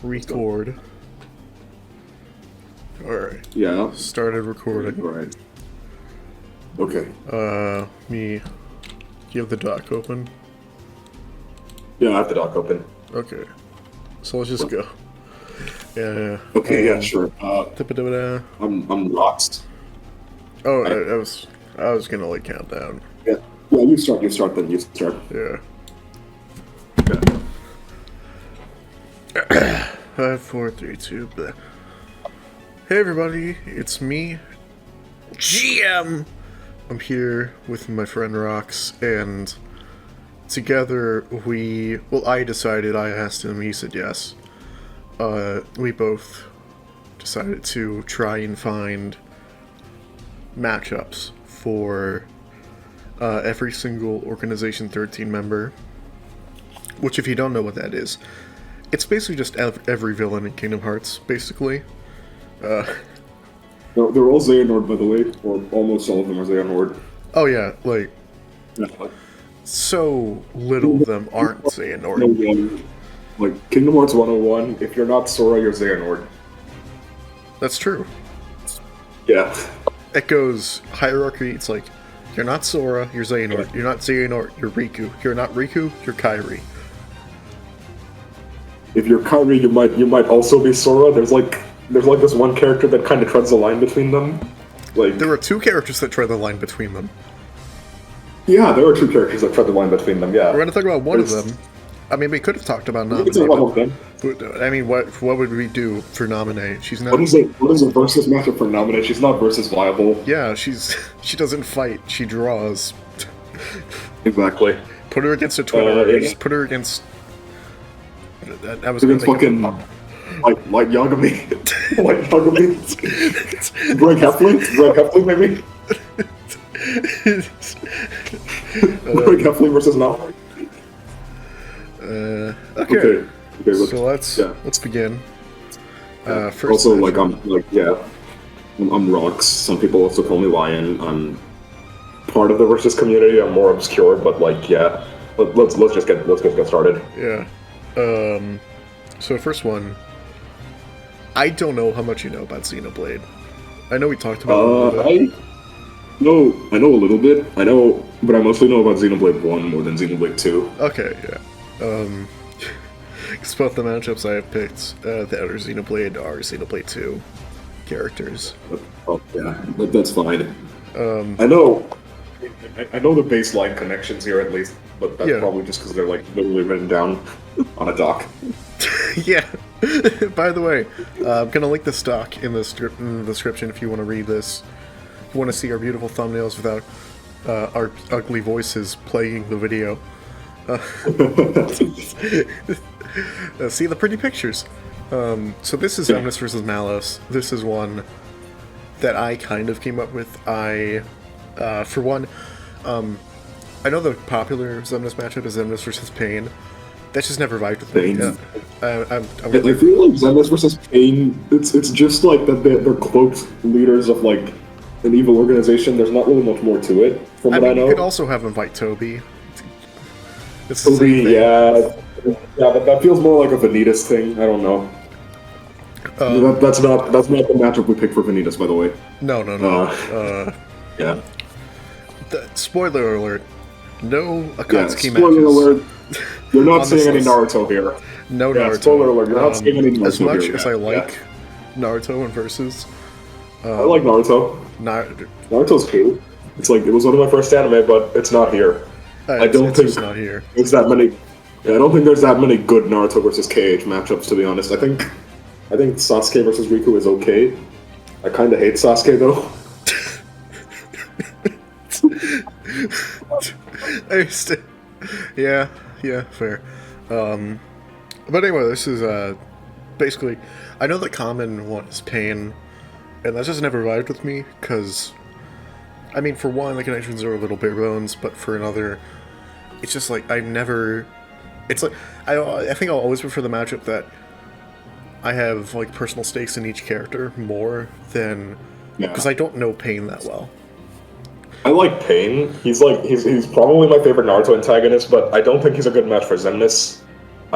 record. Alright. Yeah. Started recording. Right. Okay. Do you have the doc open? Yeah, I have the doc open. Okay. So let's just go. Yeah. Okay, yeah, sure. I'm lost. Oh, I was gonna like count down. Yeah. Yeah, you start then, you start. Yeah. Okay. 5, 4, 3, 2, blah. Hey everybody, it's me, GM! I'm here with my friend Rox, and together I decided, I asked him, he said yes. We both decided to try and find matchups for every single Organization XIII member, which if you don't know what that is, it's basically just every villain in Kingdom Hearts, basically. They're all Xehanort, by the way, or almost all of them are Xehanort. Oh yeah, like, Yeah. so little of them aren't Xehanort. Like, Kingdom Hearts 101, if you're not Sora, you're Xehanort. That's true. Yeah. It goes hierarchy, it's like, you're not Sora, you're Xehanort. You're not Xehanort, you're Riku. You're not Riku, you're Kairi. If you're Kairi, you might also be Sora. There's like this one character that kind of treads the line between them. Like, there are two characters that tread the line between them. Yeah, there are two characters that tread the line between them, yeah. We're gonna talk about one of them. I mean, we could have talked about Naminé. I mean, what would we do for Naminé? She's not. What is a versus matchup for Naminé? She's not versus viable. Yeah, she doesn't fight. She draws. Exactly. Put her against a Twitter. Put her against. I was against fucking like Yagami. Like Yagami. Greg Heffling, maybe. Greg Heffling versus Naminé. Okay. So let's begin. First also, like I'm Rox. Some people also call me Lion. I'm part of the versus community. I'm more obscure, but like let's just get started. Yeah. So first one. I don't know how much you know about Xenoblade. I know we talked about it. I know a little bit. But I mostly know about Xenoblade 1 more than Xenoblade 2. Okay, yeah. Because both the matchups I have picked, that are Xenoblade are Xenoblade 2 characters. Oh, yeah, that's fine. I know the baseline connections here at least, but that's probably just because they're like literally written down on a doc. Yeah. By the way, I'm gonna link this doc in the description if you want to read this. If you want to see our beautiful thumbnails without our ugly voices playing the video. See the pretty pictures. So this is Xemnas versus Malus. This is one that I kind of came up with. For one, I know the popular Xemnas matchup is Xemnas versus Pain. That just never vibed with me. Yeah. I feel like Xemnas versus Pain, it's just like that they're cloaked leaders of like an evil organization. There's not really much more to it, from what I know. You could also have him fight Toby. It's the same thing. Yeah, but that feels more like a Vanitas thing. I don't know. That's not the matchup we picked for Vanitas, by the way. No. Yeah. Spoiler alert. No Akatsuki matches. Spoiler alert. You're not seeing any Naruto here. No Naruto. Spoiler alert. You're not seeing any Naruto as much here. As I like Naruto and Versus. I like Naruto. Naruto's cool. It's like, it was one of my first anime, but it's not here. I don't think it's not here. There's that many. Yeah, I don't think there's that many good Naruto versus KH matchups, to be honest. I think Sasuke versus Riku is okay. I kind of hate Sasuke though. Yeah, fair. But anyway, this is basically. I know the common one is Pain, and that just never vibed with me because. I mean, for one, the connections are a little bare bones, but for another, it's just like it's like I think I'll always prefer the matchup that I have like personal stakes in each character more than because I don't know Pain that well. I like Pain. He's probably my favorite Naruto antagonist, but I don't think he's a good match for Xemnas.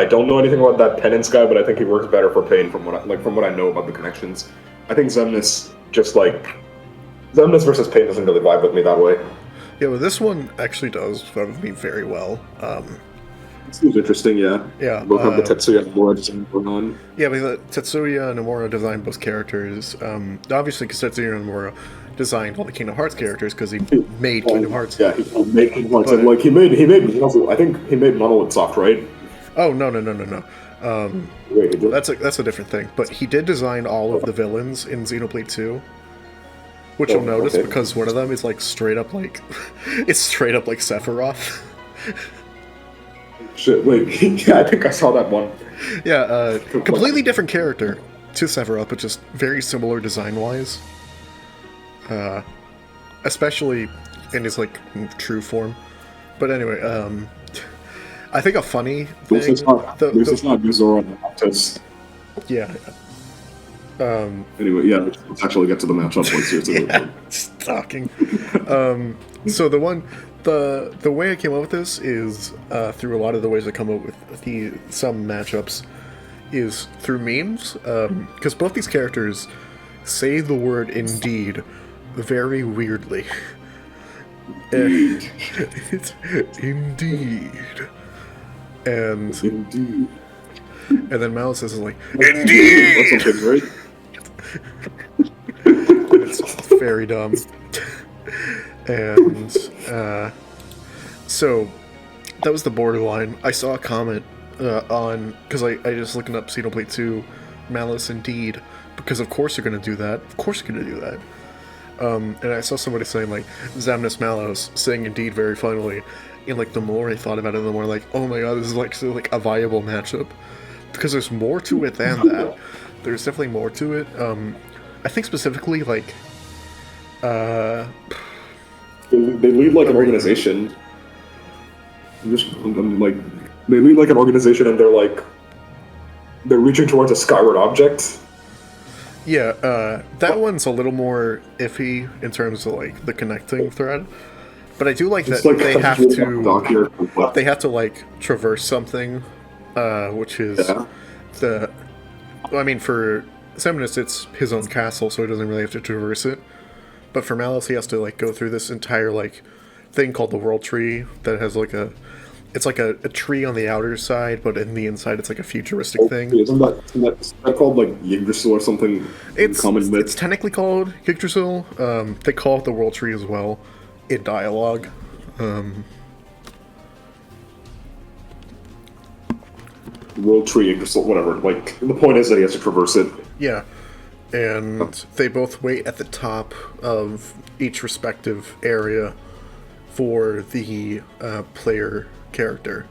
I don't know anything about that Penance guy, but I think he works better for Pain from what I know about the connections. I think Xemnas Xemnas versus Pain doesn't really vibe with me that way. Yeah, well, this one actually does vibe with me very well. It seems interesting, yeah. Yeah. Both have the Tetsuya and Nomura design going on. Yeah, but Tetsuya and Nomura designed both characters. Obviously, because Tetsuya and Nomura designed all the Kingdom Hearts characters because he made Kingdom Hearts. Yeah, he made Kingdom Hearts. And, like, he made I think he made Monolith Soft, right? Oh, no. Wait, That's a different thing. But he did design all of the villains in Xenoblade 2. Which you'll notice because one of them is like straight up like it's straight up like Sephiroth. Shit, wait, yeah, I think I saw that one. Yeah, completely different character to Sephiroth, but just very similar design-wise. Especially in his like true form. But anyway, I think a funny thing. This is not Yuzora and Vanitas. Yeah. Anyway, yeah, let's actually get to the matchup once you're just talking. So the way I came up with this is through a lot of the ways I come up with some matchups is through memes, because both these characters say the word "indeed" very weirdly. It's indeed, and then Malice is like indeed. Right? It's very dumb. And so that was the borderline. I saw a comment on, because I just looking up Xenoblade 2 Malice Indeed, because of course you're going to do that. Of course you're going to do that. And I saw somebody saying like Xemnas Malos saying Indeed very funnily, and like the more I thought about it, the more like, oh my god, this is like a viable matchup, because there's more to it than that. There's definitely more to it. I think specifically like they lead like an organization. Like they lead like an organization, and they're reaching towards a skyward object. Yeah, that one's a little more iffy in terms of like the connecting thread, but I do like that like they have to like traverse something, which is I mean, for Xemnas, it's his own castle, so he doesn't really have to traverse it. But for Malice, he has to like go through this entire like thing called the World Tree that has like it's like a tree on the outer side, but in the inside, it's like a futuristic thing. Isn't that called like Yggdrasil or something? It's technically called Yggdrasil. They call it the World Tree as well in dialogue. World Tree, Yggdrasil, whatever. Like the point is that he has to traverse it. Yeah, and they both wait at the top of each respective area for the player character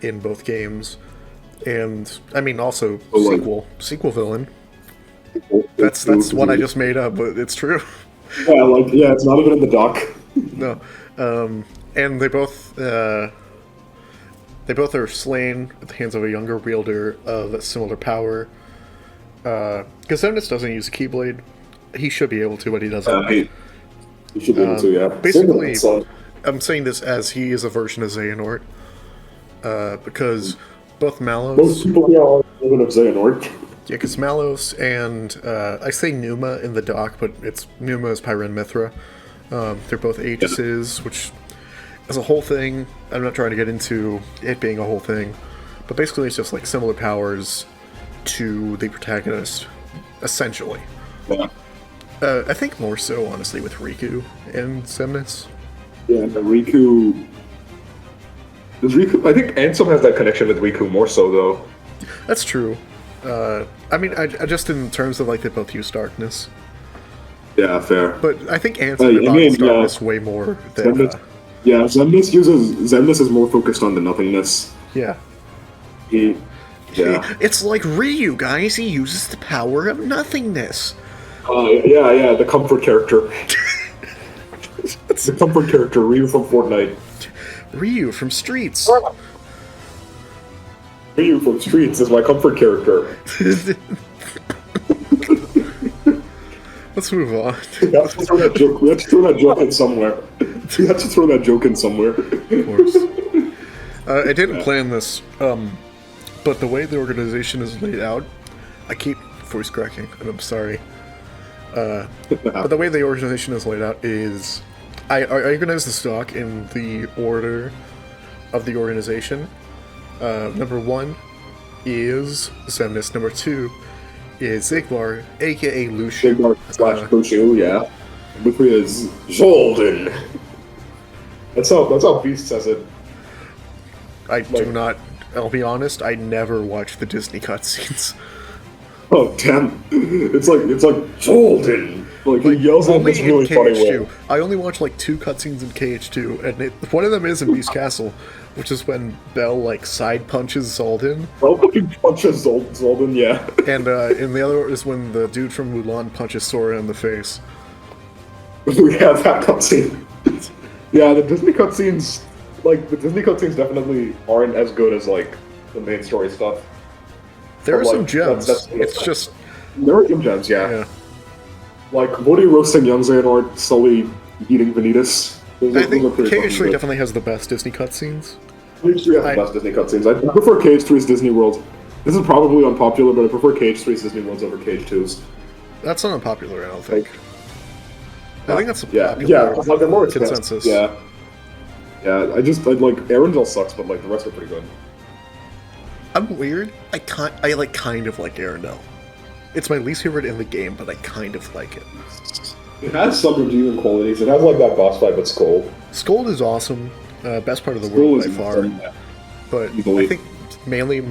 in both games. And I mean also sequel villain. That's what I just made up, but it's true. Yeah, it's not even in the doc. No. And they both are slain at the hands of a younger wielder of a similar power. Because Xemnas doesn't use a Keyblade. He should be able to, but he doesn't. He should be able to, yeah. Basically, I'm saying this as he is a version of Xehanort. Because both Malos... Most people here are a version of Xehanort. Yeah, because Malos and... I say Numa in the doc, but Numa is Pyren Mithra. They're both Aegises, which... As a whole thing, I'm not trying to get into it being a whole thing, but basically it's just like similar powers to the protagonist, essentially. Yeah. I think more so, honestly, with Riku and Xemnas. Yeah, and Riku... I think Ansem has that connection with Riku more so, though. That's true. I mean, I just in terms of like they both use darkness. Yeah, fair. But I think Ansem embodies darkness way more than... Yeah, Xemnas is more focused on the nothingness. Yeah. Yeah. It's like Ryu, guys. He uses the power of nothingness. Yeah, the comfort character. The comfort character, Ryu from Fortnite. Ryu from Streets. Ryu from Streets is my comfort character. Let's move on. We have to throw that joke in somewhere. Of course. I didn't plan this. but the way the organization is laid out, I keep voice cracking, and I'm sorry. But the way the organization is laid out is, I organize the stock in the order of the organization. Number 1 is Xemnas. Number 2 is Xigbar, aka Luxu. Xigbar / Luxu, yeah. Number 3 is Xaldin. That's how Beast says it. I do not. I'll be honest. I never watch the Disney cutscenes. Oh damn! It's like Xaldin. Like he yells in this really funny way. I only watch like 2 cutscenes in KH2, and one of them is in Beast Castle, which is when Belle like side punches Xaldin. Belle fucking punches Xaldin, yeah. And the other is when the dude from Mulan punches Sora in the face. We have that cutscene. Yeah, the Disney cutscenes definitely aren't as good as like the main story stuff. There are some gems. It's just there are some gems, yeah. Like Woody roasting young Xehanort, Sully eating Vanitas. I think KH3 definitely has the best Disney cutscenes. KH3 has the best Disney cutscenes. I prefer KH3's Disney World. This is probably unpopular, but I prefer KH3's Disney Worlds over KH2's. That's not unpopular, I don't think. I think that's a they're more consensus. Yeah. I like Arendelle sucks, but like the rest are pretty good. I'm weird. I kind of like Arendelle. It's my least favorite in the game, but I kind of like it. It has some redeeming qualities. It has like that boss fight with Scold. Scold is awesome. Best part of the world by far. But I think mainly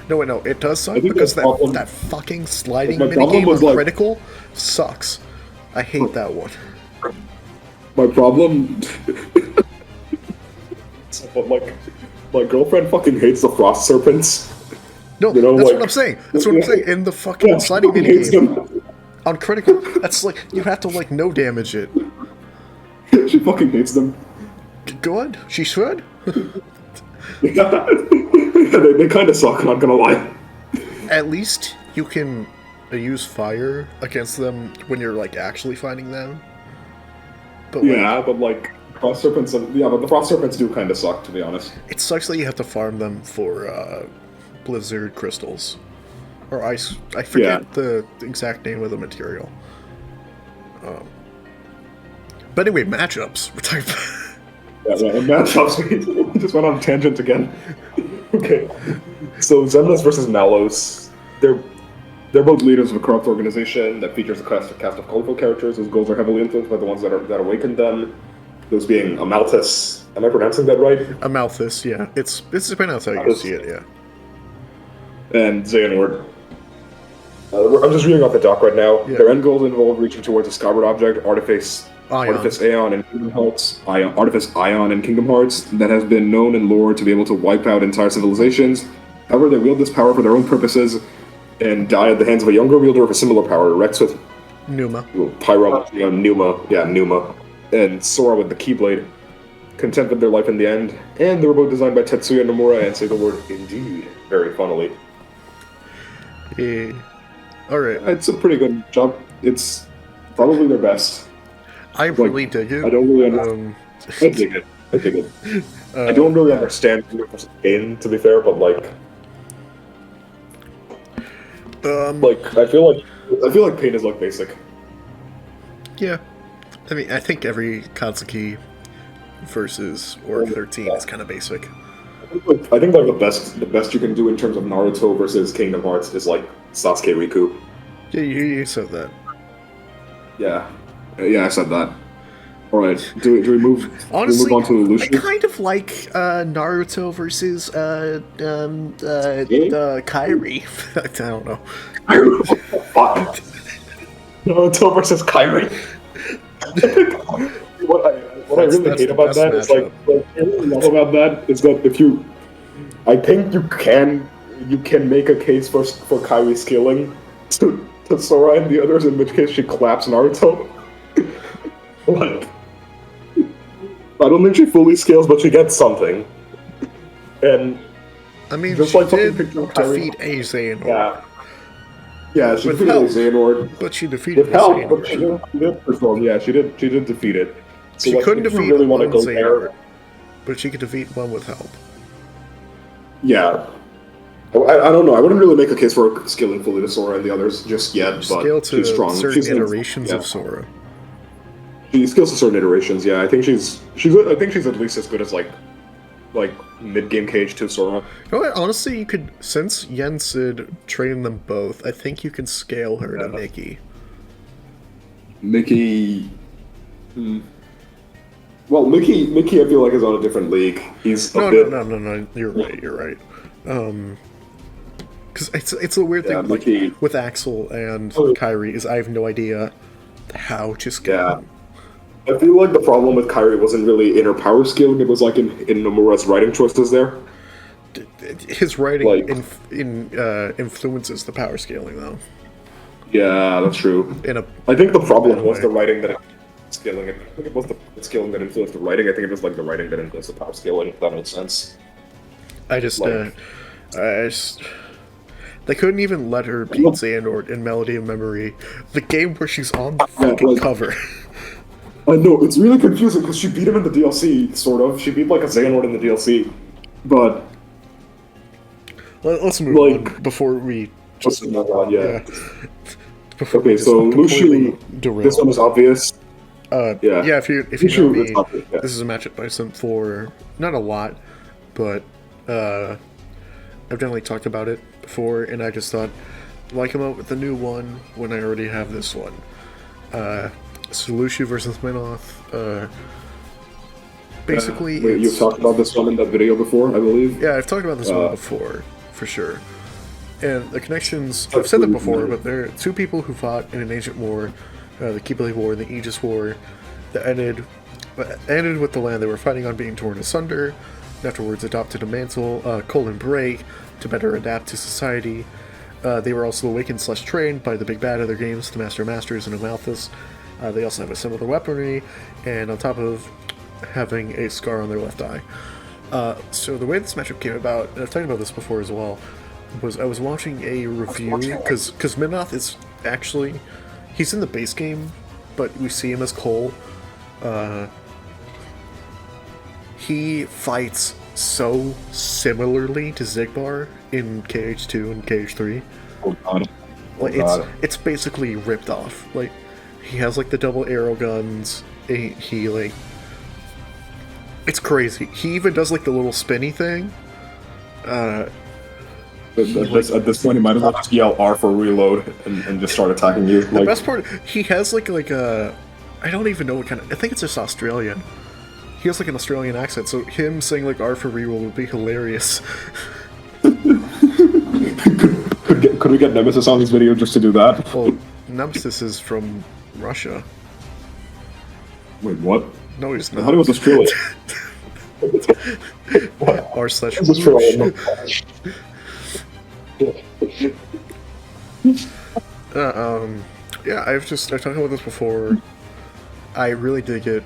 No, it does suck because that fucking sliding minigame on critical sucks. I hate that one. My problem... but like, my girlfriend fucking hates the frost serpents. No, that's what I'm saying. That's what I'm saying. In the fucking sliding minigame on critical, that's like, you have to like no damage it. She fucking hates them. Good. She should. Yeah, they kind of suck, not gonna lie. At least you can use fire against them when you're like actually fighting them. But but like frost serpents, but the frost serpents do kind of suck, to be honest. It sucks that you have to farm them for blizzard crystals or ice. I forget the exact name of the material. But anyway, matchups. We're talking about. Matchups. We just went on a tangent again. Okay, so Xemnas versus Malos. They're both leaders of a corrupt organization that features a cast of colorful characters whose goals are heavily influenced by the ones that awakened them. Those being Amalthus. Am I pronouncing that right? Amalthus, yeah. It's pronounced how you see it, yeah. And Xehanort. I'm just reading off the doc right now. Yeah. Their end goals involve reaching towards a skyward object, Artifice Ion and Kingdom Hearts, Artifice Ion and Kingdom Hearts, that has been known in lore to be able to wipe out entire civilizations. However, they wield this power for their own purposes and die at the hands of a younger wielder of a similar power, Rex with Numa. Numa, and Sora with the Keyblade. Content with their life in the end, and they were both designed by Tetsuya Nomura and say the word indeed very funnily. Alright. It's a pretty good job. It's probably their best. I really dig it. I don't really understand. I dig it. I don't really understand Pain, to be fair, but like I feel like Pain is like basic. Yeah. I mean, I think every Katsuki versus Org 13 is kind of basic. I think like the best you can do in terms of Naruto versus Kingdom Hearts is like Sasuke Riku. Yeah, you said that. Yeah, I said that. All right, do we move? Honestly, do we move on to Luxu? I kind of like Naruto versus Kairi. I don't know. Naruto versus Kairi. What I really hate about that is like what I really love about that is that I think you can make a case for Kairi scaling to Sora and the others, in which case she claps Naruto. Like, I don't think she fully scales, but she gets something. And I mean, just she like did defeat a Xehanort. Yeah, she defeated a Xehanort. But she defeated a Xehanort. She did defeat it. So she couldn't defeat really one Xehanort, but she could defeat one with help. Yeah. I don't know. I wouldn't really make a case for scaling fully to Sora and the others just yet, but Scale to she's strong. certain iterations of Sora. She scales to certain iterations. Yeah, I think she's at least as good as like mid-game KH2 Sora. You know what? Honestly, you could, since Yen Sid trained them both, I think you can scale her to Mickey. Mickey. Well, Mickey, I feel like is on a different league. He's no. You're right. Because it's a weird thing Mickey, like, with Axel and Kyrie is I have no idea how to scale. I feel like the problem with Kyrie wasn't really in her power scaling, it was like in Nomura's writing choices there. His writing influences the power scaling, though. Yeah, that's true. I think the problem was the writing that scaling it. I think it was the scaling that influenced the writing. I think it was like the writing that influenced the power scaling, if that makes sense. They couldn't even let her beat Xehanort in Melody of Memory, the game where she's on the fucking cover. I know, it's really confusing because she beat him in the DLC, sort of. She beat like a Xehanort in the DLC, but... Let's move on before we... Let's move on, yeah. Okay, so Luxu, this one is obvious. If you know me, this is a matchup I sent for not a lot, but I've definitely talked about it before, and I just thought, why come out with a new one when I already have this one? So Luxu versus Minoth. Basically, wait, you've talked about this one in that video before, I believe? Yeah, I've talked about this one before, for sure. And the connections, I've said that before, but there are two people who fought in an ancient war, the Keyblade War and the Aegis War, that ended with the land they were fighting on being torn asunder, and afterwards adopted a mantle, break, to better adapt to society. They were also awakened/trained by the big bad of their games, the Master of Masters and Amalthus. They also have a similar weaponry, and on top of having a scar on their left eye. So the way this matchup came about, and I've talked about this before as well, was I was watching a review, because Minoth is actually, he's in the base game, but we see him as Cole. He fights so similarly to Xigbar in KH2 and KH3. Oh god. Like, it's basically ripped off. Like, he has like the double arrow guns. He like, it's crazy. He even does like the little spinny thing. At this point, he might as well just yell R for reload and just start attacking you. The best part, he has like a, I don't even know what kind of, I think it's just Australian. He has like an Australian accent, so him saying like R for reroll would be hilarious. Could we get Nemesis on this video just to do that? Well, Nemesis is from Russia. Wait, what? No, he's not. I thought he was Australian. R/Australian. Yeah, I've talked about this before. I really dig it,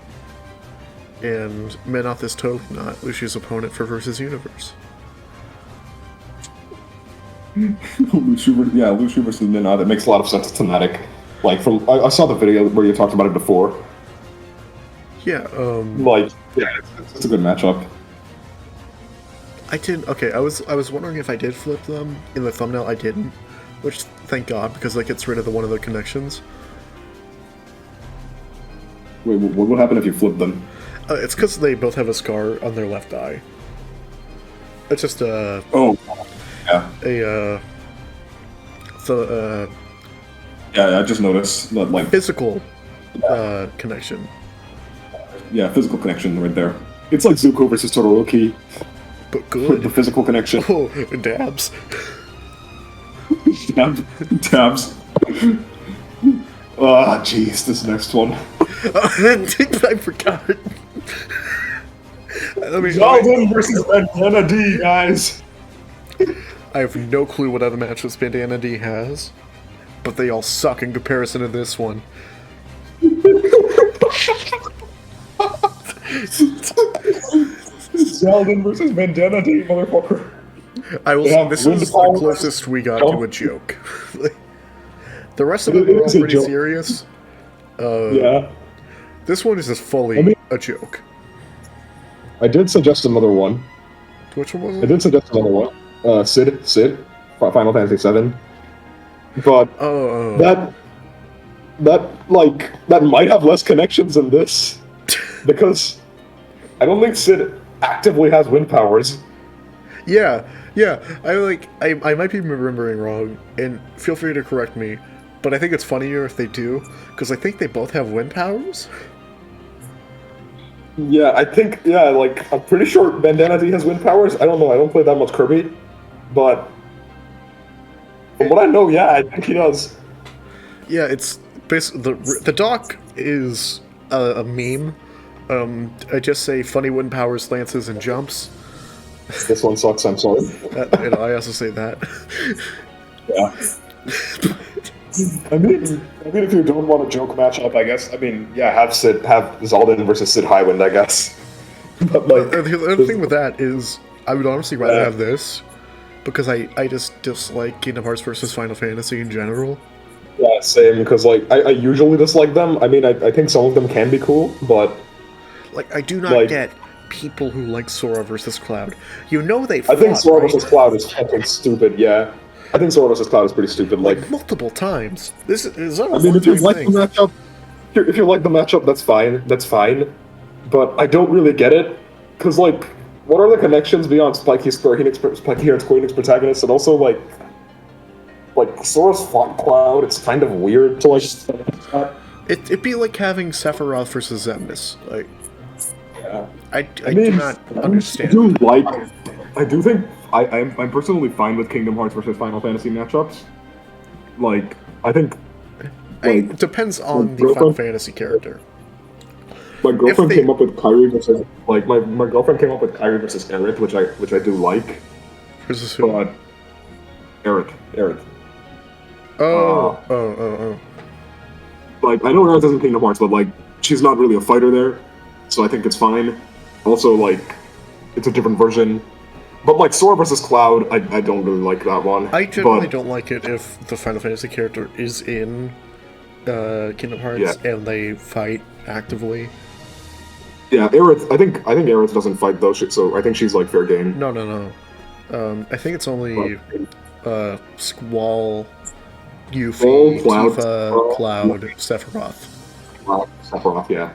and Minoth is totally not Luxu's opponent for Versus Universe. Luxu versus Minoth. It makes a lot of sense. It's thematic. Like I saw the video where you talked about it before. Yeah. It's a good matchup. I didn't. Okay, I was wondering if I did flip them in the thumbnail. I didn't, which thank God, because that gets rid of one of the connections. Wait, what would happen if you flipped them? It's because they both have a scar on their left eye. It's just yeah. Yeah, I just noticed that, like, physical connection. Yeah, physical connection right there. It's like Zuko versus Todoroki. But good. The physical connection. Oh, dabs. Dabs. Ah, jeez, this next one. I forgot. Xaldin versus Bandana D, guys. I have no clue what other matches Bandana D has, but they all suck in comparison to this one. Xaldin versus Bandana D, motherfucker. I will say this is the closest we got to a joke. The rest of them are all pretty serious. Yeah. This one is just fully a joke. I did suggest another one. Which one was it? I did suggest another one. Sid, Final Fantasy VII. But that might have less connections than this, because I don't think Sid actively has wind powers. Yeah, I might be remembering wrong, and feel free to correct me, but I think it's funnier if they do, because I think they both have wind powers. Yeah, I'm pretty sure Bandanity has wind powers. I don't know, I don't play that much Kirby, but from what I know, yeah, I think he does. Yeah, it's basically the doc is a meme. I just say funny wind powers, lances, and jumps. This one sucks, I'm sorry. And I also say that. Yeah. I mean, if you don't want a joke matchup, I guess. I mean, yeah, have Xaldin versus Sid Highwind, I guess. But the other thing with that is, I would honestly rather have this, because I just dislike Kingdom Hearts versus Final Fantasy in general. Yeah, same. Because I usually dislike them. I mean, I think some of them can be cool, but I do not get people who like Sora versus Cloud. You know they fought, I think Sora versus Cloud is fucking stupid, yeah. I think Sora vs. Cloud is pretty stupid. Multiple times. This is. I mean, if you like the matchup, that's fine. That's fine. But I don't really get it, because what are the connections beyond Spiky Square Enix protagonist, and also Sora's fought Cloud? It's kind of weird to It'd be like having Sephiroth versus Xemnas. Yeah. I do not understand. I do think I'm personally fine with Kingdom Hearts versus Final Fantasy matchups. I think it depends on the Final Fantasy character. My girlfriend came up with Kairi versus my girlfriend came up with Kairi versus Aerith, which I do like. Versus who? But Aerith. Oh. I know Aerith isn't Kingdom Hearts, but she's not really a fighter there, so I think it's fine. Also, it's a different version. But Sora versus Cloud, I don't really like that one. I generally don't like it if the Final Fantasy character is in Kingdom Hearts and they fight actively. Yeah, Aerith. I think Aerith doesn't fight though, so I think she's fair game. No. I think it's only Squall, Yuffie, Tifa, Cloud, Sephiroth. Sephiroth, yeah.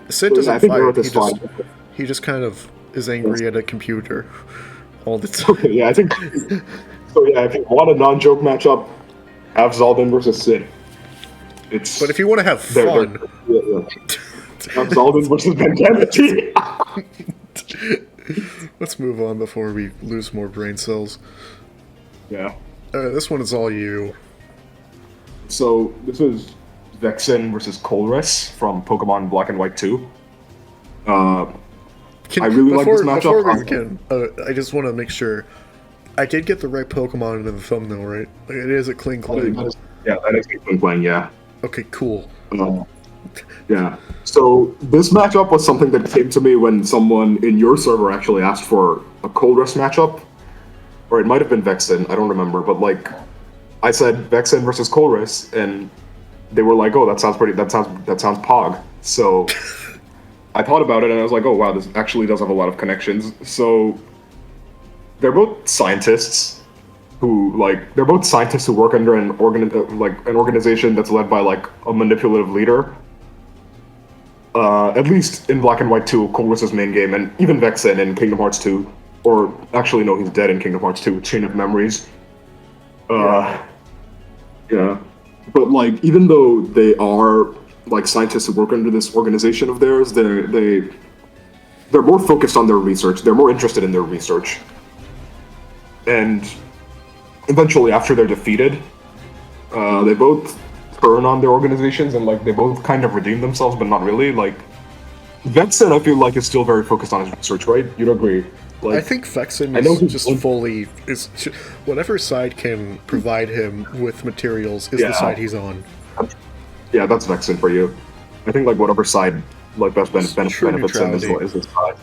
Sid doesn't fight. He just kind of is angry at a computer all the time. Okay, yeah, I think. So yeah, if you want a non-joke matchup, have Xaldin versus Sid. But if you want to have fun, have Xaldin versus Bandanity. Let's move on before we lose more brain cells. Yeah. This one is all you. So this is Vexen versus Colress from Pokemon Black and White 2. I really like this matchup. Before we begin, I just want to make sure I did get the right Pokemon in the thumbnail, right? It is a Kling Klang. Yeah, that is a Kling Klang, yeah. Okay, cool. Yeah. So this matchup was something that came to me when someone in your server actually asked for a Colress matchup. Or it might have been Vexen, I don't remember, but I said Vexen versus Colress, and they were like, "Oh, that sounds pog." So I thought about it, and I was like, "Oh wow, this actually does have a lot of connections." So they're both scientists who work under an organization that's led by a manipulative leader. At least in Black and White 2, Colress's main game, and even Vexen in Kingdom Hearts 2, or actually no, he's dead in Kingdom Hearts 2, Chain of Memories. Yeah. But even though they are scientists who work under this organization of theirs, they're more focused on their research. They're more interested in their research. And eventually, after they're defeated, they both turn on their organizations and they both kind of redeem themselves, but not really. Vexen, I feel is still very focused on his research, right? You'd agree? I think Vexen is just fully whatever side can provide him with materials is the side he's on. Yeah, that's Vexen for you. I think whatever side best benefits him is his side.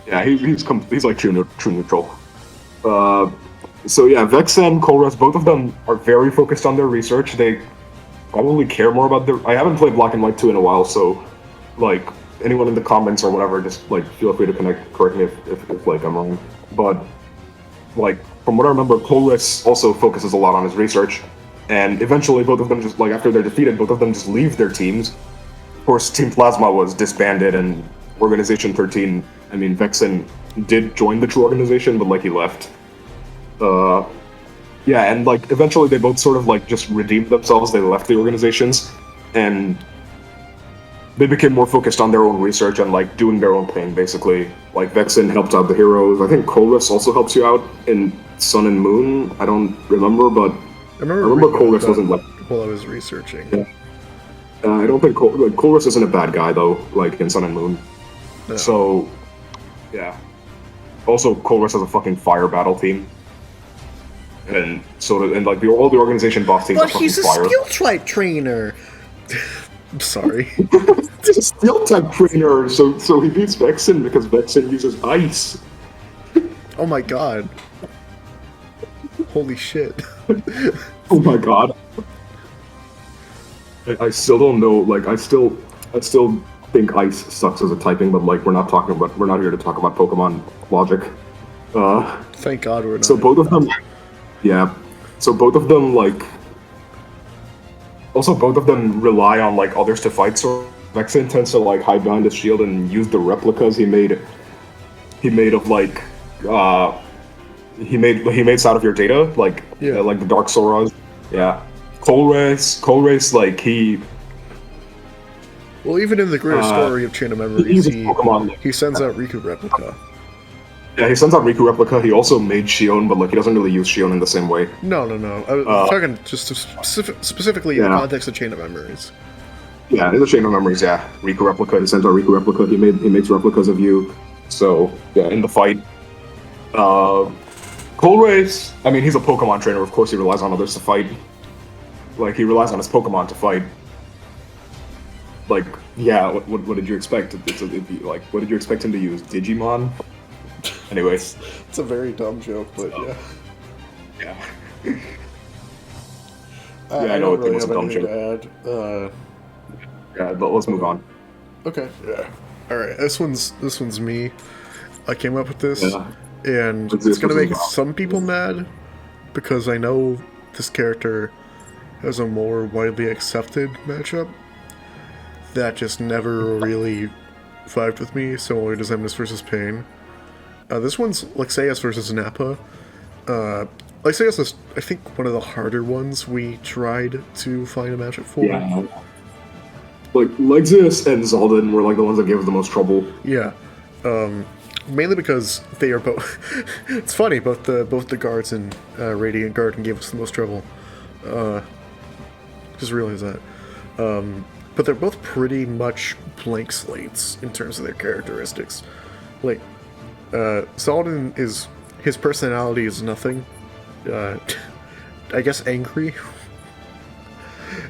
Yeah, he's true neutral. So yeah, Vexen, Colress, both of them are very focused on their research. They probably care more about their. I haven't played Black and White 2 in a while, so anyone in the comments or whatever, just feel free to correct me if I'm wrong. But like, from what I remember, Colress also focuses a lot on his research, and eventually both of them just, like, after they're defeated, both of them just leave their teams. Of course, Team Plasma was disbanded, and Organization XIII, I mean, Vexen did join the true organization, but, like, he left. Yeah, and, like, eventually they both sort of, like, just redeemed themselves, they left the organizations, and they became more focused on their own research and, like, doing their own thing, basically. Like, Vexen helped out the heroes. I think Colress also helps you out in Sun and Moon. I don't remember, but I remember Colress wasn't, like... While I was researching. Yeah. I don't think... Colress isn't a bad guy, though, like, in Sun and Moon. No. So, yeah. Also, Colress has a fucking fire battle team. And so, and, like, all the organization boss teams are fucking fire. But he's a steel type trainer! I'm sorry. He's a steel type trainer, so he beats Vexen because Vexen uses ice. Oh my god. Holy shit. Oh my god. I still don't know, like, I still think ice sucks as a typing, but, like, we're not here to talk about Pokemon logic. Thank god we're not. So both of them, yeah. So both of them, like, also both of them rely on, like, others to fight, so Vexen tends to, like, hide behind his shield and use the replicas he made of, like, he made out of your data, like, yeah. Like the Dark Soras. Yeah. Colress, like, he... Well, even in the greater story of Chain of Memories, he sends out Riku replica. Yeah, he sends out Riku replica. He also made Xion, but, like, he doesn't really use Xion in the same way. No. I was talking just specifically in the context of Chain of Memories. Yeah, in the Chain of Memories, yeah. Riku replica, he sends out Riku replica. He makes replicas of you. So, yeah, in the fight. Colress, I mean, he's a Pokemon trainer. Of course he relies on others to fight. Like, he relies on his Pokemon to fight. Like, yeah, what did you expect? Like, what did you expect him to use? Digimon? Anyways. It's a very dumb joke, but yeah. Yeah. I know it was a dumb joke. Yeah, but let's move on. Okay. Yeah. Alright, this one's me. I came up with this, and it's gonna make some people mad, because I know this character has a more widely accepted matchup that just never really vibed with me, similar to Xemnas versus Pain. This one's Lexaeus versus Nappa. Lexaeus is, I think, one of the harder ones we tried to find a matchup for. Yeah. Like, Lexaeus and Xaldin were, like, the ones that gave us the most trouble. Yeah. Mainly because they are both... It's funny, both the guards in Radiant Garden gave us the most trouble. Just realized that. But they're both pretty much blank slates in terms of their characteristics. Like, Xaldin is... His personality is nothing. I guess angry.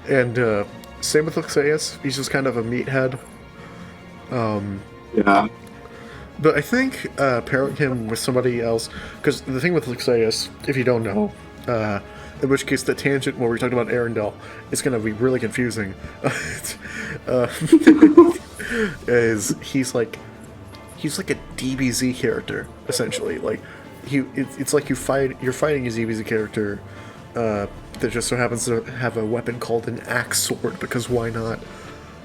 And, same with Lexaeus. He's just kind of a meathead. Yeah. But I think pairing him with somebody else... Because the thing with Lexaeus, if you don't know... in which case the tangent where we talked about Arendelle is going to be really confusing. Is he's like a DBZ character, essentially. Like, it's like you're fighting a DBZ character that just so happens to have a weapon called an axe sword, because why not?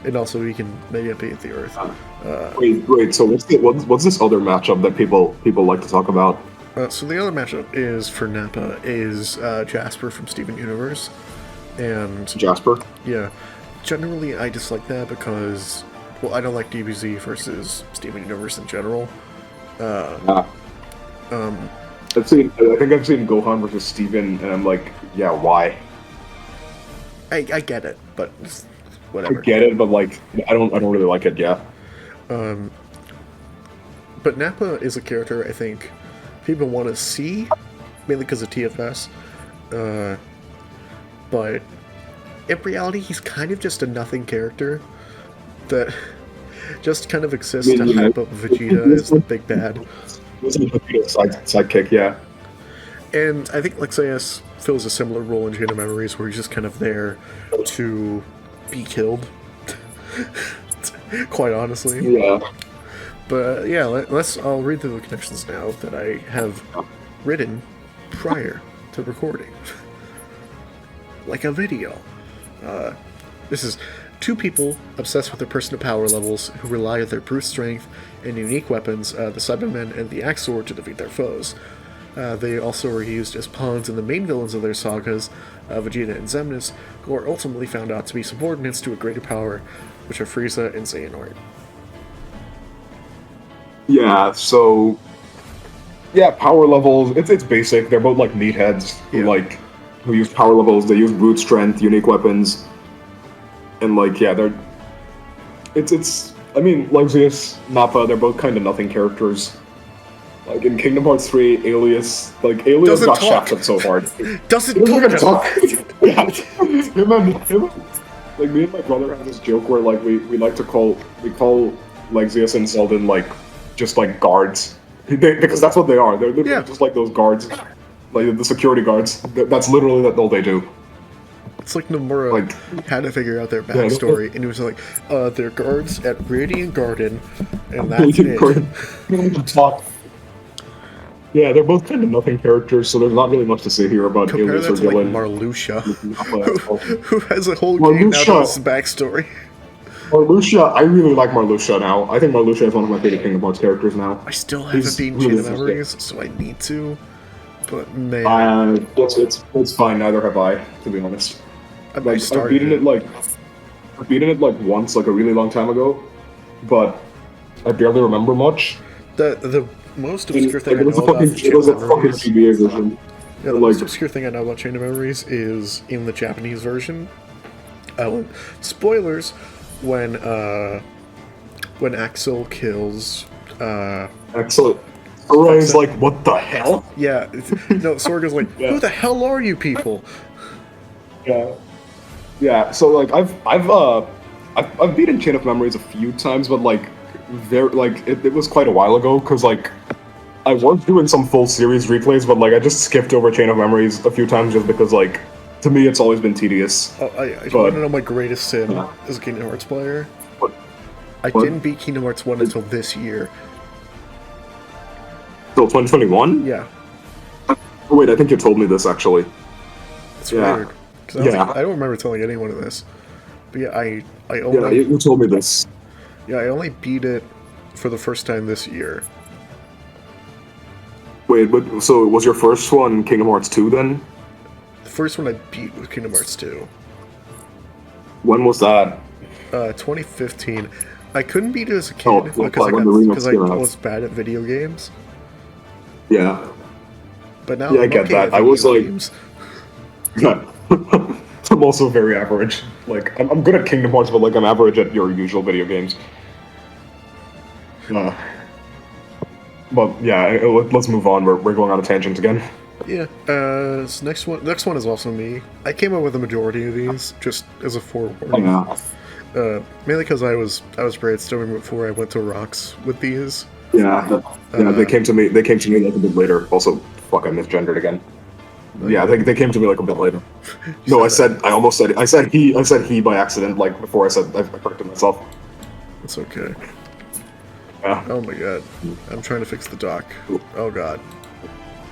And also he can manipulate the earth. Wait. So what's this other matchup that people like to talk about? So the other matchup is for Nappa is Jasper from Steven Universe, and Jasper. Yeah, generally I dislike that because, well, I don't like DBZ versus Steven Universe in general. I think I've seen Gohan versus Steven, and I'm like, yeah, why? I get it, but whatever. I get it, but like, I don't really like it. Yeah. But Nappa is a character I think people want to see, mainly because of TFS. But in reality, he's kind of just a nothing character that just kind of exists to hype up Vegeta as the big bad. It's like Vegeta's sidekick, yeah. And I think Lexaeus fills a similar role in Chain of Memories, where he's just kind of there to be killed. Quite honestly. Yeah. But yeah, I'll read through the connections now that I have written prior to recording. Like a video. This is two people obsessed with their personal power levels who rely on their brute strength and unique weapons, the Cybermen and the Axel, to defeat their foes. They also were used as pawns in the main villains of their sagas, Vegeta and Xemnas, who are ultimately found out to be subordinates to a greater power, which are Frieza and Xehanort. Yeah, so... Yeah, power levels, it's basic. They're both, like, meatheads who use power levels. They use brute strength, unique weapons, and, like, yeah, they're... I mean, Lexaeus, Nappa, they're both kind of nothing characters. Like, in Kingdom Hearts 3, Alias got shafted so hard. Doesn't talk. Yeah. Like, me and my brother have this joke where, like, we like to call Lexaeus and Xaldin, like, just, like, guards. Because that's what they are. They're literally just like those guards. Like, the security guards. That's literally all they do. It's like Nomura had to figure out their backstory, and he was like, they're guards at Radiant Garden, and that's it. Yeah, they're both kind of nothing characters, so there's not really much to say here about Alias or Villain. Like Marluxia, who has a whole game out of his backstory. Marluxia, I really like Marluxia now. I think Marluxia is one of my favorite Kingdom Hearts characters now. I still haven't beaten Chain of Memories, so I need to. But man, it's fine. Neither have I, to be honest. I've beaten it like once, like a really long time ago, but I barely remember much. The most obscure thing I know about Chain of Memories. Yeah, the most obscure thing I know about Chain of Memories is in the Japanese version. Spoilers. When Axel kills Axel, Sora's like, what the hell? Yeah, no, Sora goes like, who the hell are you people? Yeah. So like, I've beaten Chain of Memories a few times, but like, it was quite a while ago because like, I was doing some full series replays, but like, I just skipped over Chain of Memories a few times just because like. To me, it's always been tedious. I want to know my greatest sin as a Kingdom Hearts player. I didn't beat Kingdom Hearts 1 until this year. Till 2021? Yeah. Oh, wait, I think you told me this, actually. It's weird. I don't remember telling anyone of this. But yeah, I only... Yeah, you told me this. Yeah, I only beat it for the first time this year. Wait, but so was your first one Kingdom Hearts 2 then? First one I beat was Kingdom Hearts 2. When was that? 2015. I couldn't beat it as a kid because I was bad at video games. Yeah. But now I get that. I was like... I'm also very average. Like, I'm good at Kingdom Hearts, but like, I'm average at your usual video games. But yeah, let's move on. We're going on a tangent again. Yeah, so next one is also me. I came up with the majority of these, just as a forewarning. Mainly because I was brainstorming before I went to Rocks with these. Yeah, they came to me like a bit later. Also, fuck, I misgendered again. Yeah, they came to me like a bit later. No, I said he by accident, like before I corrected myself. It's okay. Yeah. Oh my god. I'm trying to fix the dock. Oh god.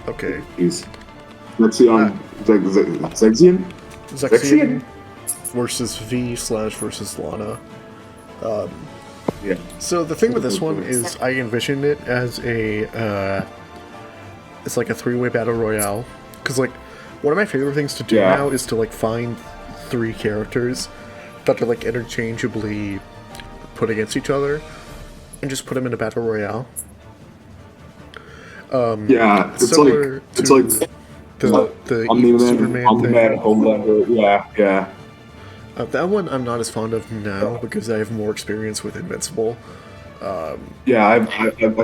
Okay. Zexion. Zexion versus versus Lana. Yeah. So the thing with this one is I envisioned it as it's like a 3-way battle royale. Because like one of my favorite things to do now is to like find 3 characters that are like interchangeably put against each other and just put them in a battle royale. It's like the Superman Homelander. Yeah. That one I'm not as fond of now because I have more experience with Invincible. I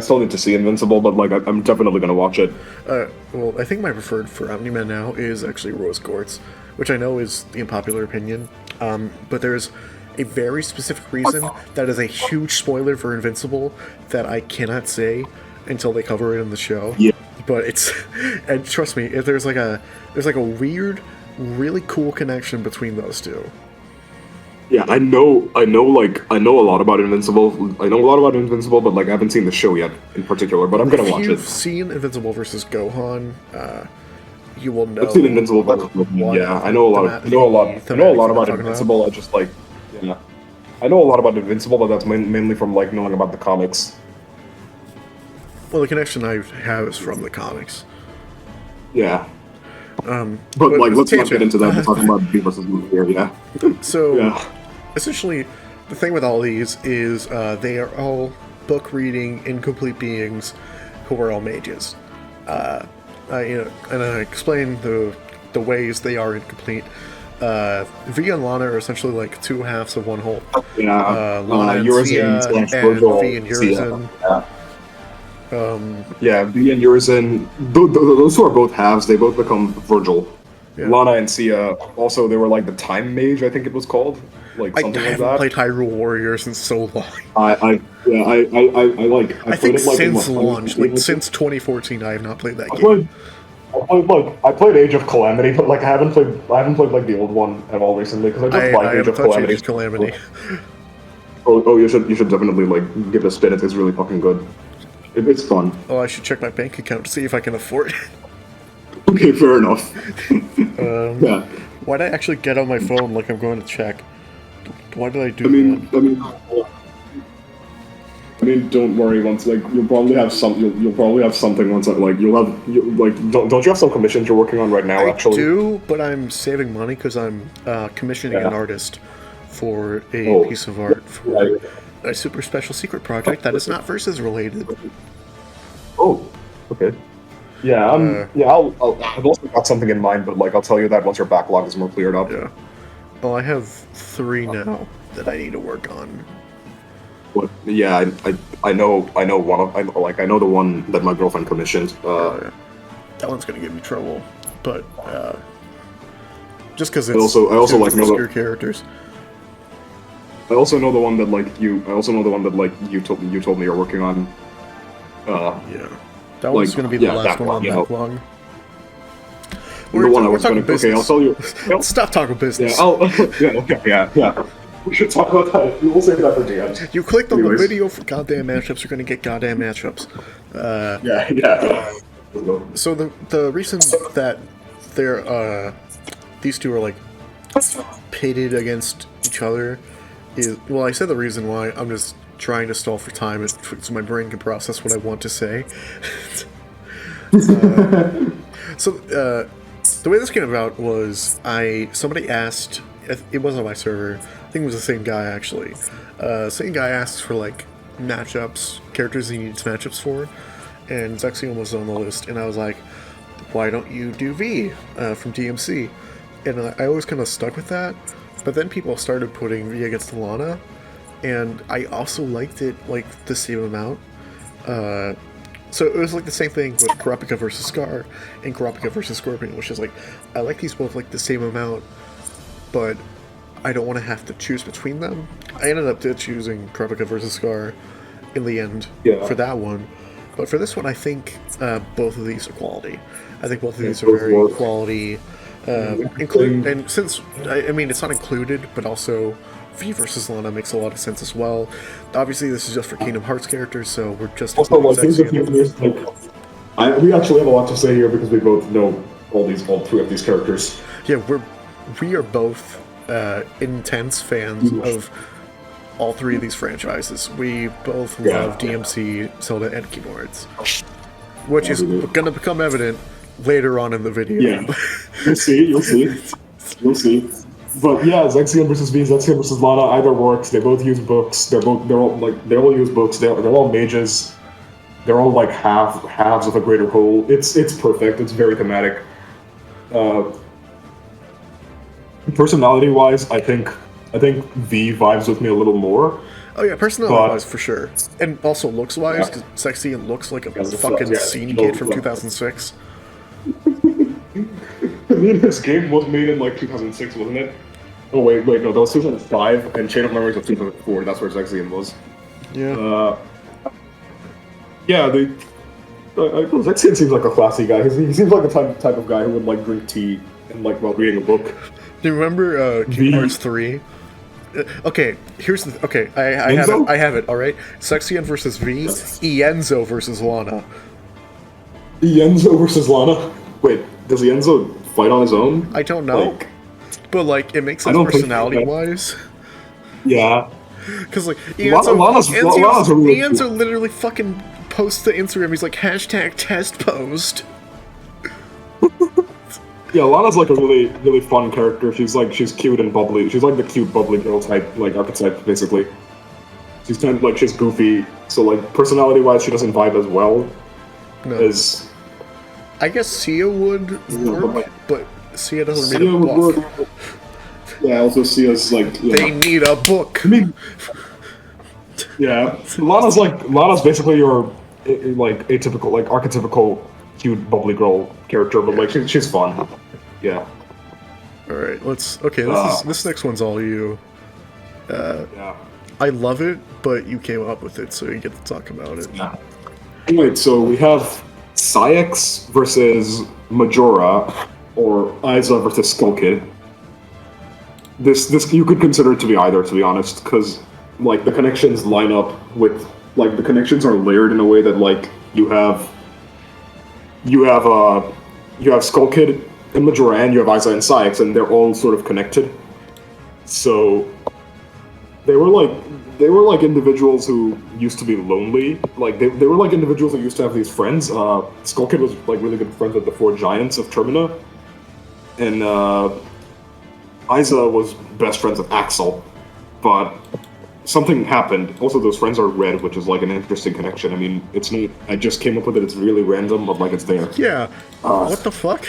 still need to see Invincible, but like I'm definitely gonna watch it. Well, I think my preferred for Omni-Man now is actually Rose Quartz, which I know is the unpopular opinion. But there's a very specific reason that is a huge spoiler for Invincible that I cannot say until they cover it in the show. Yeah. But it's, and trust me, if there's like a weird, really cool connection between those two. Yeah, I know a lot about Invincible. I know a lot about Invincible, but like I haven't seen the show yet in particular. But I'm gonna watch it. If you've seen Invincible versus Gohan, you will know. I've seen Invincible versus Gohan. Yeah, I know a lot. I know a lot about Invincible. I just like, yeah, I know a lot about Invincible, but that's mainly from like knowing about the comics. Well, the connection I have is from the comics. Yeah. But like, let's not get into that. We're talking about V versus V here, yeah. So, yeah. Essentially, the thing with all these is they are all book-reading, incomplete beings who are all mages. And I explain the ways they are incomplete. V and Lana are essentially like two halves of one whole. Yeah. Lana and Sia, and V and Urizen. Yeah, V and Urizen, those two are both halves. They both become Virgil. Yeah. Lana and Sia, also, they were like the Time Mage, I think it was called. Like something like that. I haven't played Hyrule Warriors in so long. I think since launch, since 2014, I have not played that game. I played Age of Calamity, but like I haven't played like the old one at all recently because I just like Age of Calamity. You should definitely like give it a spin. It's really fucking good. It's fun. Oh, I should check my bank account to see if I can afford it. Okay, fair enough. Yeah. Why'd I actually get on my phone like I'm going to check? Why did I do that? I mean, don't worry. Once like you'll probably have something once don't you have some commissions you're working on right now? I actually, do, but I'm saving money because I'm commissioning an artist for a piece of art for a super special secret project that is not versus related. Oh, okay. Yeah, I've also got something in mind, but like I'll tell you that once your backlog is more cleared up. Yeah. Well, I have 3 now that I need to work on. But yeah, I know the one that my girlfriend commissioned. That one's gonna give me trouble, but just because it's I also like obscure characters. I also know the one that like you. I also know the one that like you told me you're working on. Yeah, that one's gonna be the last one on the backlog. The one I was going to. Okay, I'll tell you. Stop talking business. Yeah. We should talk about that. We will save that for DM. You clicked on the video for goddamn matchups. You're going to get goddamn matchups. Yeah. So the reason that these two are like pitted against each other is, well, I said the reason why. I'm just trying to stall for time so my brain can process what I want to say. The way this came about was somebody asked, it wasn't on my server, I think it was the same guy actually. Same guy asked for like matchups, characters he needs matchups for, and Zexion was on the list, and I was like, why don't you do V from DMC? And I always kind of stuck with that, but then people started putting V against Lana, and I also liked it like the same amount. So it was like the same thing with Kurapika versus Scar and Kurapika versus Scorpion, which is like, I like these both like the same amount, but I don't want to have to choose between them. I ended up choosing Kurapika versus Scar in the end for that one. But for this one, I think both of these are quality. I think both of these are very quality. And since, I mean, it's not included, but also V versus Lana makes a lot of sense as well. Obviously, this is just for Kingdom Hearts characters, so we're just... Also, like, we actually have a lot to say here because we both know all 3 of these characters. Yeah, we are both intense fans of all 3 of these franchises. We both love DMC, Zelda, and Kingdom Hearts, which is going to become evident later on in the video. Yeah, you'll see. But yeah, Zexion versus V, Zexion versus Lana, either works. They both use books. They all use books. They're all mages. They're all like halves of a greater whole. It's perfect. It's very thematic. Personality wise, I think V vibes with me a little more. Oh yeah, personality wise for sure, and also looks wise, because Zexion looks like a fucking scene kid from 2006. I mean, this game was made in like 2006, wasn't it? Oh wait, no, that was 2005, and Chain of Memories was 2004. That's where Zexion was. Yeah. Zexion seems like a classy guy. He seems like the type of guy who would like drink tea and like while reading a book. Do you remember Kingdom Hearts 3? Okay, here's the... Okay, I have it, I have it, alright? Zexion versus V, Ienzo versus Lana. Ienzo versus Lana? Wait, does Ienzo fight on his own? I don't know. Like, but, like, it makes sense personality-wise. Yeah. Because, like, Ienzo literally fucking posts to Instagram, he's like, hashtag test post. Yeah, Lana's like a really, really fun character. She's cute and bubbly. She's like the cute, bubbly girl type, like, archetype, basically. She's kind of like, she's goofy, so, like, personality-wise, she doesn't vibe as well as... I guess Sia would work, but Sia doesn't read a book. Yeah, also Sia's like... They need a book! I mean... Yeah, Lana's basically your, like, atypical, like, archetypical cute, bubbly girl character, but, like, she's fun. Yeah. Alright, this next one's all you. Yeah. I love it, but you came up with it, so you get to talk about it. Yeah. Wait, so we have Saix versus Majora, or Aiza versus Skull Kid. This you could consider it to be either, to be honest, because, like, the connections line up with, like, the connections are layered in a way that, like, you have Skull Kid and Majora, and you have Aiza and Saix, and they're all sort of connected. So they were like individuals who used to be lonely. Like, they were like individuals that used to have these friends. Skull Kid was like really good friends with the 4 giants of Termina, and Aiza was best friends with Axel, but something happened. Also, those friends are red, which is like an interesting connection. I mean, it's not... I just came up with it, it's really random, but like it's there. Yeah. What the fuck?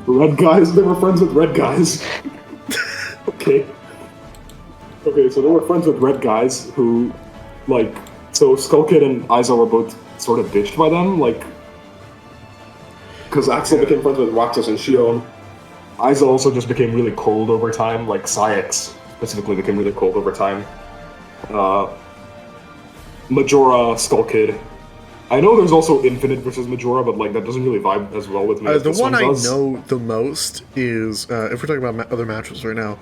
Red guys? They were friends with red guys. Okay. Okay, so they were friends with red guys who, like... So Skull Kid and Aiza were both sort of ditched by them, like... Because Axel became friends with Roxas and Xion. Aiza also just became really cold over time, like Saix specifically became really cold over time. Majora, Skull Kid. I know there's also Infinite versus Majora, but like that doesn't really vibe as well with me as the this one I does. know the most is, if we're talking about other matchups right now,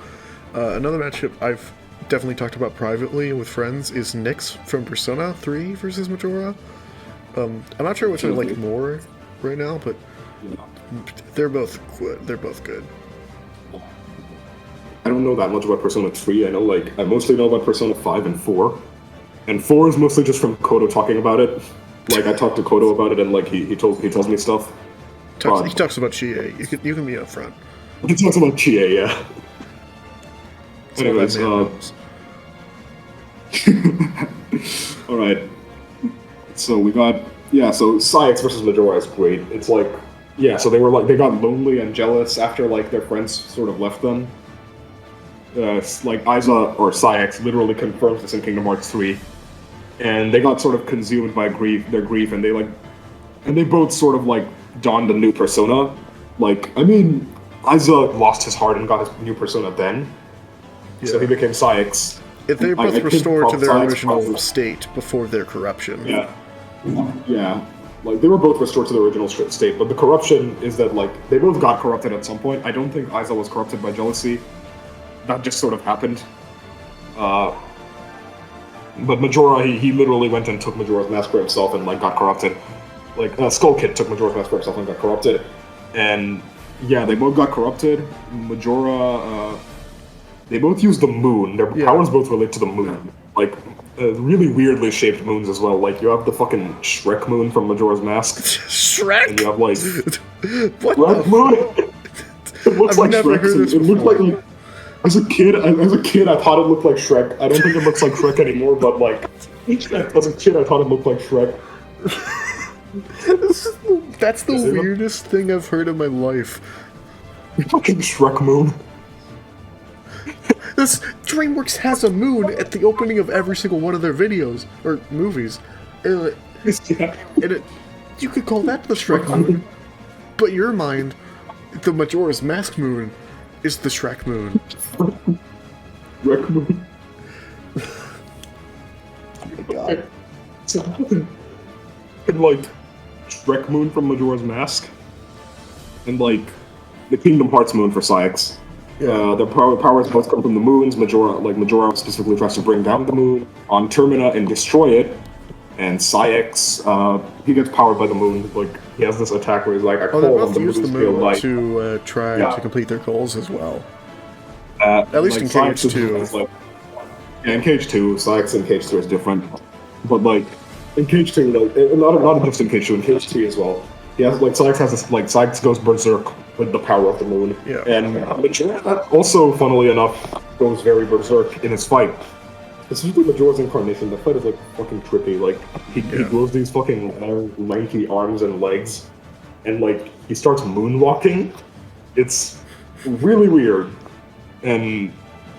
another matchup I've definitely talked about privately with friends is Nyx from Persona 3 versus Majora. I'm not sure which I like more right now, but they're both good. I don't know that much about Persona 3. I mostly know about Persona 5 and 4. And 4 is mostly just from Kodo talking about it. Like, I talked to Kodo about it, and like he tells me stuff. He talks about Chie. You can be up front. He talks about Chie, yeah. Anyways, alright. So we got... Yeah, so Saix versus Majora is great. It's like... Yeah, so they got lonely and jealous after, like, their friends sort of left them. Like, Aiza, or Saix, literally confirms this in Kingdom Hearts 3. And they got sort of consumed by their grief, and they both sort of, like, donned a new persona. Like, I mean, Aiza lost his heart and got his new persona then. Yeah. So he became Saix. They both restored to their original state before their corruption. Yeah. Yeah. Like, they were both restored to the original state, but the corruption is that, like, they both got corrupted at some point. I don't think Aiza was corrupted by jealousy. That just sort of happened. But Majora, he literally went and took Majora's Mask for himself and, like, got corrupted. Like, Skull Kid took Majora's Mask for himself and got corrupted. And, yeah, they both got corrupted. Majora, they both used the moon. Their powers both relate to the moon. Like, really weirdly shaped moons as well. Like, you have the fucking Shrek moon from Majora's Mask. Shrek? And you have, like... What Shrek moon? It looks like Shrek. It looked like... As a kid, I thought it looked like Shrek. I don't think it looks like Shrek anymore, but, like... As a kid, I thought it looked like Shrek. That's the weirdest thing I've heard in my life. Fucking Shrek moon. This DreamWorks has a moon at the opening of every single one of their videos or movies. You could call that the Shrek moon, but in your mind, the Majora's Mask moon is the Shrek moon. Shrek moon. God. And like Shrek moon from Majora's Mask, and like the Kingdom Hearts moon for Saix. Yeah. Their powers both come from the moons. Majora specifically tries to bring down the moon on Termina and destroy it. And Saix, he gets powered by the moon. Like, he has this attack where he's like, I call on the moon's pale light. To try to complete their goals as well. At least in Cage 2. In Cage 2, Saix in Cage 2 is different. But, like, in Cage 2, not just in Cage 2, in Cage 3 as well. He has, like, Saix has this, like, Saix goes berserk with the power of the moon. Yeah. And Majora also, funnily enough, goes very berserk in his fight. Especially Majora's incarnation, the fight is, like, fucking trippy. Like, he grows these fucking lanky arms and legs, and, like, he starts moonwalking. It's really weird. And,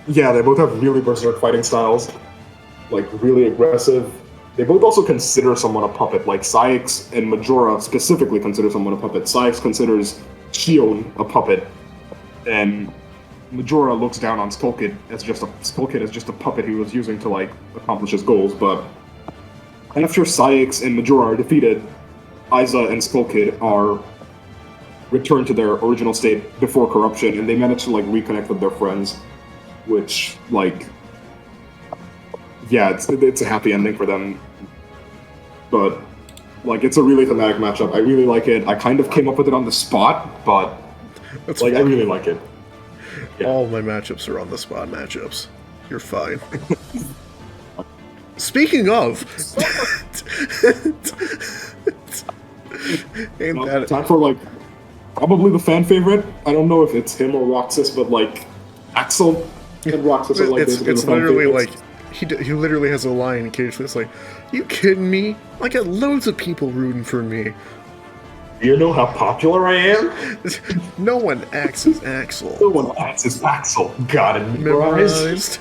yeah, they both have really berserk fighting styles. Like, really aggressive. They both also consider someone a puppet. Like, Saix and Majora specifically consider someone a puppet. Saix considers Xion a puppet, and Majora looks down on Skullkid as just a puppet he was using to, like, accomplish his goals. But after Saix and Majora are defeated, Aiza and Skullkid are returned to their original state before corruption, and they manage to, like, reconnect with their friends, which, like, yeah, it's a happy ending for them. But, like, it's a really thematic matchup. I really like it. I kind of came up with it on the spot, but I really like it. Yeah. All my matchups are on the spot matchups. You're fine. Speaking of, time for, like, probably the fan favorite. I don't know if it's him or Roxas, but, like, Axel and Roxas are, like, it's literally like he literally has a line in Cage that's like, "You kidding me? I got loads of people rooting for me. You know how popular I am? No one acts as Axel. No one acts as Axel. Got it memorized."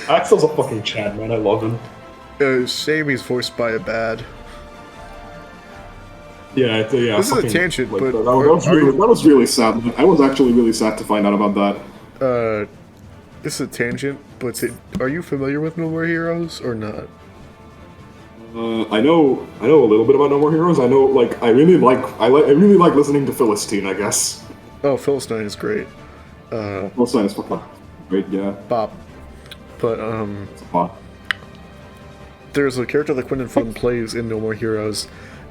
Axel's a fucking Chad, man. I love him. Shame he's voiced by a bad. Yeah, this is a tangent, like, but that was really sad. I was actually really sad to find out about that. This is a tangent, but are you familiar with No More Heroes or not? I know a little bit about No More Heroes. I know, like, I really like listening to Philistine, I guess. Oh, Philistine is great. Philistine is fucking great, yeah. Bop. But there's a character that Quentin Flynn plays in No More Heroes,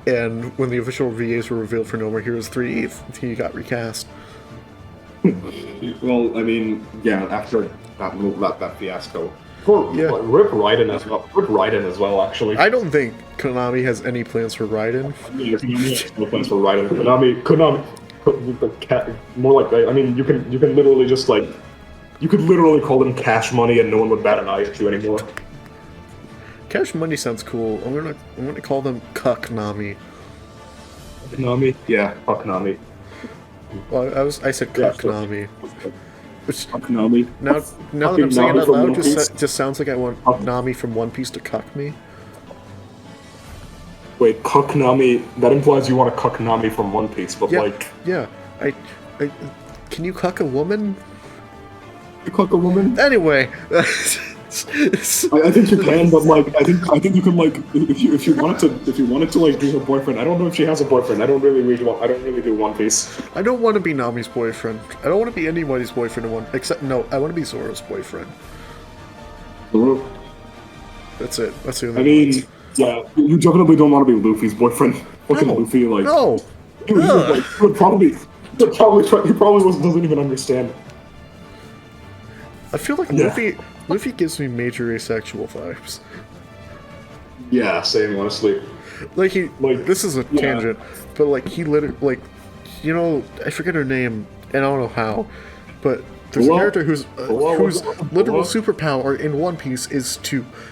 and when the official VAs were revealed for No More Heroes 3, he got recast. Well, I mean, yeah, after that fiasco. Rip Raiden as well. Rip Raiden as well, actually. I don't think Konami has any plans for Raiden. Konami has no plans for Raiden. Konami, more like, I mean, you can literally just, like, you could literally call them Cash Money and no one would bat an eye at you anymore. Cash Money sounds cool. I'm gonna call them Cucknami. Konami? Yeah, Cucknami. Well, I said Cucknami. Cucknami. Now that I'm saying it out loud, just sounds like I want Nami from One Piece to cuck me. Wait, Cucknami? That implies you want to cuck Nami from One Piece, but like... Yeah, I can you cuck a woman? You cuck a woman? Anyway... I think you can, but like I think you can, like, if you wanted to like be her boyfriend. I don't know if she has a boyfriend. I don't really do One Piece. I don't want to be Nami's boyfriend. I don't want to be anybody's boyfriend I want to be Zoro's boyfriend. Zoro? That's it. That's the only. I mean, yeah, you definitely don't want to be Luffy's boyfriend. Fucking Luffy, like no. He probably doesn't even understand. I feel like Luffy gives me major asexual vibes. Yeah, same, honestly. This is a tangent, but like he literally, like, you know, I forget her name, and I don't know how, but there's a character whose literal superpower in One Piece is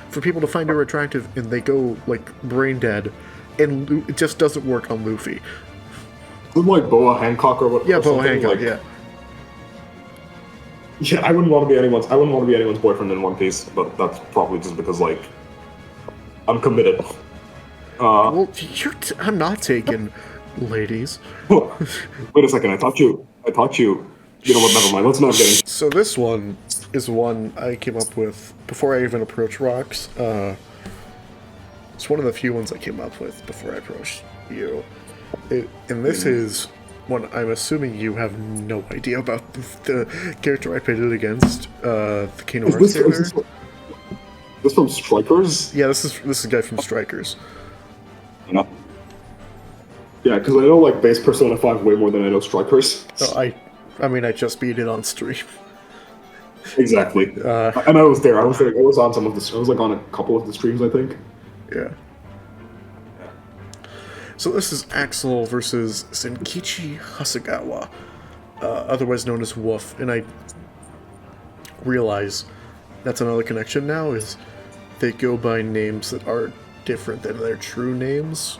for people to find her attractive, and they go like brain dead, and it just doesn't work on Luffy. Like Boa Hancock or what? Yeah, Boa Hancock. Yeah. Yeah, I wouldn't want to be anyone's boyfriend in One Piece, but that's probably just because, like, I'm committed. Well, I'm not taking ladies. Wait a second, I thought you. You know what? Never mind. Let's not get into. So this one is one I came up with before I even approached Rox. It's one of the few ones I came up with before I approached you. And this is one, I'm assuming you have no idea about the character I pitted against, the Kingdom Hearts character. This from Strikers? Yeah, this is a guy from Strikers. Yeah, because I know like base Persona 5 way more than I know Strikers. Oh, I mean, I just beat it on stream. Exactly. And I was there. I was on some of the. I was like on a couple of the streams, I think. Yeah. So this is Axel versus Senkichi Hasegawa, otherwise known as Wolf, and I realize that's another connection now, is they go by names that are different than their true names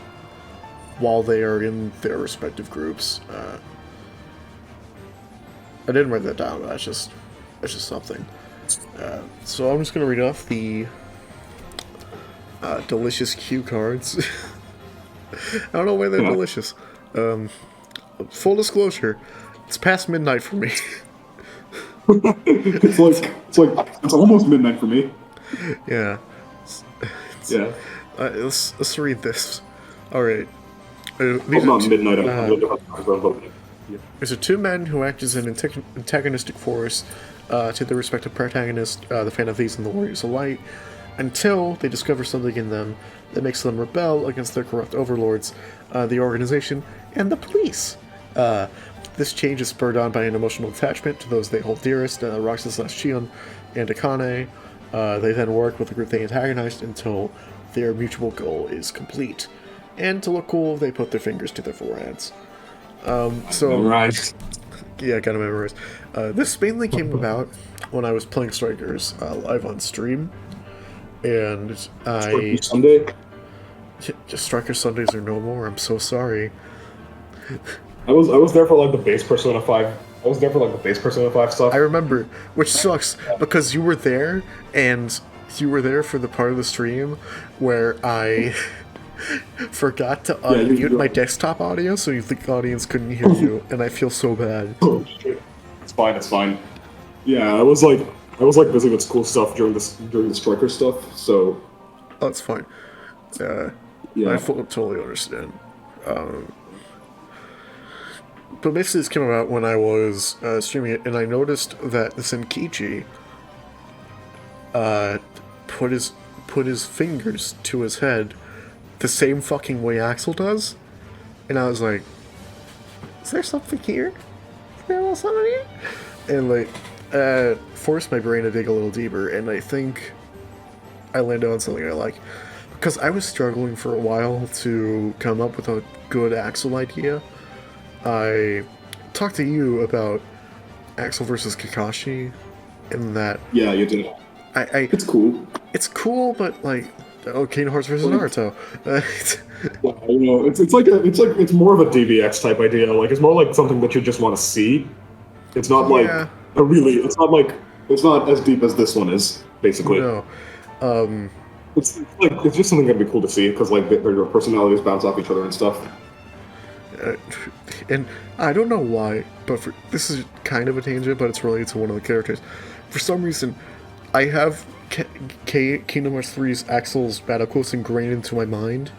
while they are in their respective groups. I didn't write that down, but that's just something. So I'm just going to read off the delicious cue cards. I don't know why they're delicious. Full disclosure, it's past midnight for me. it's almost midnight for me. Yeah. Yeah. Let's read this. All right. It's not midnight. These are two men who act as an antagonistic force to their respective protagonists, the Fan of These and the Warriors of Light, until they discover something in them that makes them rebel against their corrupt overlords, the organization, and the police. This change is spurred on by an emotional attachment to those they hold dearest, Roxas, Xion, and Akane. They then work with the group they antagonized until their mutual goal is complete. And to look cool, they put their fingers to their foreheads. Memorized. Yeah, gotta memorize. This mainly came about when I was playing Strikers live on stream. And Striker Sunday? Striker Sundays are no more, I'm so sorry. I was there for like the base Persona 5. I was there for like the base Persona 5 stuff. I remember, which sucks because you were there, and you were there for the part of the stream where I forgot to unmute my desktop audio so the audience couldn't hear you, and I feel so bad. Oh shit! It's fine. Yeah, I was like busy with school stuff during the Striker stuff, so. Oh, it's fine. Yeah. I totally understand. But basically, this came about when I was streaming it, and I noticed that the Senkichi put his fingers to his head the same fucking way Axel does, and I was like, "Is there something here? Is there a little something here?" And like, forced my brain to dig a little deeper, and I think I landed on something I like, because I was struggling for a while to come up with a good Axel idea. I talked to you about Axel versus Kakashi, and that. Yeah, you did. It's cool. It's cool, but like, Kingdom Hearts versus Naruto. It's more of a DBX type idea. Like, it's more like something that you just want to see. It's not like it's not as deep as this one is, basically. No. It's just something that'd be cool to see because like their personalities bounce off each other and stuff. And I don't know why, but this is kind of a tangent, but it's related to one of the characters. For some reason, I have Kingdom Hearts 3's Axel's battle quotes ingrained into my mind,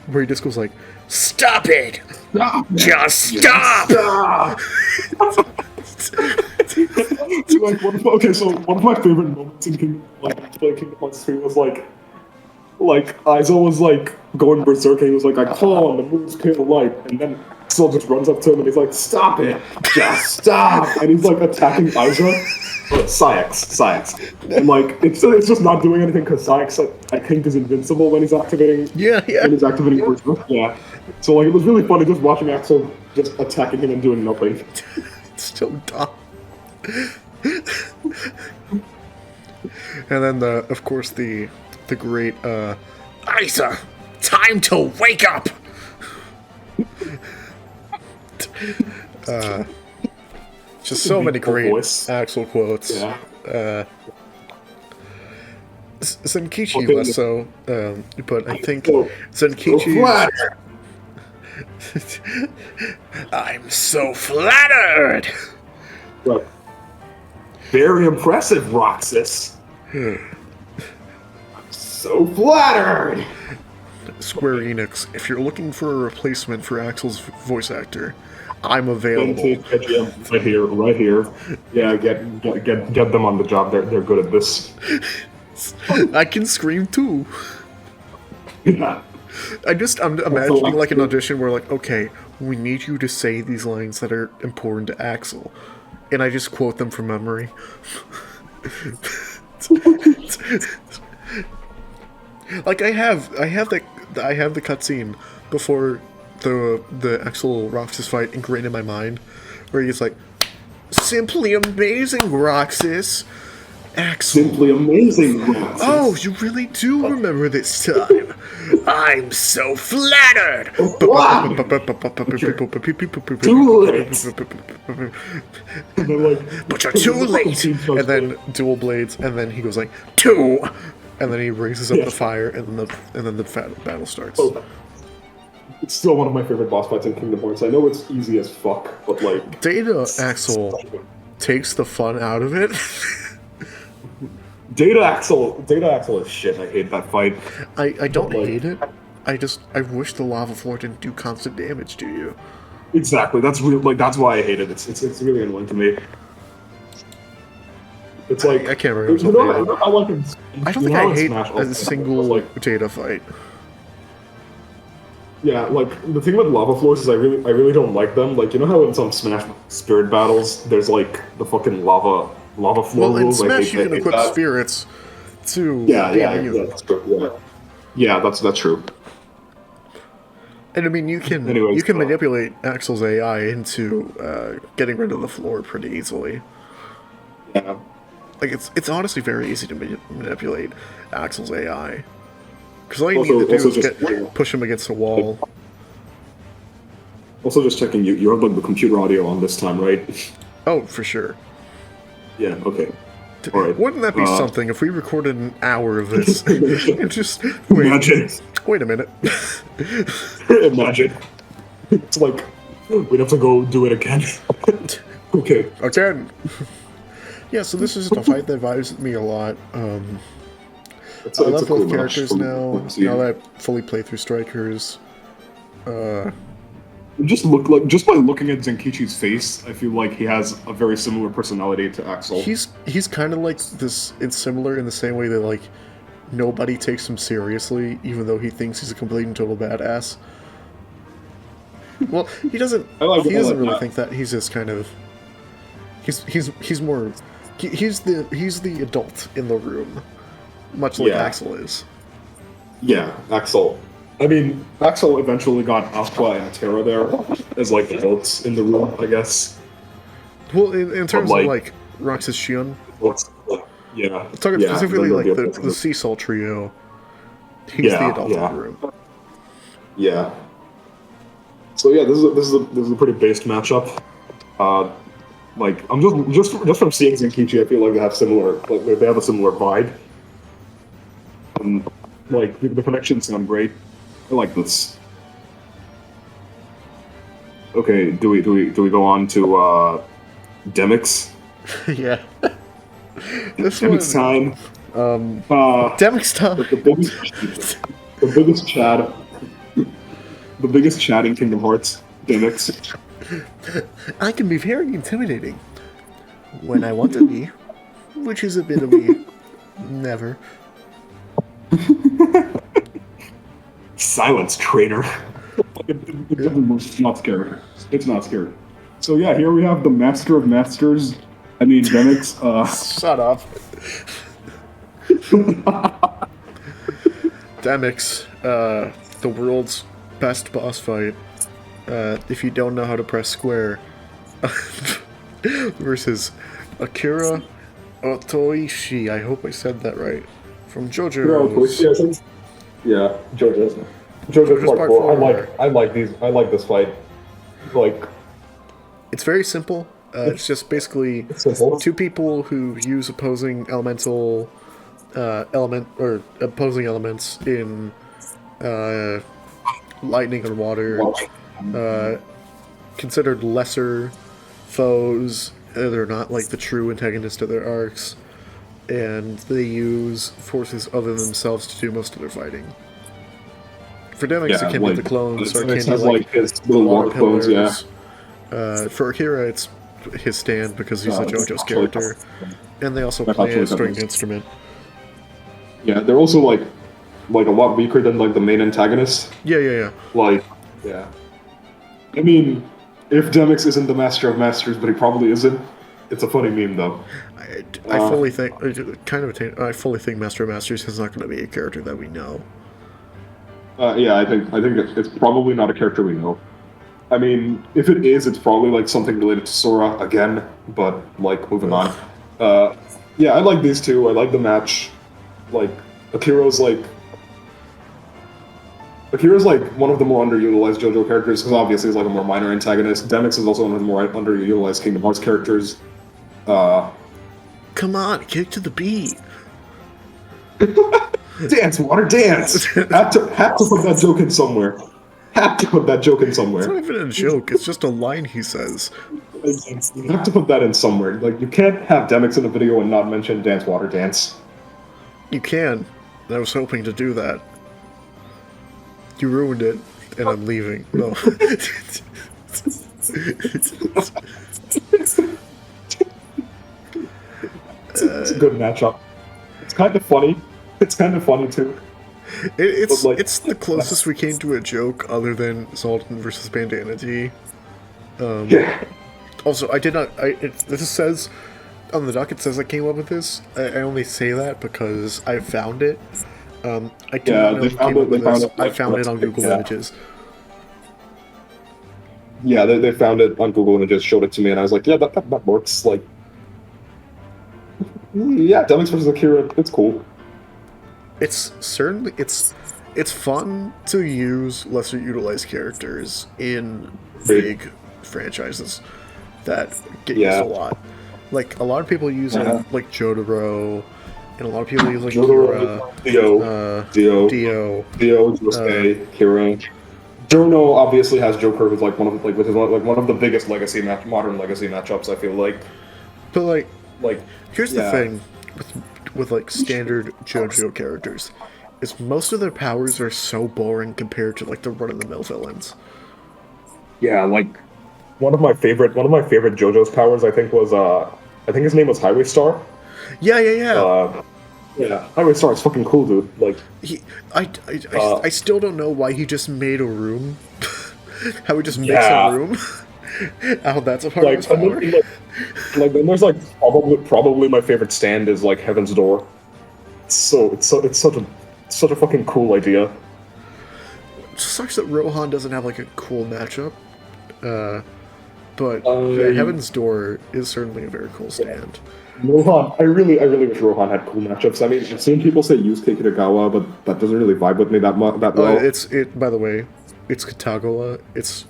where he just goes like, "Stop it! Stop! Just stop!" So one of my favorite moments in Kingdom Hearts 3 was like Aizo was like going berserk and he was like, "I call on the moon's pale light," and then Axel just runs up to him and he's like, "Stop it! Just stop!" And he's like attacking Aizo. Saix. And like it's just not doing anything because Saix I think is invincible when he's activating. Yeah. When he's activating berserk. Yeah. So like it was really funny just watching Axel just attacking him and doing nothing. It's still dumb. And then of course the great Isa, time to wake up. Just so many great Axel quotes. Yeah. Senkichi less so, but I think Senkichi. I'm so flattered. Right. Very impressive, Roxas. So flattered! Square Enix, if you're looking for a replacement for Axel's voice actor, I'm available. TehGM right here. Yeah, get them on the job. They're good at this. I can scream too. Yeah. I'm imagining like an audition where like, okay, we need you to say these lines that are important to Axel, and I just quote them from memory. Like I have the cutscene before the actual Roxas fight ingrained in my mind, where he's like, "Simply amazing, Roxas." Axel. Simply amazing, Roxas. Oh, you really do remember this time. I'm so flattered. Wow. Too late. But you're too late. And then dual blades, and then he goes like 2, and then he raises up the fire, and then the battle starts. Oh. It's still one of my favorite boss fights in Kingdom Hearts. I know it's easy as fuck, but like Data Axel takes the fun out of it. Data Axel is shit. I hate that fight. I don't hate it. I wish the lava floor didn't do constant damage to you. Exactly. That's real. Like that's why I hate it. It's really annoying to me. It's like I can't remember. I don't think I hate a single Data fight. Yeah, like the thing with lava floors is I really don't like them. Like you know how in some Smash Spirit battles there's like the fucking lava floor well, rules. In Smash you can equip spirits to that's true. Yeah, that's true. And I mean you can manipulate Axel's AI into getting rid of the floor pretty easily. Yeah. Like it's honestly very easy to manipulate Axel's AI. Because all you need to do is push him against a wall. Also, just checking, you have like the computer audio on this time, right? Oh, for sure. Yeah. Okay. All right. Wouldn't that be something if we recorded an hour of this and just wait a minute? Imagine. It's like we'd have to go do it again. Okay. Again. Yeah. So this is just a fight that vibes me a lot. I love both characters now. Now that I fully play through Strikers. Just by looking at Zenkichi's face, I feel like he has a very similar personality to Axel. He's kind of like this. It's similar in the same way that like nobody takes him seriously, even though he thinks he's a complete and total badass. Well, he doesn't. He doesn't really think that. He's just kind of. He's more. He's the adult in the room. Much like Axel is. Yeah, Axel. I mean, Axel eventually got Aqua and Terra there as like the adults in the room, I guess. Well, in terms of like Roxas Xion. Yeah. Talking specifically like the Sea Salt trio. He's the adult in the room. Yeah. So yeah, this is a pretty based matchup. Like I'm just from seeing Zenkichi, I feel like they have a similar vibe. Like the connections sound great. I like this. Okay, do we go on to Demyx? Yeah. Demyx time. Demyx time. The biggest Chad in Kingdom Hearts. Demyx. I can be very intimidating when I want to be, which is a bit of me. Never. Silence, traitor. It's not scary. It's not scary. So yeah, here we have the Master of Masters. I mean, Demyx. Shut up. Demyx, the world's best boss fight. If you don't know how to press square, versus Akira Otoishi. I hope I said that right. From JoJo's. Yeah, JoJo's Part 4. I like this fight. Like, it's very simple. It's just basically two people who use opposing opposing elements in lightning and water. Considered lesser foes. They're not like the true antagonist of their arcs. And they use forces other than themselves to do most of their fighting. For Demyx, it can be the clones, or it can be like his little water clones, For Akira, it's his stand because he's a JoJo's character, and they also play a stringed instrument. Yeah, they're also like a lot weaker than like the main antagonist. Yeah. Like, yeah. I mean, if Demyx isn't the master of masters, but he probably isn't. It's a funny meme though. I fully think I fully think Master of Masters is not going to be a character that we know. Yeah, I think it's probably not a character we know. I mean, if it is, it's probably like something related to Sora again. But like, moving on. Yeah, I like these two. I like the match. Like, Akira's like one of the more underutilized JoJo characters because obviously he's like a more minor antagonist. Demyx is also one of the more underutilized Kingdom Hearts characters. Come on, kick to the beat. Dance, water, dance. Have to put that joke in somewhere. Have to put that joke in somewhere. It's not even a joke. It's just a line he says. You have to put that in somewhere. Like, you can't have Demyx in a video and not mention dance, water, dance. You can. I was hoping to do that. You ruined it, and I'm leaving. No. It's a good matchup. It's kind of funny. It's kind of funny too. It's the closest we came to a joke other than Xaldin versus Bandana D. Yeah. Also, I did not. This says on the doc. It says I came up with this. I only say that because I found it. I do not know who came up with this. I found it on Google Images. Yeah, they found it on Google Images, showed it to me, and I was like, yeah, that works. Like, yeah, Demyx versus Akira, it's cool. It's certainly it's fun to use lesser utilized characters in big franchises that get used a lot. Like a lot of people use like Jotaro, and a lot of people use like Jotaro, Dio, Josuke, Kira. Jono obviously has Joker, who's like one of the biggest modern legacy matchups. I feel like, but like here's the thing with like standard JoJo characters, is most of their powers are so boring compared to like the run-of-the-mill villains. Yeah, like one of my favorite JoJo's powers, I think his name was Highway Star. Yeah. Yeah, Highway Star is fucking cool, dude. Like, I still don't know why he just made a room. How he just makes a room. How that's a part of his power. Like then there's like probably my favorite stand is like Heaven's Door. It's such a fucking cool idea. It just sucks that Rohan doesn't have like a cool matchup. But Heaven's Door is certainly a very cool stand. Rohan, I really wish Rohan had cool matchups. I mean, I've seen people say Yusuke Kitagawa, but that doesn't really vibe with me that well. By the way, it's Kitagawa. It's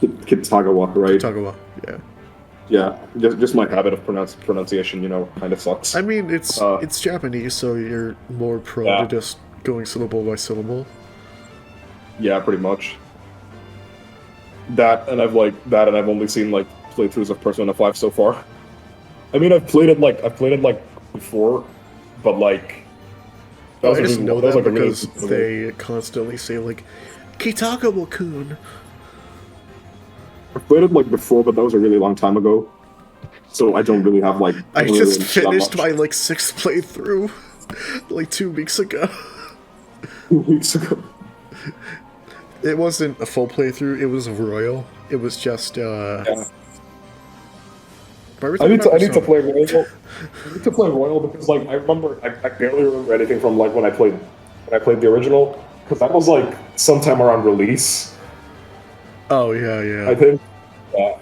Kitagawa, right? Kitagawa, yeah. Yeah, just my habit of pronunciation, kind of sucks. I mean, it's Japanese, so you're more prone to just going syllable by syllable. Yeah, pretty much. That and I've only seen like playthroughs of Persona 5 so far. I mean, I've played it before, but like. I just know that because they constantly say like, Kitagawa-kun. I've played it before, but that was a really long time ago. So I don't really have I just finished my 6th playthrough 2 weeks ago. 2 weeks ago. It wasn't a full playthrough. It was a royal. It was just Yeah. I need to play Royal. I need to play Royal because I remember I barely remember anything from when I played the original, because that was sometime around release. Oh yeah. I think. Yeah.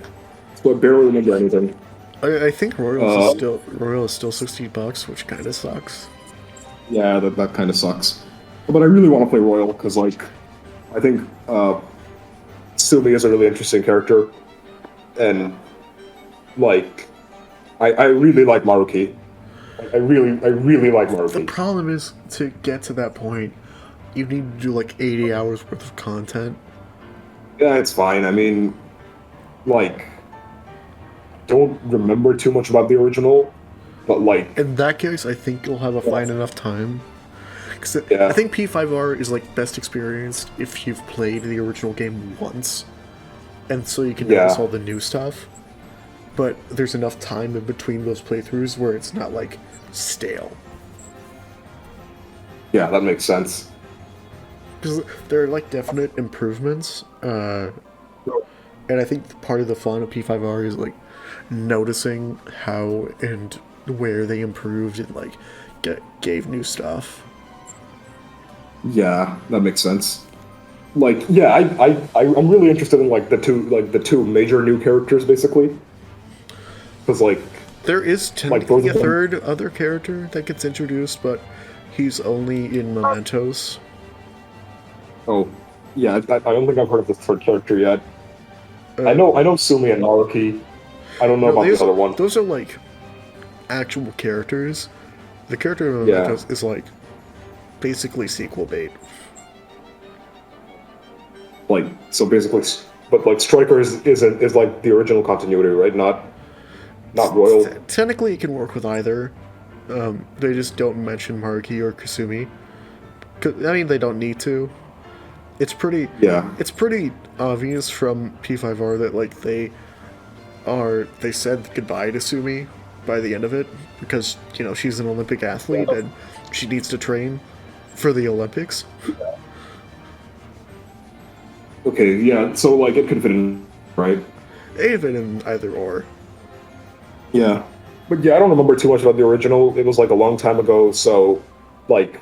So I barely remember anything. I think Royal is still $60, which kind of sucks. Yeah, that kind of sucks. But I really want to play Royal because I think Sumi is a really interesting character, and I really like Maruki. I really like Maruki. The problem is, to get to that point, you need to do 80 hours worth of content. Yeah, it's fine. I mean, don't remember too much about the original, but in that case, I think you'll have a fine enough time. Because I think P5R is best experienced if you've played the original game once. and so you can notice all the new stuff. But there's enough time in between those playthroughs where it's not like stale. Yeah, that makes sense. Because there are like definite improvements, and I think part of the fun of P5R is like noticing how and where they improved and like gave new stuff. Yeah, that makes sense. Like, yeah, I'm really interested in like the two major new characters basically. Because like there is technically a third other character that gets introduced, but he's only in Mementos. Oh, yeah, I don't think I've heard of this third character yet. I know Sumi and Naruki. I don't know about the other one. Those are like actual characters. The character in Mementos is like basically sequel bait. Like, so basically, but like Striker is like the original continuity, right? Not Royal. Technically, it can work with either. They just don't mention Maruki or Kasumi. I mean, they don't need to. It's pretty. Yeah. It's pretty obvious from P5R that like they said goodbye to Sumi by the end of it because she's an Olympic athlete and she needs to train for the Olympics. Okay. Yeah. So like it could fit in, right? It could fit in either or. Yeah. But yeah, I don't remember too much about the original. It was like a long time ago, so like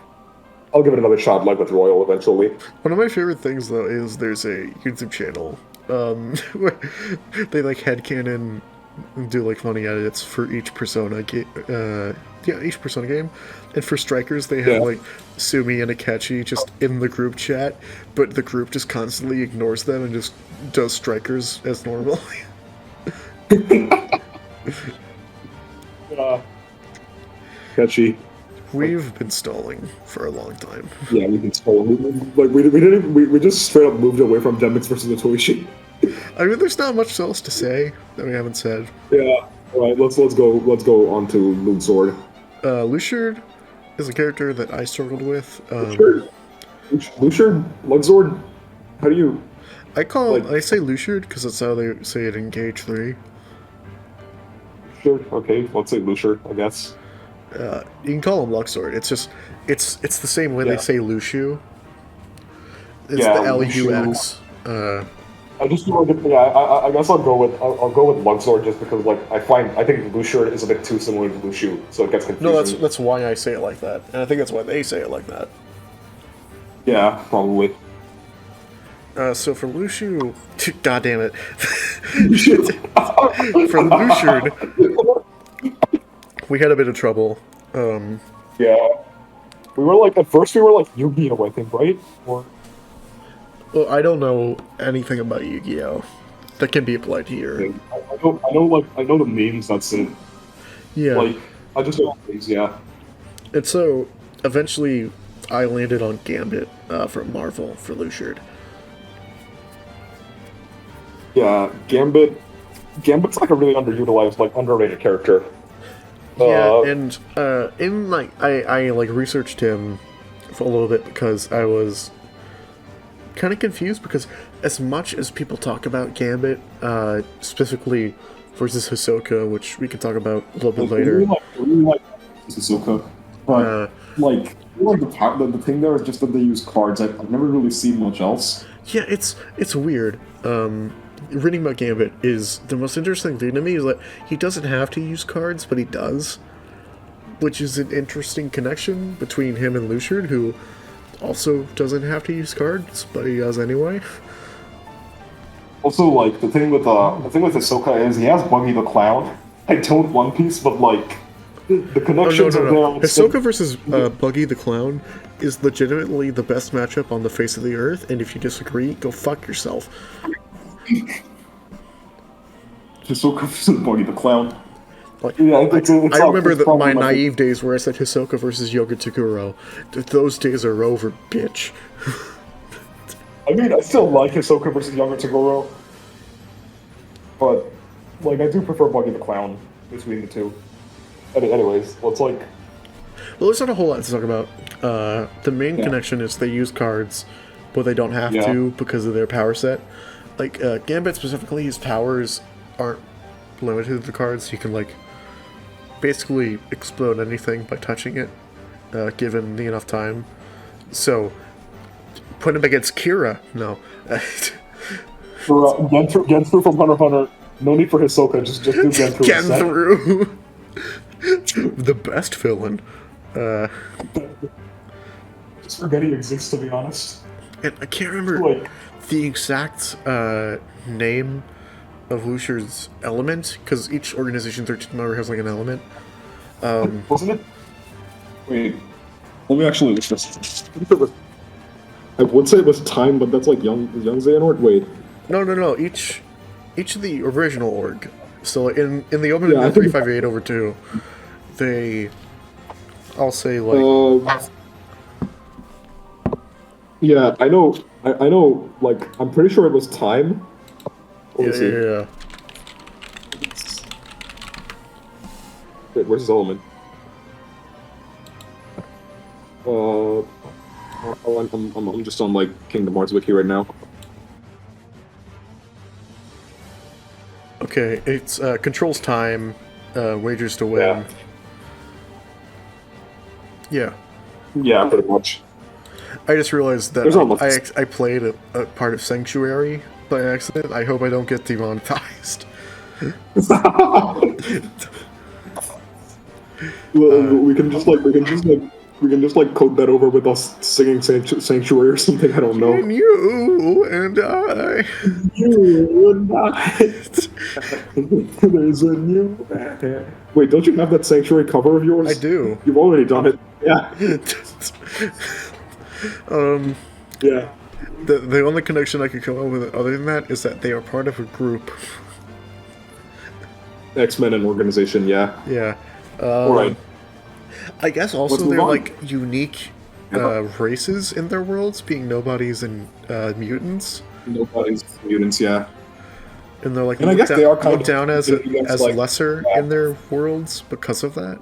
I'll give it another shot, like with Royal eventually. One of my favorite things though is there's a YouTube channel where they like headcanon and do like funny edits for each Persona game. Each Persona game. And for Strikers, they have like Sumi and Akechi just in the group chat, but the group just constantly ignores them and just does Strikers as normal. Catchy. We've been stalling for a long time. Yeah, we've been stalling. Like we just straight up moved away from Demyx versus Otoshi. I mean, there's not much else to say that we haven't said. Yeah. All right. Let's go on to Luxord. Luxord is a character that I struggled with. Luxord? Luxord? How do you? I say Luxord because that's how they say it in Gauge 3. Sure. Okay. Let's say Luxord, I guess. You can call him Luxord. It's just it's the same way they say Luxu. It's the Lux. I just feel like I guess I'll go with Luxord just because like I think Luxord is a bit too similar to Luxu, so it gets confusing. No, that's why I say it like that, and I think that's why they say it like that. Yeah, probably. So for Luxu, god damn it, for Luxord, we had a bit of trouble. Yeah, we were like at first we were like Yu-Gi-Oh, I think, right? Or well, I don't know anything about Yu-Gi-Oh. That can be applied here. I know the memes. That's it. Yeah. Like I just know things. Yeah. And so eventually, I landed on Gambit from Marvel for Luxord. Yeah, Gambit's like a really underutilized, like underrated character. Yeah, and in like I like researched him for a little bit because I was kind of confused because as much as people talk about Gambit, specifically versus Hisoka, which we can talk about a little bit later. I really like Hisoka, but like the thing there is just that they use cards. I've never really seen much else. Yeah, it's weird. Reading about Gambit is the most interesting thing to me is that he doesn't have to use cards, but he does, which is an interesting connection between him and Luxord, who also doesn't have to use cards, but he does anyway. Also, like the thing with Hisoka is he has Buggy the Clown. I don't One Piece, but like the connections are there. Hisoka versus Buggy the Clown is legitimately the best matchup on the face of the earth, and if you disagree, go fuck yourself. Hisoka versus Buggy the Clown. Like, yeah, I remember my naive days where I said Hisoka versus Yoga Toguro. Those days are over, bitch. I mean, I still like Hisoka versus Yoga Toguro, but like I do prefer Buggy the Clown between the two. Anyways, let's like. Well, there's not a whole lot to talk about. The main connection is they use cards, but they don't have to because of their power set. like Gambit specifically, his powers aren't limited to the cards. He can like basically explode anything by touching it, given the enough time. So put him against Kira, no. For Genthru from Hunter x Hunter, no need for Hisoka, just do Genthru. Genthru! The best villain. Just forget he exists, to be honest. And I can't remember the exact name of Luxord's element, because each Organization XIII member has like an element. Wasn't it? Wait, let me actually look this. I would say it was time, but that's like young Xehanort. Wait. No. Each of the original org. So in the opening 358/2, they, I'll say like. Yeah, I know. I know. Like, I'm pretty sure it was time. Yeah. Wait, where's his element? I'm just on like Kingdom Hearts wiki right now. Okay, it's controls time, wagers to win. Yeah. Yeah, pretty much. I just realized that I played a part of Sanctuary by accident. I hope I don't get demonetized. Well, we can just code that over with us singing Sanctuary or something. I don't know. And you and I. You and I. There's a new. Wait, don't you have that Sanctuary cover of yours? I do. You've already done it. Yeah. Yeah. The only connection I could come up with other than that is that they are part of a group. X-Men and Organization, yeah. Yeah. Alright. I guess also they're like unique races in their worlds, being nobodies and mutants. Nobodies, mutants, yeah. And they're like I guess they are kind of down as like, lesser in their worlds because of that.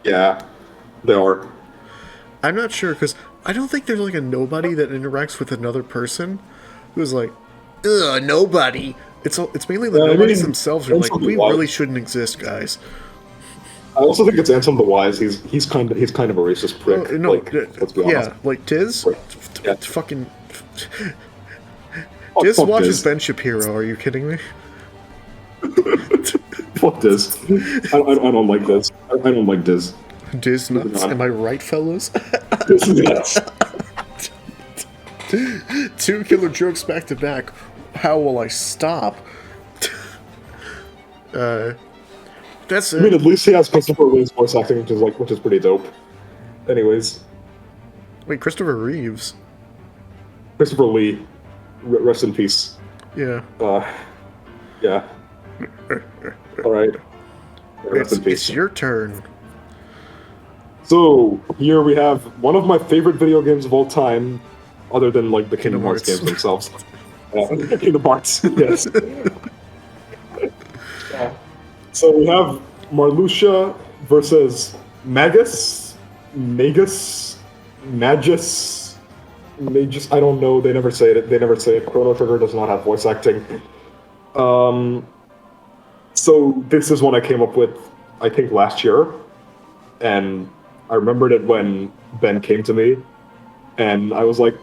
Yeah, they are. I'm not sure because I don't think there's like a nobody that interacts with another person who's like, ugh, nobody. It's mainly the nobodies themselves are like, we really shouldn't exist, guys. I also think it's Ansem the Wise. He's kind of a racist prick. Let's be honest. Yeah, like Tiz. Yeah. Fucking. Tiz watches Ben Shapiro. Are you kidding me? Fuck Diz. I don't like Diz. I don't like Diz. Diz nuts. Am I right, fellas? Diz nuts. 2 killer jokes back to back. How will I stop? That's it. I mean, at least he has Christopher Lee's voice acting, which is pretty dope. Anyways. Wait, Christopher Reeves? Christopher Lee. Rest in peace. Yeah. Yeah. Alright. Rest in peace. It's your turn. So, here we have one of my favorite video games of all time, other than, like, the Kingdom Hearts games themselves. Kingdom Hearts, yes. So we have Marluxia versus Magus, I don't know. They never say it. Chrono Trigger does not have voice acting. So this is one I came up with, I think, last year, and I remembered it when Ben came to me, and I was like,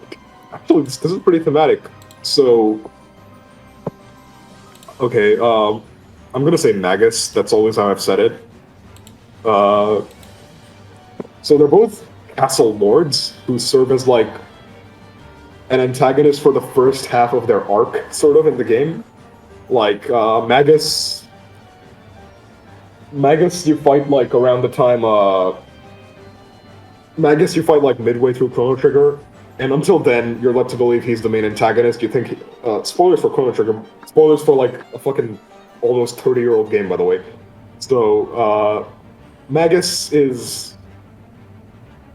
actually, this is pretty thematic. So, okay, I'm gonna say Magus. That's always how I've said it. So they're both castle lords who serve as like an antagonist for the first half of their arc, sort of, in the game. Like Magus, you fight like around the time. Magus, you fight like midway through Chrono Trigger, and until then, you're led to believe he's the main antagonist. You think spoilers for Chrono Trigger, spoilers for like a fucking almost 30-year-old game, by the way. So, Magus is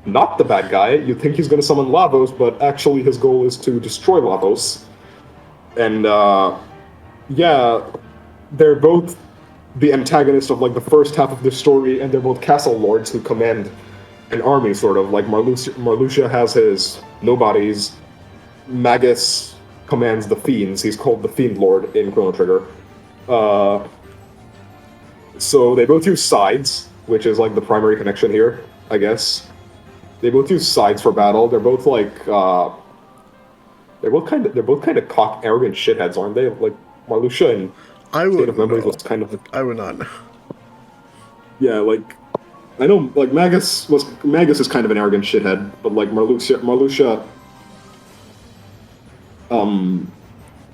not the bad guy. You think he's going to summon Lavos, but actually his goal is to destroy Lavos. And, yeah, they're both the antagonist of, like, the first half of the story, and they're both castle lords who command an army, sort of. Like, Marluxia has his nobodies. Magus commands the Fiends. He's called the Fiend Lord in Chrono Trigger. So they both use sides, which is like the primary connection here, I guess. They both use sides for battle. They're both like they're both kind of cock arrogant shitheads, aren't they? Like Marluxia and State of Memories was kind of. I would not. Yeah, like I know, like Magus is kind of an arrogant shithead, but like Marluxia,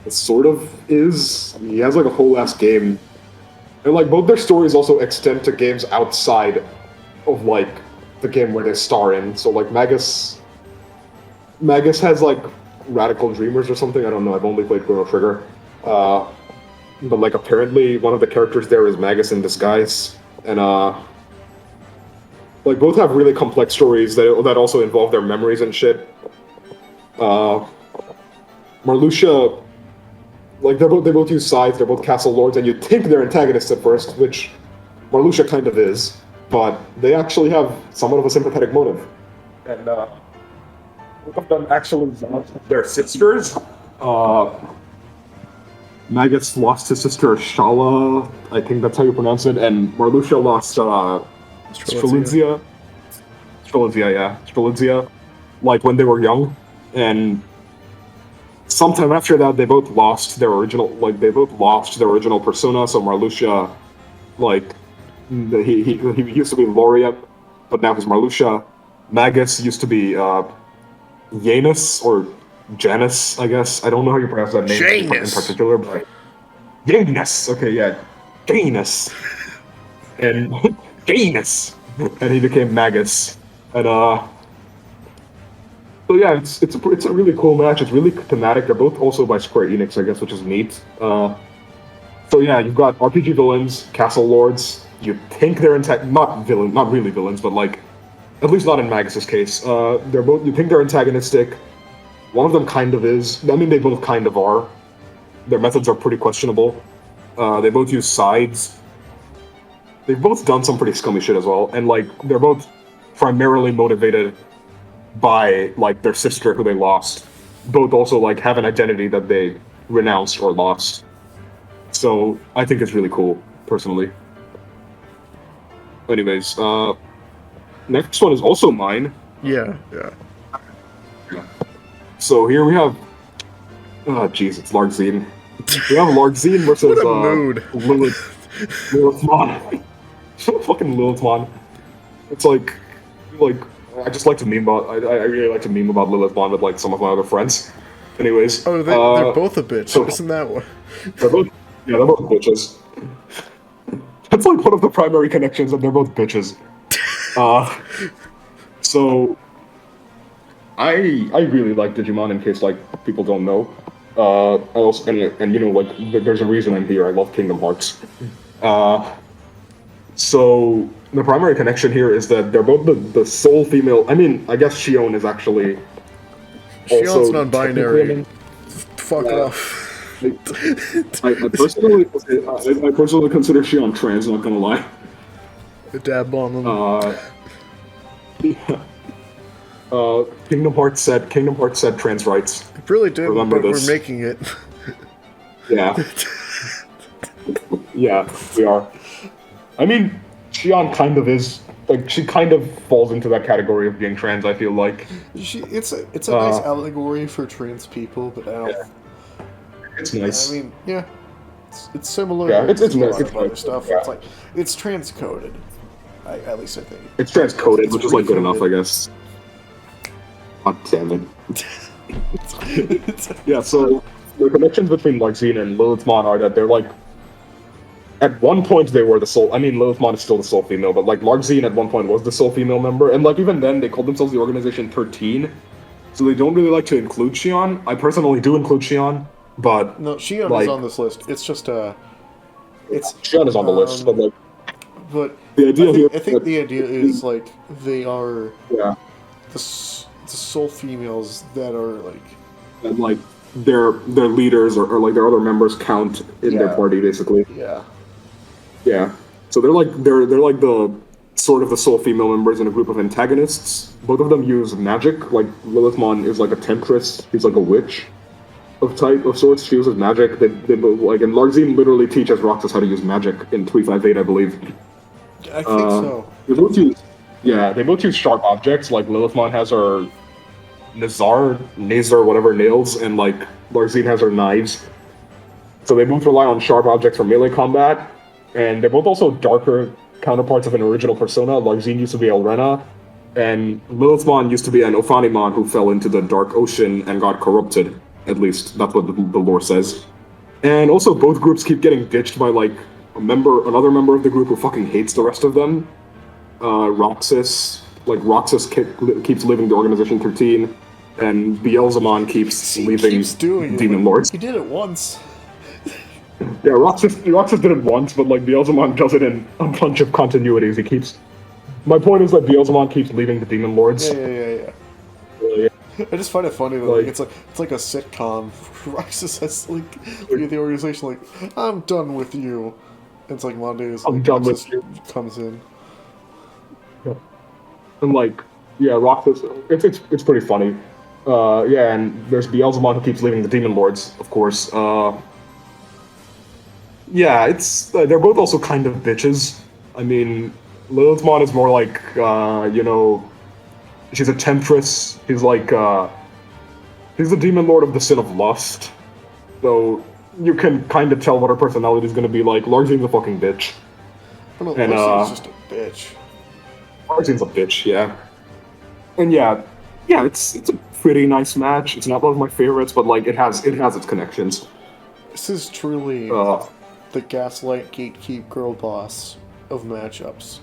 sort of is. I mean, he has like a whole ass game, and like both their stories also extend to games outside of like the game where they star in. So like Magus has like Radical Dreamers or something. I don't know. I've only played Chrono Trigger, but like apparently one of the characters there is Magus in disguise, and like both have really complex stories that also involve their memories and shit. Marluxia, like they both use sides. They're both castle lords, and you'd think they're antagonists at first, which Marluxia kind of is, but they actually have somewhat of a sympathetic motive. And both of them actually lost their sisters. Magus lost his sister Shala, I think that's how you pronounce it, and Marluxia lost Strelitzia, like when they were young, and sometime after that they both lost their original persona. So Marluxia, like he used to be Laureate, but now he's Marluxia. Magus used to be Janus or Janus, I guess. I don't know how you pronounce that name in particular, but Janus. Okay, yeah, Janus, and Janus, and he became Magus, and so yeah, it's a really cool match. It's really thematic. They're both also by Square Enix, I guess, which is neat. So yeah, you've got RPG villains, castle lords. You think they're not really villains, but like, at least not in Magus's case. You think they're antagonistic. One of them kind of is. I mean, they both kind of are. Their methods are pretty questionable. They both use sides. They've both done some pretty scummy shit as well, and like they're both primarily motivated by like their sister who they lost. Both also like have an identity that they renounced or lost. So I think it's really cool, personally. Anyways, next one is also mine. Yeah. So here we have, it's Larxene. We have Larxene versus Lilithmon. Fucking Lilithmon. It's like I just like to meme about. I really like to meme about Lilithmon with like some of my other friends. Anyways. Oh, they're both a bitch. So, isn't that one? They're both bitches. That's like one of the primary connections, and they're both bitches. So I really like Digimon, in case like people don't know. I also and you know, like there's a reason I'm here. I love Kingdom Hearts. So the primary connection here is that they're both the sole female. I mean, I guess Xion is actually Xion's non-binary. Fuck off. I personally consider Xion trans. Not gonna lie. The dab on them. Kingdom Hearts said trans rights. It really did, but we're making it. Yeah. Yeah, we are. I mean, Xion kind of is, like, she kind of falls into that category of being trans, I feel like. It's a nice allegory for trans people, but I don't... Yeah. It's nice. I mean, yeah. It's similar to a lot of other stuff. Yeah. It's like, it's transcoded. At least I think. It's transcoded, which is, like, good enough, I guess. God damn it. Yeah, so the connections between Larxene and Lilithmon are that they're, like, at one point they were the sole. I mean, Lilithmon is still the sole female, but like Larxene at one point was the sole female member, and like even then they called themselves the Organization XIII, so they don't really like to include Xion. I personally do include Xion, but no, Xion is on this list. It's just Xion is on the list, but like, but the idea I think the idea is like they are the sole females that are like, and like their leaders or like their other members count in their party basically. Yeah, so they're like the sort of the sole female members in a group of antagonists. Both of them use magic. Like Lilithmon is like a temptress. He's like a witch. of sorts. She uses magic. They like, and Larxene literally teaches Roxas how to use magic in 358, I believe. I think so. They both use sharp objects. Like Lilithmon has her Nazar, whatever, nails, and like Larxene has her knives. So they both rely on sharp objects for melee combat, and they're both also darker counterparts of an original persona. Larxene used to be Elrena, and Lilithmon used to be an Ophanimon who fell into the Dark Ocean and got corrupted. At least that's what the lore says. And also, both groups keep getting ditched by like another member of the group who fucking hates the rest of them. Roxas keeps leaving the Organization XIII, and Beelzemon keeps leaving Demon Lords. He did it once. Yeah, Roxas did it once, but like Beelzemon does it in a bunch of continuities. My point is that Beelzemon keeps leaving the Demon Lords. Yeah. I just find it funny that like it's like a sitcom. Roxas has like the organization like, I'm done with you. And it's like Mondays. Like, I'm done with you. Comes in. Yeah. And like, yeah, Roxas. It's pretty funny. Yeah, and there's Beelzemon who keeps leaving the Demon Lords, of course. Yeah, it's they're both also kind of bitches. I mean, Lilithmon is more like she's a temptress. He's like he's the demon lord of the sin of lust. So you can kind of tell what her personality is going to be like. Larxene's a fucking bitch. Larxene's just a bitch. Larxene's a bitch, yeah. And yeah, it's a pretty nice match. It's not one of my favorites, but like it has its connections. This is truly the Gaslight Gatekeep girl boss of matchups.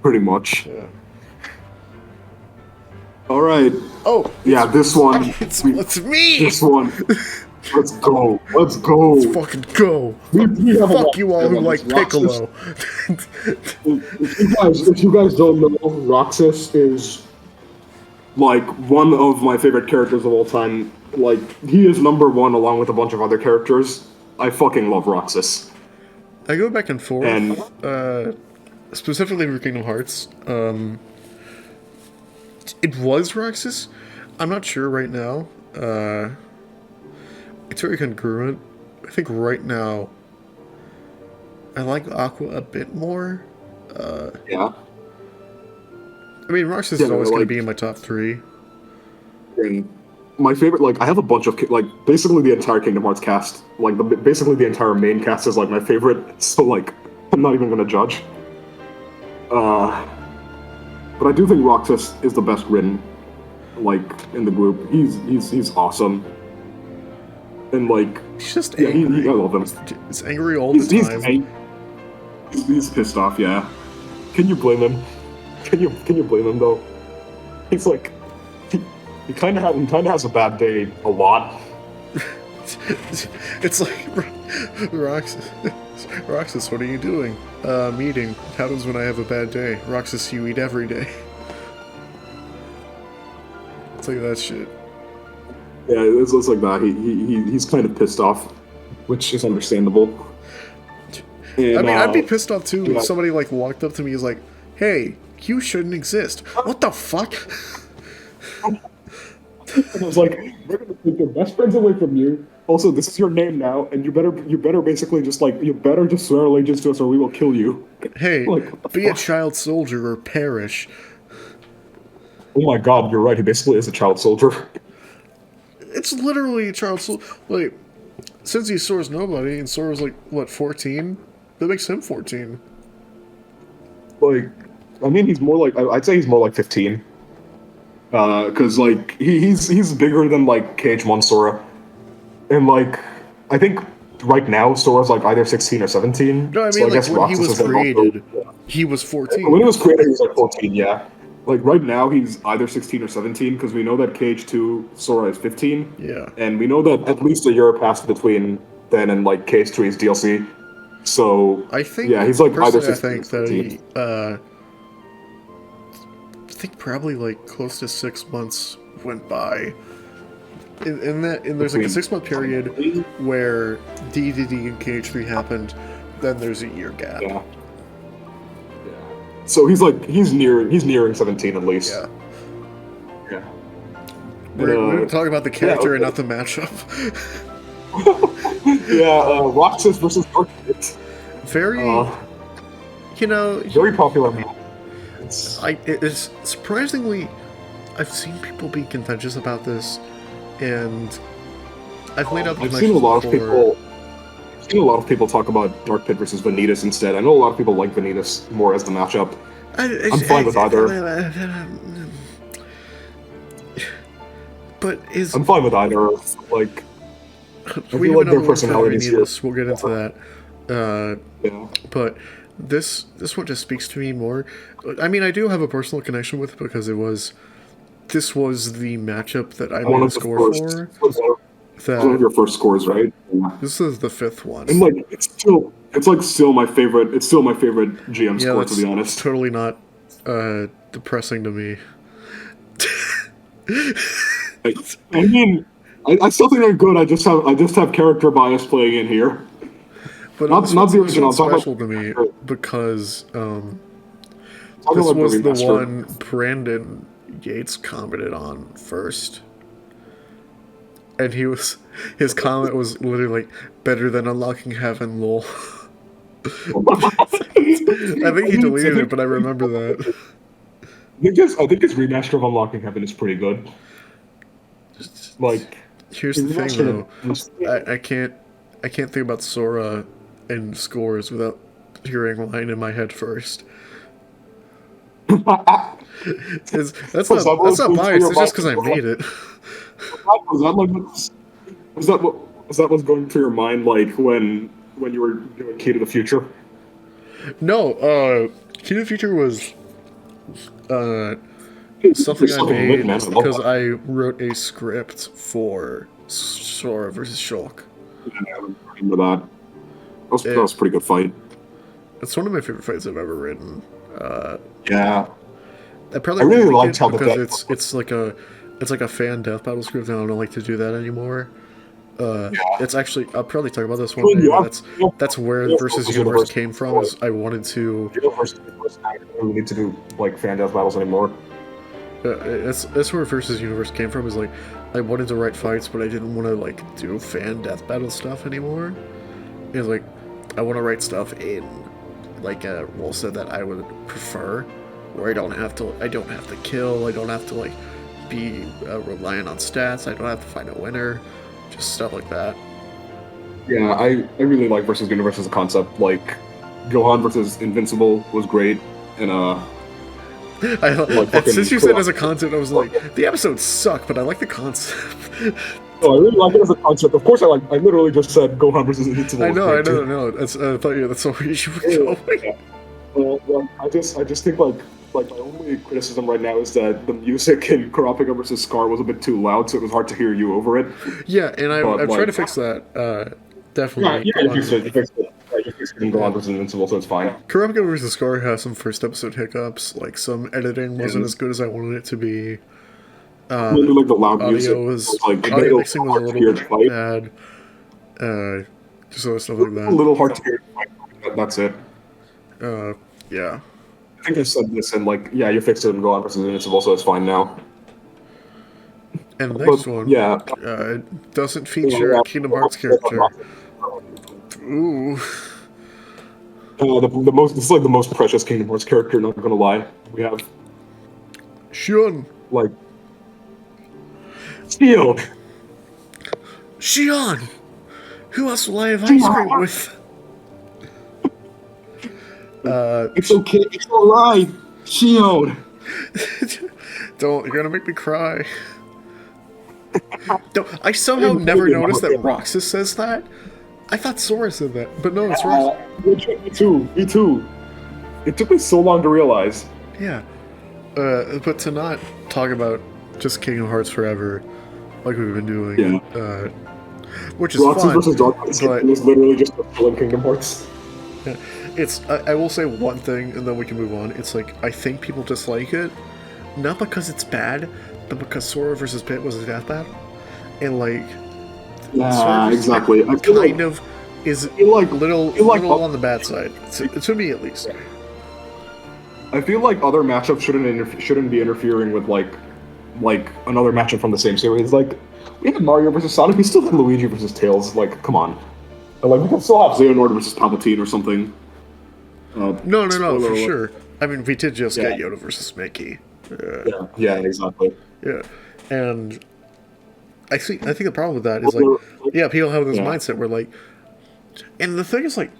Pretty much. Yeah. All right. Oh. Yeah, this one. It's me. This one. Let's go. Let's fucking go. We have Fuck you all who like Piccolo. If you guys don't know, Roxas is like one of my favorite characters of all time. Like, he is number one along with a bunch of other characters. I fucking love Roxas. I go back and forth. Specifically for Kingdom Hearts. It was Roxas. I'm not sure right now. It's very congruent. I think right now I like Aqua a bit more. Yeah. I mean, Roxas is always going to be in my top 3. And my favorite, like, I have a bunch of, like, basically the entire Kingdom Hearts cast. Like, basically the entire main cast is, like, my favorite. So, like, I'm not even going to judge. But I do think Roxas is the best written, like, in the group. He's awesome. And, like... He's just angry. I love him. He's angry all the time. He's pissed off, yeah. Can you blame him? Can you blame him, though? He's like... He kind of has a bad day a lot. It's like... Roxas, what are you doing? Meeting. What happens when I have a bad day? Roxas, you eat every day. It's like that shit. Yeah, it's like that. He's kind of pissed off, which is understandable. And, I mean, I'd be pissed off too if somebody like walked up to me and was like, "Hey, you shouldn't exist." What the fuck? And I was like, "We're gonna take your best friends away from you. Also, this is your name now, and you better basically just like just swear allegiance to us, or we will kill you." Hey, like, be a child soldier or perish. Oh my god, you're right. He basically is a child soldier. It's literally a child soldier. Like, since he's Sora's nobody, and Sora's like what, 14? That makes him 14. Like, I mean, he's more like I'd say he's more like 15. Because like he's bigger than like KH1 Sora. And, like, I think right now Sora's, like, either 16 or 17. No, I mean, so I guess when Roxas he was created, he was 14. When he was created, he was, like, 14, yeah. Like, right now, he's either 16 or 17, because we know that KH2 Sora is 15. Yeah. And we know that at least a year passed between then and, like, KH3's DLC. So, I think, yeah, he's, like, either 16 I think or 17. that I think probably, like, close to 6 months went by. And there's like a 6-month period where DDD and KH3 happened, then there's a year gap. Yeah. So he's nearing 17 at least. Yeah. Yeah. We're talking about the character and not the matchup. Roxas versus Dark Pit. Very, very popular match. It's surprisingly, I've seen people be contentious about this, and I've laid out the I've seen a lot of people talk about Dark Pit versus Vanitas instead. I know a lot of people like Vanitas more as the matchup. I'm fine with either. But I'm fine with either. Like, we have their personalities here. We'll get into that. But this one just speaks to me more. I mean, I do have a personal connection with it because this was the matchup that I made a score for. One of your first scores, right? This is the 5th one. And like, it's still my favorite. It's still my favorite GM score, to be honest. It's totally not depressing to me. I mean, I still think they're good. I just have character bias playing in here. But not the original. Special to me because this was the one Brandon Yates commented on first, and his comment was literally like, "Better than Unlocking Heaven, lol." I think he deleted it, but I remember that. I think his remaster of Unlocking Heaven is pretty good. Like, here's the thing though, I can't think about Sora and scores without hearing line in my head first. That's not biased. It's just because I made it. Was that what's going through your mind like when you were doing Key to the Future? No, Key to the Future was something I made because I wrote a script for Sora versus Shulk. Yeah, I remember that. That was a pretty good fight. It's one of my favorite fights I've ever written. Yeah. I really liked how because it's like a fan death battle script, and I don't like to do that anymore. It's actually, I'll probably talk about this one day. That's where the Versus Universe came from. Is I wanted to. We need to do like fan death battles anymore. That's where Versus Universe came from. Is like I wanted to write fights, but I didn't want to like do fan death battle stuff anymore. It's like I want to write stuff in like a rule set that I would prefer, where I don't have to kill, I don't have to like be reliant on stats, I don't have to find a winner, just stuff like that. Yeah, I really like Versus Universe as a concept. Like Gohan versus Invincible was great, and since you said as a concept, I was like, the episodes suck, but I like the concept. No, I really like it as a concept. Of course, I literally just said Gohan versus Invincible. I know. I thought that's where you were going. Yeah. Well, I just think like my only criticism right now is that the music in Kurapika versus Scar was a bit too loud, so it was hard to hear you over it. Yeah, and I've tried to fix that. Definitely. Yeah, you fixed it. You fixed it in Gohan versus Invincible, so it's fine. Kurapika versus Scar has some first episode hiccups. Like some editing wasn't as good as I wanted it to be. Like the loud music audio mixing was a little bit bad. Just stuff like that. A little hard to hear. That's it. Yeah. I think I said this and you fixed it in Gohan versus Invincible, so it's fine now. And the next one, it doesn't feature a Kingdom Hearts character. Ooh. This is like the most precious Kingdom Hearts character. Not gonna lie, we have Xion. Xion! Who else will I have ice cream with? It's okay, it's alright! Xion! You're gonna make me cry. I somehow never noticed that Roxas says that. I thought Sora said that, but no, it's Roxas. Me too. It took me so long to realize. Yeah. But to not talk about just Kingdom Hearts forever, like we've been doing, which is Roxas fun. Versus Dark Pit was literally just a fill in Kingdom Hearts. Yeah. I will say one thing, and then we can move on. It's like, I think people dislike it, not because it's bad, but because Sora versus Pit was a death battle. And yeah, exactly. I kind of is little on the bad side, to me at least. I feel like other matchups shouldn't be interfering with like another matchup from the same series. Like, we have Mario versus Sonic, we still have Luigi versus Tails. Like, come on. Like, we can still have Xehanort versus Palpatine or something. No, for sure. I mean, we did just get Yoda versus Mickey. Yeah, exactly. Yeah, and I think the problem with that is like, people have this mindset where like, and the thing is like,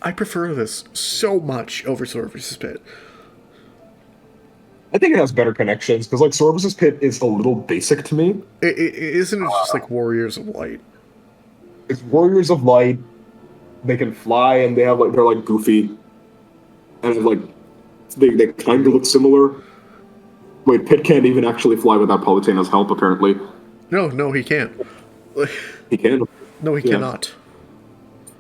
I prefer this so much over Sora versus Pit. I think it has better connections because like Sora versus Pit is a little basic to me. Isn't it just like Warriors of Light? It's Warriors of Light. They can fly and they have like they're like goofy, and like they kind of look similar. Wait, Pit can't even actually fly without Palutena's help, apparently. No, he can't. He can. No, he cannot.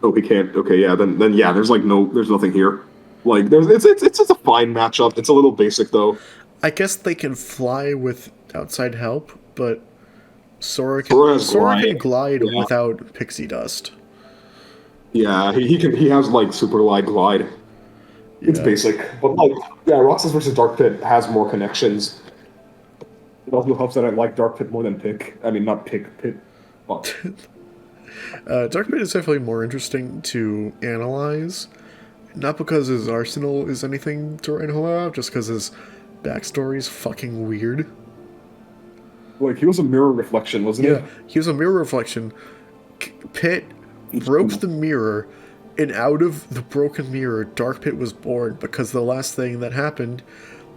Oh, he can't. Okay, yeah. Then yeah. There's nothing here. Like it's just a fine matchup. It's a little basic though. I guess they can fly with outside help, but Sora can glide without pixie dust. Yeah, he has like super glide. It's basic, but like Roxas versus Dark Pit has more connections. It also helps that I like Dark Pit more than Pit. But Dark Pit is definitely more interesting to analyze, not because his arsenal is anything to write home about, just because his backstory is fucking weird. Like, he was a mirror reflection, wasn't he? Yeah, he was a mirror reflection. Pit broke the mirror, and out of the broken mirror, Dark Pit was born, because the last thing that happened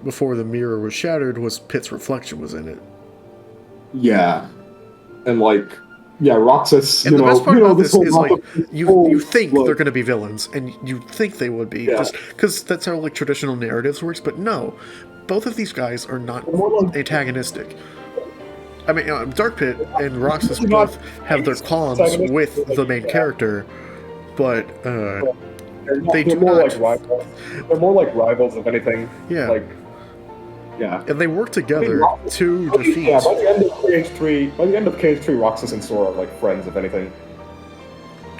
before the mirror was shattered was Pit's reflection was in it. Yeah. And, like, Roxas, and the best part about this is, like, you think they're going to be villains, and you think they would be, just because that's how, like, traditional narratives works, but no. Both of these guys are not antagonistic. I mean, Dark Pit and Roxas both have their qualms with the main character, but they do not. Like rivals. They're more like rivals, if anything. Yeah. Like, yeah. And they work together to defeat. Yeah, by the end of KH3, Roxas and Sora are like friends, if anything.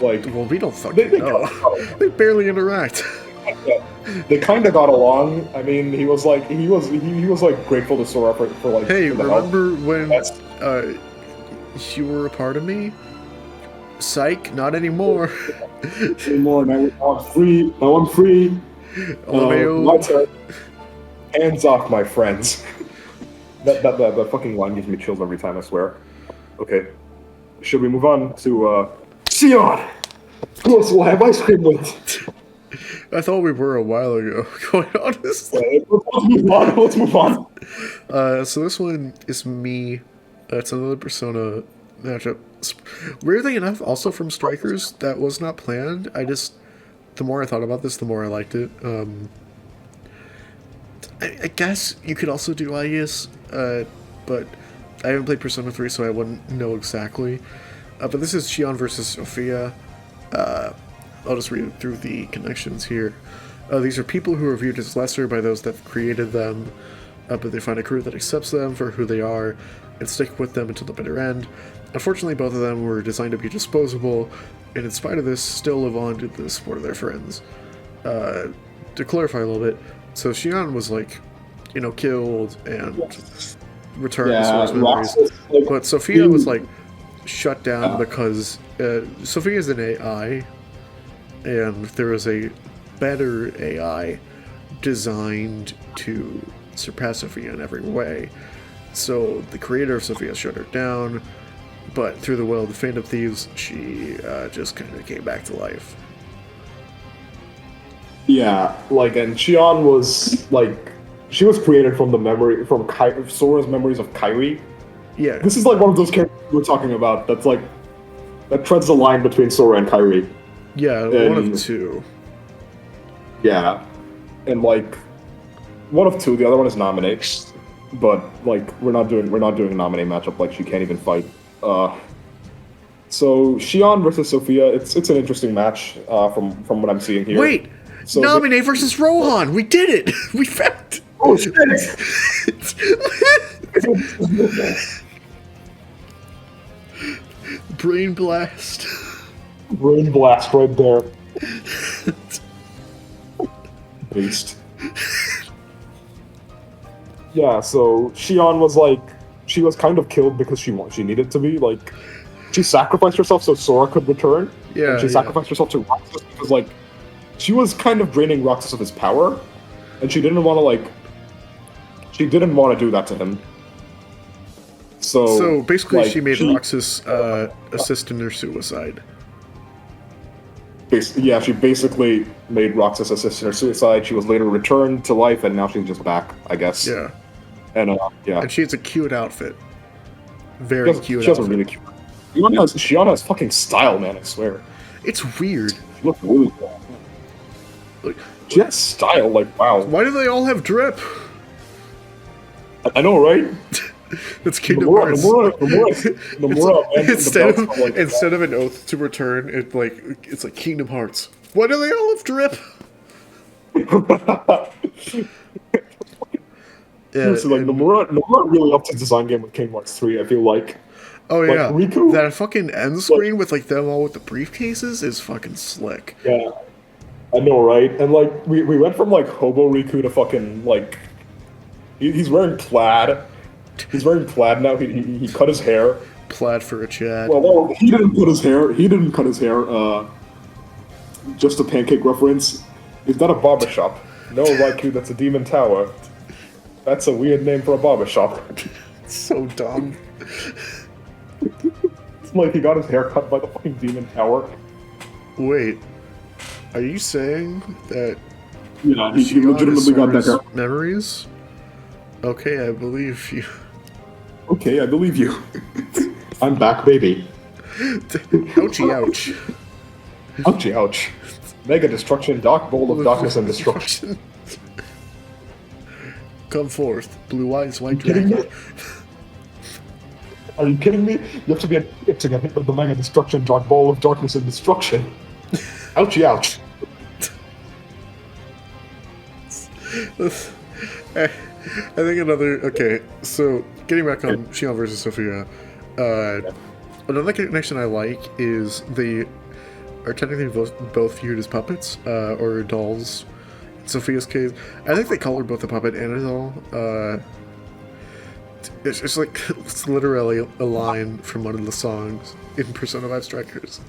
Like, well, we don't fucking know. They barely interact. They kind of got along. I mean, he was like grateful to Sora for like. Hey, for remember when you were a part of me? Psych, not anymore. Now I'm free. My turn. Hands off, my friends. that fucking line gives me chills every time, I swear. Okay, should we move on to Xion? Plus, we'll have ice cream with. I thought we were a while ago, quite honestly. Let's move on. So this one is me. It's another Persona matchup. Weirdly enough, also from Strikers. That was not planned. The more I thought about this, the more I liked it. I guess you could also do Ius, but I haven't played Persona 3, so I wouldn't know exactly. But this is Xion versus Sophia. I'll just read through the connections here. These are people who are viewed as lesser by those that created them, but they find a crew that accepts them for who they are and stick with them until the bitter end. Unfortunately, both of them were designed to be disposable, and in spite of this, still live on to the support of their friends. To clarify a little bit, so Xion was like, killed and returned to Sora's memories, but Sophia was like shut down because Sophia is an AI. And there is a better AI designed to surpass Sophia in every way. So the creator of Sophia shut her down, but through the will of the Phantom Thieves, she just kind of came back to life. Yeah, like, and Xion was like, she was created from Sora's memories of Kairi. Yeah. This is like one of those characters we're talking about that's like, that treads the line between Sora and Kairi. Yeah, one of two. Yeah, and like one of two. The other one is Nominate, but like we're not doing a Nominate matchup. Like she can't even fight. So Xion versus Sophia. It's an interesting match. From what I'm seeing here. Wait, so Nominate versus Rohan. We did it. We found it. Oh shit! Brain blast. Brain blast right there. Beast. Yeah, so Xion was like, she was kind of killed because she needed to be, like, she sacrificed herself so Sora could return. Yeah, and she sacrificed herself to Roxas because, like, she was kind of draining Roxas of his power, and she didn't want to do that to him. So basically, like, she made Roxas assist in her suicide. Yeah, she basically made Roxas assist in her suicide. She was later returned to life, and now she's just back, I guess. Yeah. And yeah. And she has a cute outfit. Very cute. She has a really cute. Xion has fucking style, man. I swear. It's weird. She looks really cool. Like, she has style. Like, wow. Why do they all have drip? I know, right? That's Kingdom Hearts. Instead of an oath to return, it's like Kingdom Hearts. Why do they all have drip? Seriously, like Nomura really upped his design game with Kingdom Hearts 3. I feel like. Oh yeah, like, Riku, that fucking end screen with like them all with the briefcases is fucking slick. Yeah, I know, right? And like we went from like hobo Riku to fucking like he's wearing plaid. He's wearing plaid now. He cut his hair. Plaid for a Chad. Well, he didn't cut his hair. Just a pancake reference. It's not a barbershop. No, Riku, that's a demon tower. That's a weird name for a barbershop. So dumb. It's like he got his hair cut by the fucking demon tower. Wait, are you saying that? Yeah, he legitimately got that hair. Memories? Okay, I believe you. Okay, I believe you. I'm back, baby. Ouchie, ouch. Ouchie, ouch. Mega destruction, dark bowl of darkness and destruction. Come forth, blue eyes, white dragon. Are you kidding me? You have to be an idiot to get hit with the mega destruction, dark bowl of darkness and destruction. Ouchie, ouch. I think okay, so getting back on Xion versus Sophia, another connection I like is they are technically both viewed as puppets, or dolls. In Sophia's case, I think they call her both a puppet and a doll. It's literally a line from one of the songs in Persona 5 Strikers,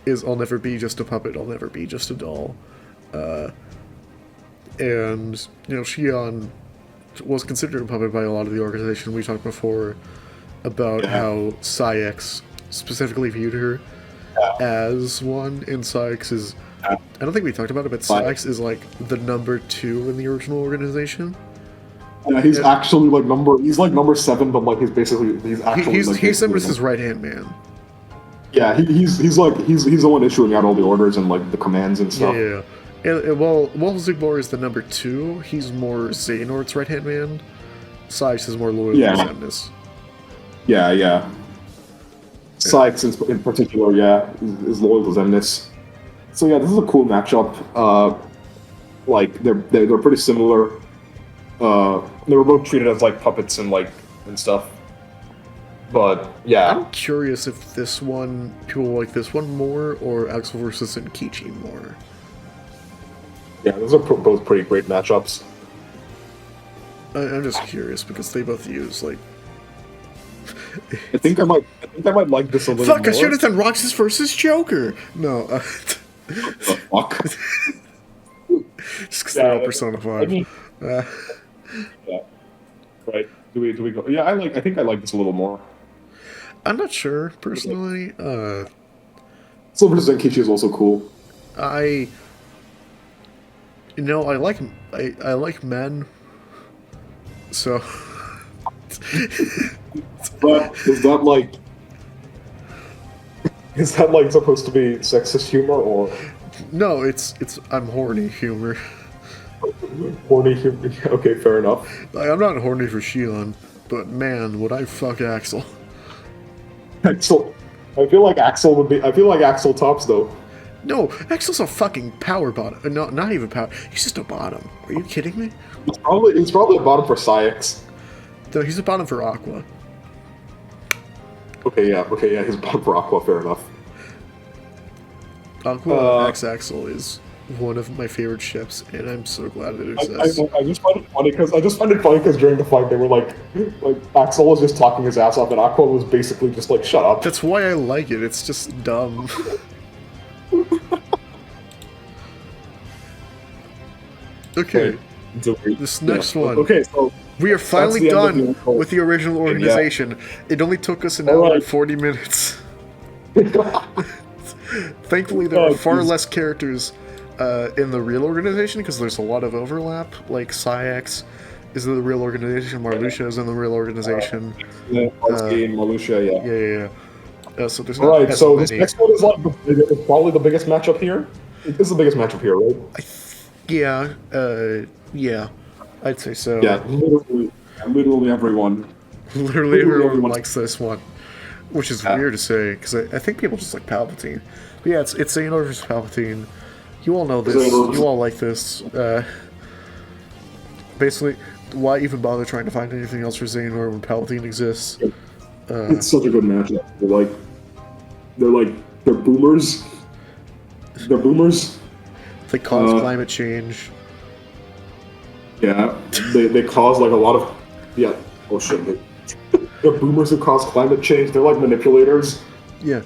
is "I'll never be just a puppet, I'll never be just a doll." And, Xion was considered a puppet by a lot of the organization. We talked before about how Saix specifically viewed her as one, and Saix is... I don't think we talked about it, but Saix is like the number 2 in the original organization. Yeah, he's actually like number 7, but like he's Xemnas' right-hand man. Yeah, he's the one issuing out all the orders and like the commands and stuff. Yeah. And while Xigbar is the number 2, he's more Xehanort's right-hand man. Saix is more loyal to Xemnas. Yeah. Saix in particular, is loyal to Xemnas. So yeah, this is a cool matchup. Like they're pretty similar. They were both treated as like puppets and stuff. But yeah, I'm curious if people like this one more, or Axel versus Enkichi more. Yeah, those are both pretty great matchups. I'm just curious because they both use like. I think I might like this a little more. Fuck! I should have done Roxas versus Joker. No. Fuck. Just because they're all Persona 5. I mean, yeah. Right. Do we go? Yeah, I think I like this a little more. I'm not sure personally. Silver Zenkichi is also cool. I like men. So. But is that like supposed to be sexist humor or? No, it's I'm horny humor. Horny humor. Okay, fair enough. I'm not horny for Xion, but man, would I fuck Axel? Axel. I feel like Axel tops though. No, Axel's a fucking power bottom. No, not even power. He's just a bottom. Are you kidding me? He's probably a bottom for Saix. No, he's a bottom for Aqua. Okay, yeah, he's a bottom for Aqua. Fair enough. Aqua X Axel is one of my favorite ships, and I'm so glad it exists. I just find it funny because during the fight they were like Axel was just talking his ass off, and Aqua was basically just like, "Shut up." That's why I like it. It's just dumb. Okay, this next one. Okay, so we are finally done with the original organization. Yeah. It only took us an hour and 40 minutes. Thankfully, there are far less characters in the real organization because there's a lot of overlap. Like Saix is in the real organization, Marluxia is in the real organization. Marluxia, yeah. So there's not as so many. This next one is like probably the biggest matchup here. This is the biggest matchup here, right? Yeah, I'd say so. Yeah, literally everyone. Literally everyone likes this one, which is weird to say because I think people just like Palpatine. But yeah, it's Xehanort versus Palpatine. You all know this. You all like this. Basically, why even bother trying to find anything else for Xehanort when Palpatine exists? It's such a good matchup. They're boomers. They're boomers. They cause climate change. Yeah, they cause like a lot of oh shit. They're boomers who cause climate change. They're like manipulators. Yeah.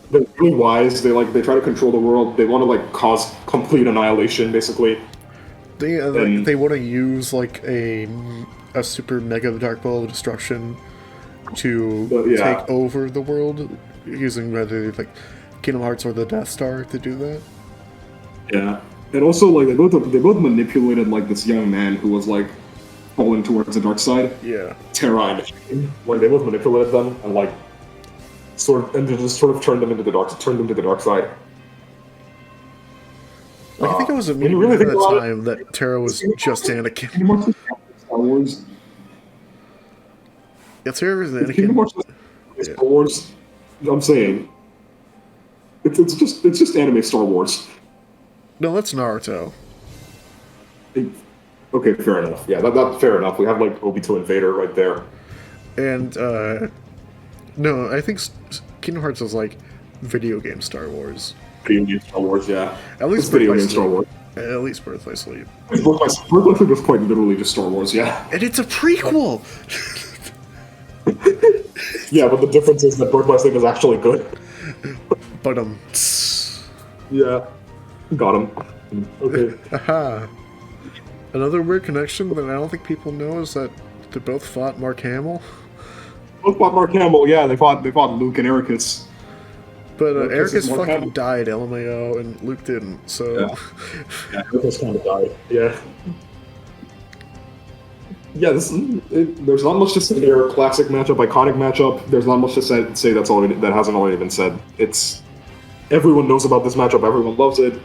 They're really wise. They try to control the world. They want to like cause complete annihilation, basically. They want to use like a super mega dark ball of destruction to take over the world using whether like Kingdom Hearts or the Death Star to do that. Yeah, and also like they both manipulated like this young man who was like falling towards the dark side. Yeah, Terra and Xigbar. Like they both manipulated them and like they just sort of turned them to the dark side. Like, I think it was immediately at the time that Terra was just Anakin. Star Wars. Yeah, Terra was Anakin. Star Wars. I'm saying it's just anime Star Wars. No, that's Naruto. Okay, fair enough. Yeah, that's fair enough. We have like Obito and Vader right there. And no, I think Kingdom Hearts is like video game Star Wars. Video game Star Wars, yeah. At least video game Star Wars. At least Birth by Sleep. Birth by Sleep is quite literally just Star Wars, yeah. And it's a prequel. Yeah, but the difference is that Birth by Sleep is actually good. But yeah. Got him. Okay. Aha. Another weird connection that I don't think people know is that they both fought Mark Hamill. Both fought Mark Hamill, yeah, they fought Luke and Ericus. But Ericus fucking died, LMAO, and Luke didn't, so... Yeah, Ericus kind of died, yeah. Yeah, there's not much to say there. Classic matchup, iconic matchup. There's not much to say that hasn't already been said. Everyone knows about this matchup, everyone loves it.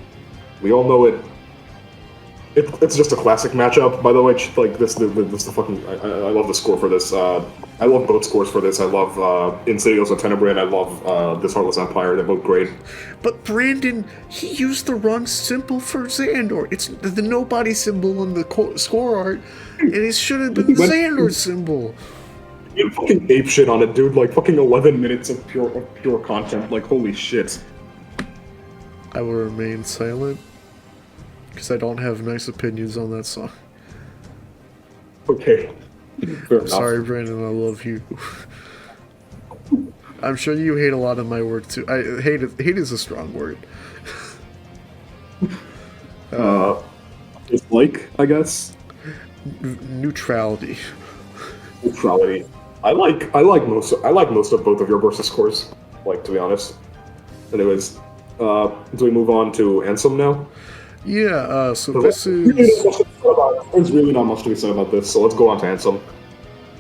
We all know it. It's just a classic matchup. By the way, like this the fucking I love the score for this. I love both scores for this. I love Insidioso Tenebrae and I love This Heartless Empire. They're both great. But Brandon, he used the wrong symbol for Xehanort. It's the nobody symbol on the score art, and it should have been the Xehanort symbol. You fucking ape shit on it, dude. Like fucking 11 minutes of pure content. Like holy shit. I will remain silent. Because I don't have nice opinions on that song. Okay. Sorry, Brandon, I love you. I'm sure you hate a lot of my work too. Hate is a strong word. It's like, I guess. Neutrality. Neutrality. I like most of both of your versus scores. Like, to be honest. Anyways, do we move on to Ansem now? Yeah, so this is... There's really not much to be said about this, so let's go on to Ansem.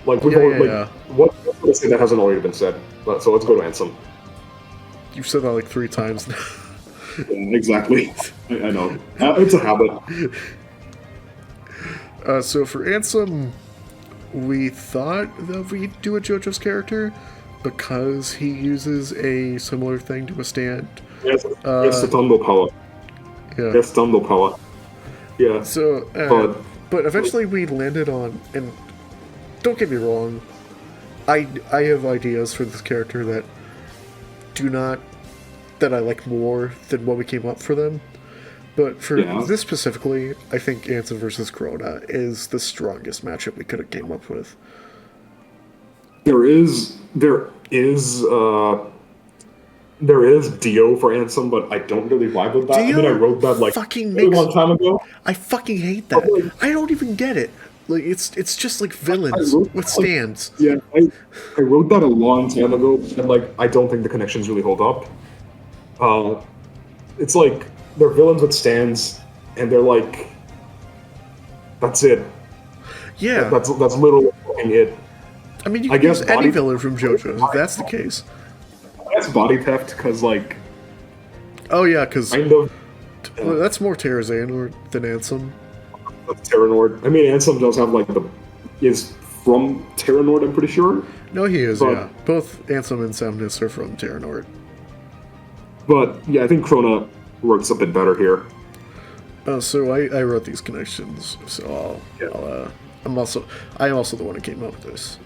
Like, what to say that hasn't already been said? So let's go to Ansem. You've said that like 3 times now. Yeah, exactly. I know. It's a habit. So for Ansem, we thought that we'd do a JoJo's character because he uses a similar thing to withstand. Yes, the Tumble Power. Yeah. Yes, Tumble Power. Yeah. So, but eventually we landed on, and don't get me wrong, I have ideas for this character that I like more than what we came up for them. But for this specifically, I think Ansem versus Corona is the strongest matchup we could have came up with. There is Dio for Ansem, but I don't really vibe with that. Dio, I mean, I wrote that like a long time ago. I fucking hate that. Like, I don't even get it. Like it's just like villains with stands. Yeah, I wrote that a long time ago, and like I don't think the connections really hold up. It's like they're villains with stands, and they're like, that's it. Yeah, that's literally it. I mean, you can use any villain from JoJo if that's the case. That's body theft because like. Oh yeah, because kind of. Well, that's more Terra-Xehanort than Ansem. That's Terra-Xehanort. I mean, Ansem does have like is from Terra-Xehanort, I'm pretty sure. No, he is. Yeah, both Ansem and Xemnas are from Terra-Xehanort. But yeah, I think Krona works a bit better here. So I wrote these connections. So I'm also the one who came up with this.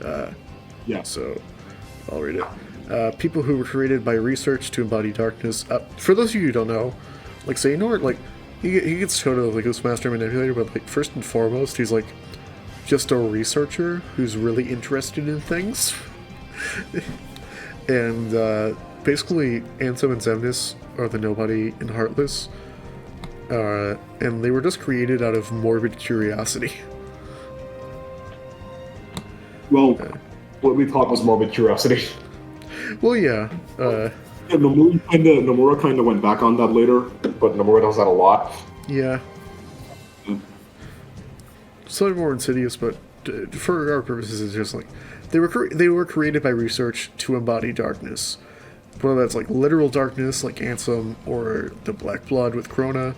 Yeah. So I'll read it. People who were created by research to embody darkness. For those of you who don't know, like Xehanort, like he gets shown as like this master manipulator, but like first and foremost, he's like just a researcher who's really interested in things. And basically, Ansem and Xemnas are the nobody and heartless, and they were just created out of morbid curiosity. Well, what we thought was morbid curiosity. Well, yeah. Nomura kind of went back on that later, but Nomura does that a lot. Yeah. Slightly more insidious, but for our purposes, it's just like they were created by research to embody darkness. Whether that's like literal darkness, like Ansem, or the Black Blood with Krona,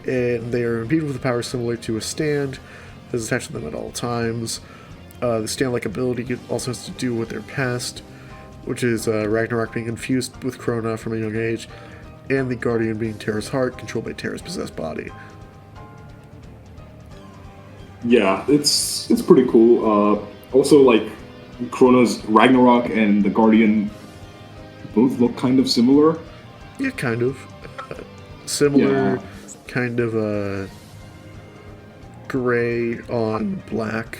and they are imbued with a power similar to a stand that's attached to them at all times. The stand-like ability also has to do with their past, which is Ragnarok being infused with Krona from a young age, and the Guardian being Terra's heart, controlled by Terra's possessed body. Yeah, it's pretty cool. Also, like, Krona's Ragnarok and the Guardian both look kind of similar. Yeah, kind of. Similar, kind of gray on black.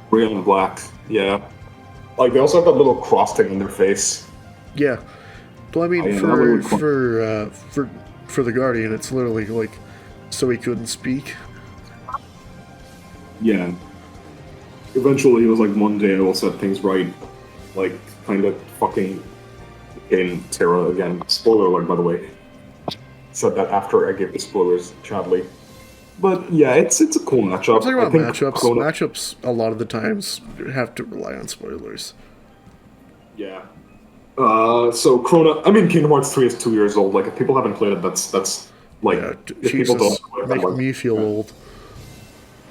Gray on black, yeah. Like, they also have that little cross thing on their face. Yeah. But I mean, for the Guardian, it's literally like so he couldn't speak. Yeah. Eventually, it was like, one day I will set things right. Like, kind of fucking in Terra again. Spoiler alert, by the way. Said that after I gave the spoilers, sadly. But yeah, it's a cool matchup. Talking about matchups a lot of the times have to rely on spoilers. Yeah. So Krona, I mean, Kingdom Hearts 3 is 2 years old. Like, if people haven't played it, that's like, if people don't make me feel old.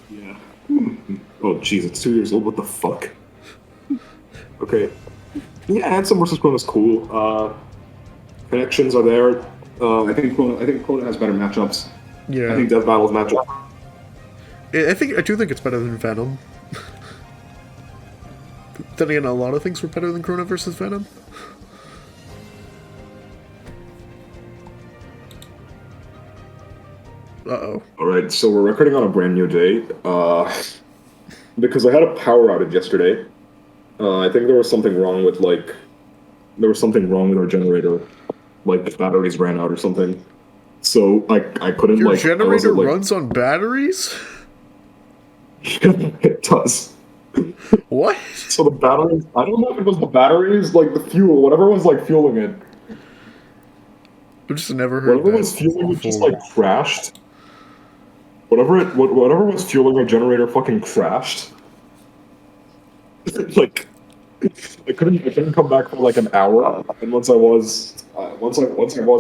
Yeah. Oh, jeez, it's 2 years old. What the fuck? Okay. Yeah, Ansem versus Krona is cool. Connections are there. I think Krona has better matchups. Yeah. I think Death Battle's matchup. I do think it's better than Venom. Then again, a lot of things were better than Krona versus Venom. Uh-oh. Alright, so we're recording on a brand new day. Because I had a power outage yesterday. I think there was something wrong with, like... There was something wrong with our generator. Like, the batteries ran out or something. So, I couldn't, Your generator runs on batteries? It does. What? So the batteries... I don't know if it was the batteries, like, the fuel, whatever was, like, fueling it. I've just never heard whatever was fueling it just, like, crashed. Whatever was fueling our generator fucking crashed. Like, I couldn't come back for like an hour, and once I was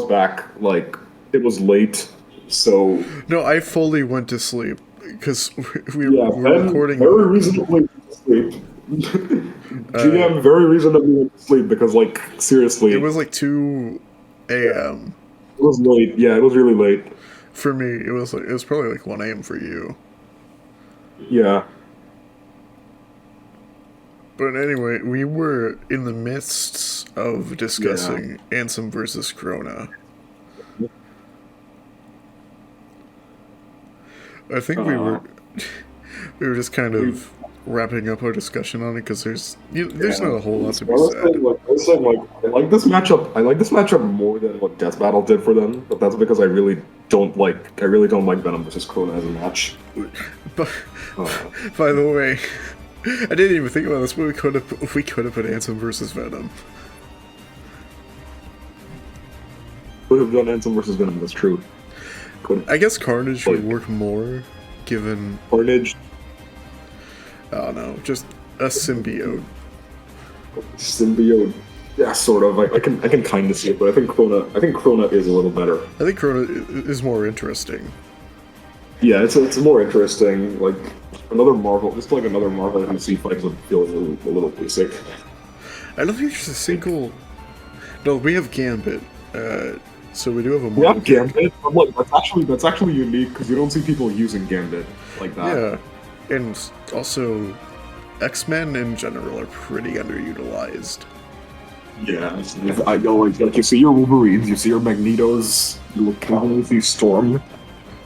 back, like, it was late, so... No, I fully went to sleep, because we were recording... very reasonably to sleep. GM very reasonably went to sleep, because, like, seriously... It was like 2 a.m. It was late, yeah, it was really late. For me, it was probably like 1 a.m. for you. Yeah. But anyway, we were in the midst of discussing Ansem versus Krona. I think we were just kind of wrapping up our discussion on it because there's not a whole lot to be said. I like this matchup. I like this matchup more than what Death Battle did for them, but that's because I really don't like Venom versus Krona as a match. But by the way, I didn't even think about this, but we could have put Ansem versus Venom. Could have done Ansem versus Venom. That's true. I guess Carnage would work more, given Carnage. I don't know, just a symbiote. Symbiote. Yeah, sort of. I can kind of see it, but I think Krona is a little better. I think Krona is more interesting. Yeah, it's more interesting. Like another Marvel MC fight would feel a little basic. I don't think there's a single. No, we have Gambit. So we do have a. We have Gambit. But look, that's actually unique because you don't see people using Gambit like that. Yeah, and also, X-Men in general are pretty underutilized. Yeah, I know. Like you see your Wolverines, you see your Magnetos, you occasionally see Storm.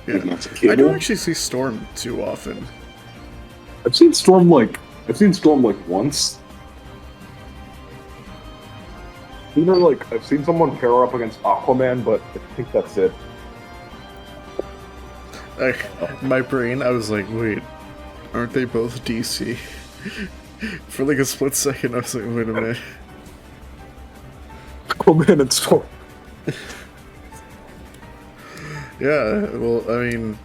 Yeah, I don't actually see Storm too often. I've seen Storm like once. You know, like I've seen someone pair her up against Aquaman, but I think that's it. My brain, I was like, wait, aren't they both DC? For like a split second, I was like, wait a minute. Aquaman and Storm. Yeah, well, I mean,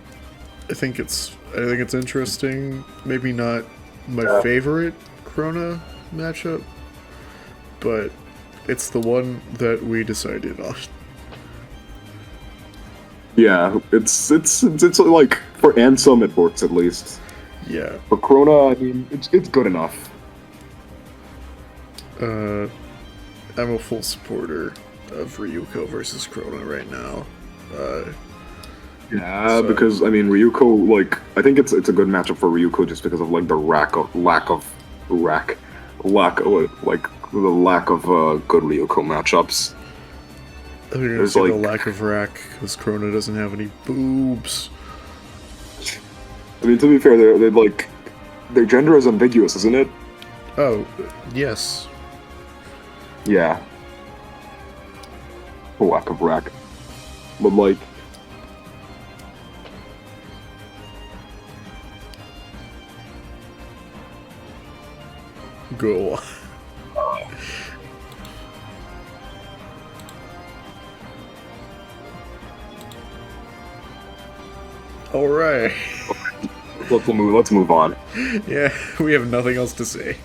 I think it's interesting. Maybe not my favorite Krona matchup, but it's the one that we decided on. Yeah, it's like for Ansem it works at least. Yeah. For Krona, I mean, it's good enough. I'm a full supporter of Ryuko versus Krona right now. Because I mean Ryuko, like I think it's a good matchup for Ryuko just because of like the lack of good Ryuko matchups. I think you're gonna say the lack of rack because Krona doesn't have any boobs. I mean, to be fair, they're like their gender is ambiguous, isn't it? Oh, yes. Yeah. The lack of rack, but like. Go. All right. Let's move on. Yeah, we have nothing else to say.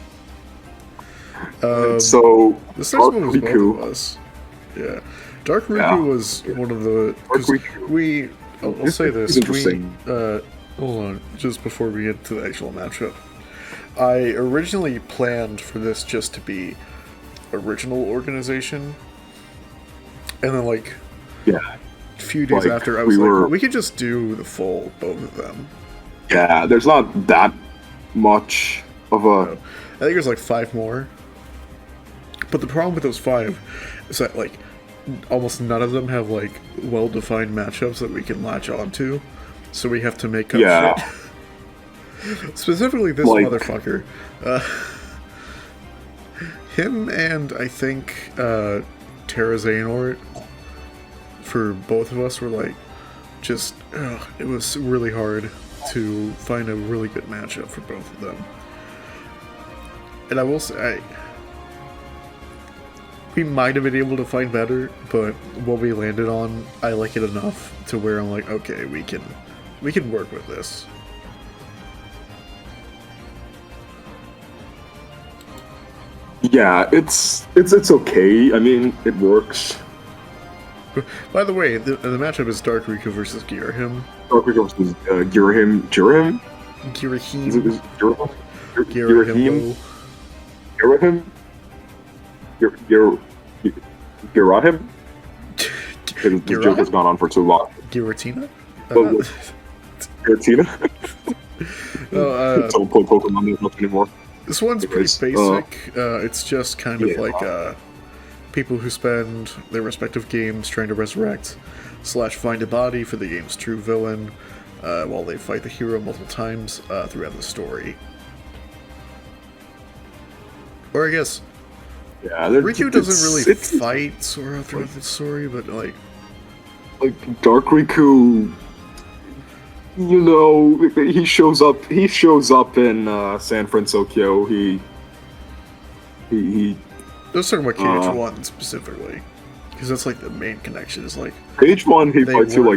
So this next one was both of us. Yeah, Dark Riku was one of the. I'll say this. Hold on, just before we get to the actual matchup. I originally planned for this just to be original Organization, and then a few days after I was we could just do the full both of them. Yeah, there's not that much of a. No. I think there's like 5 more, but the problem with those 5 is that almost none of them have well-defined matchups that we can latch onto, so we have to make up shit. Specifically this motherfucker. Him and I think Terra-Xehanort for both of us were it was really hard to find a really good matchup for both of them. And I will say, we might have been able to find better, but what we landed on, I like it enough to where I'm like, okay, we can work with this. Yeah, it's okay. I mean, it works. By the way, the matchup is Dark Riku versus Girahim. Dark Riku versus Girahim. Girahim. Girahim. Girahim. The joke has gone on for too long. Giratina. Giratina. Don't play Pokemon much anymore. This one's pretty basic. It's just kind of people who spend their respective games trying to resurrect / find a body for the game's true villain. while they fight the hero multiple times throughout the story. Or I guess Riku doesn't really fight Sora throughout the story, but like Dark Riku, you know, he shows up in San Francisco. He let's talk about KH1 specifically, because that's like the main connection. Is like KH1 he fights you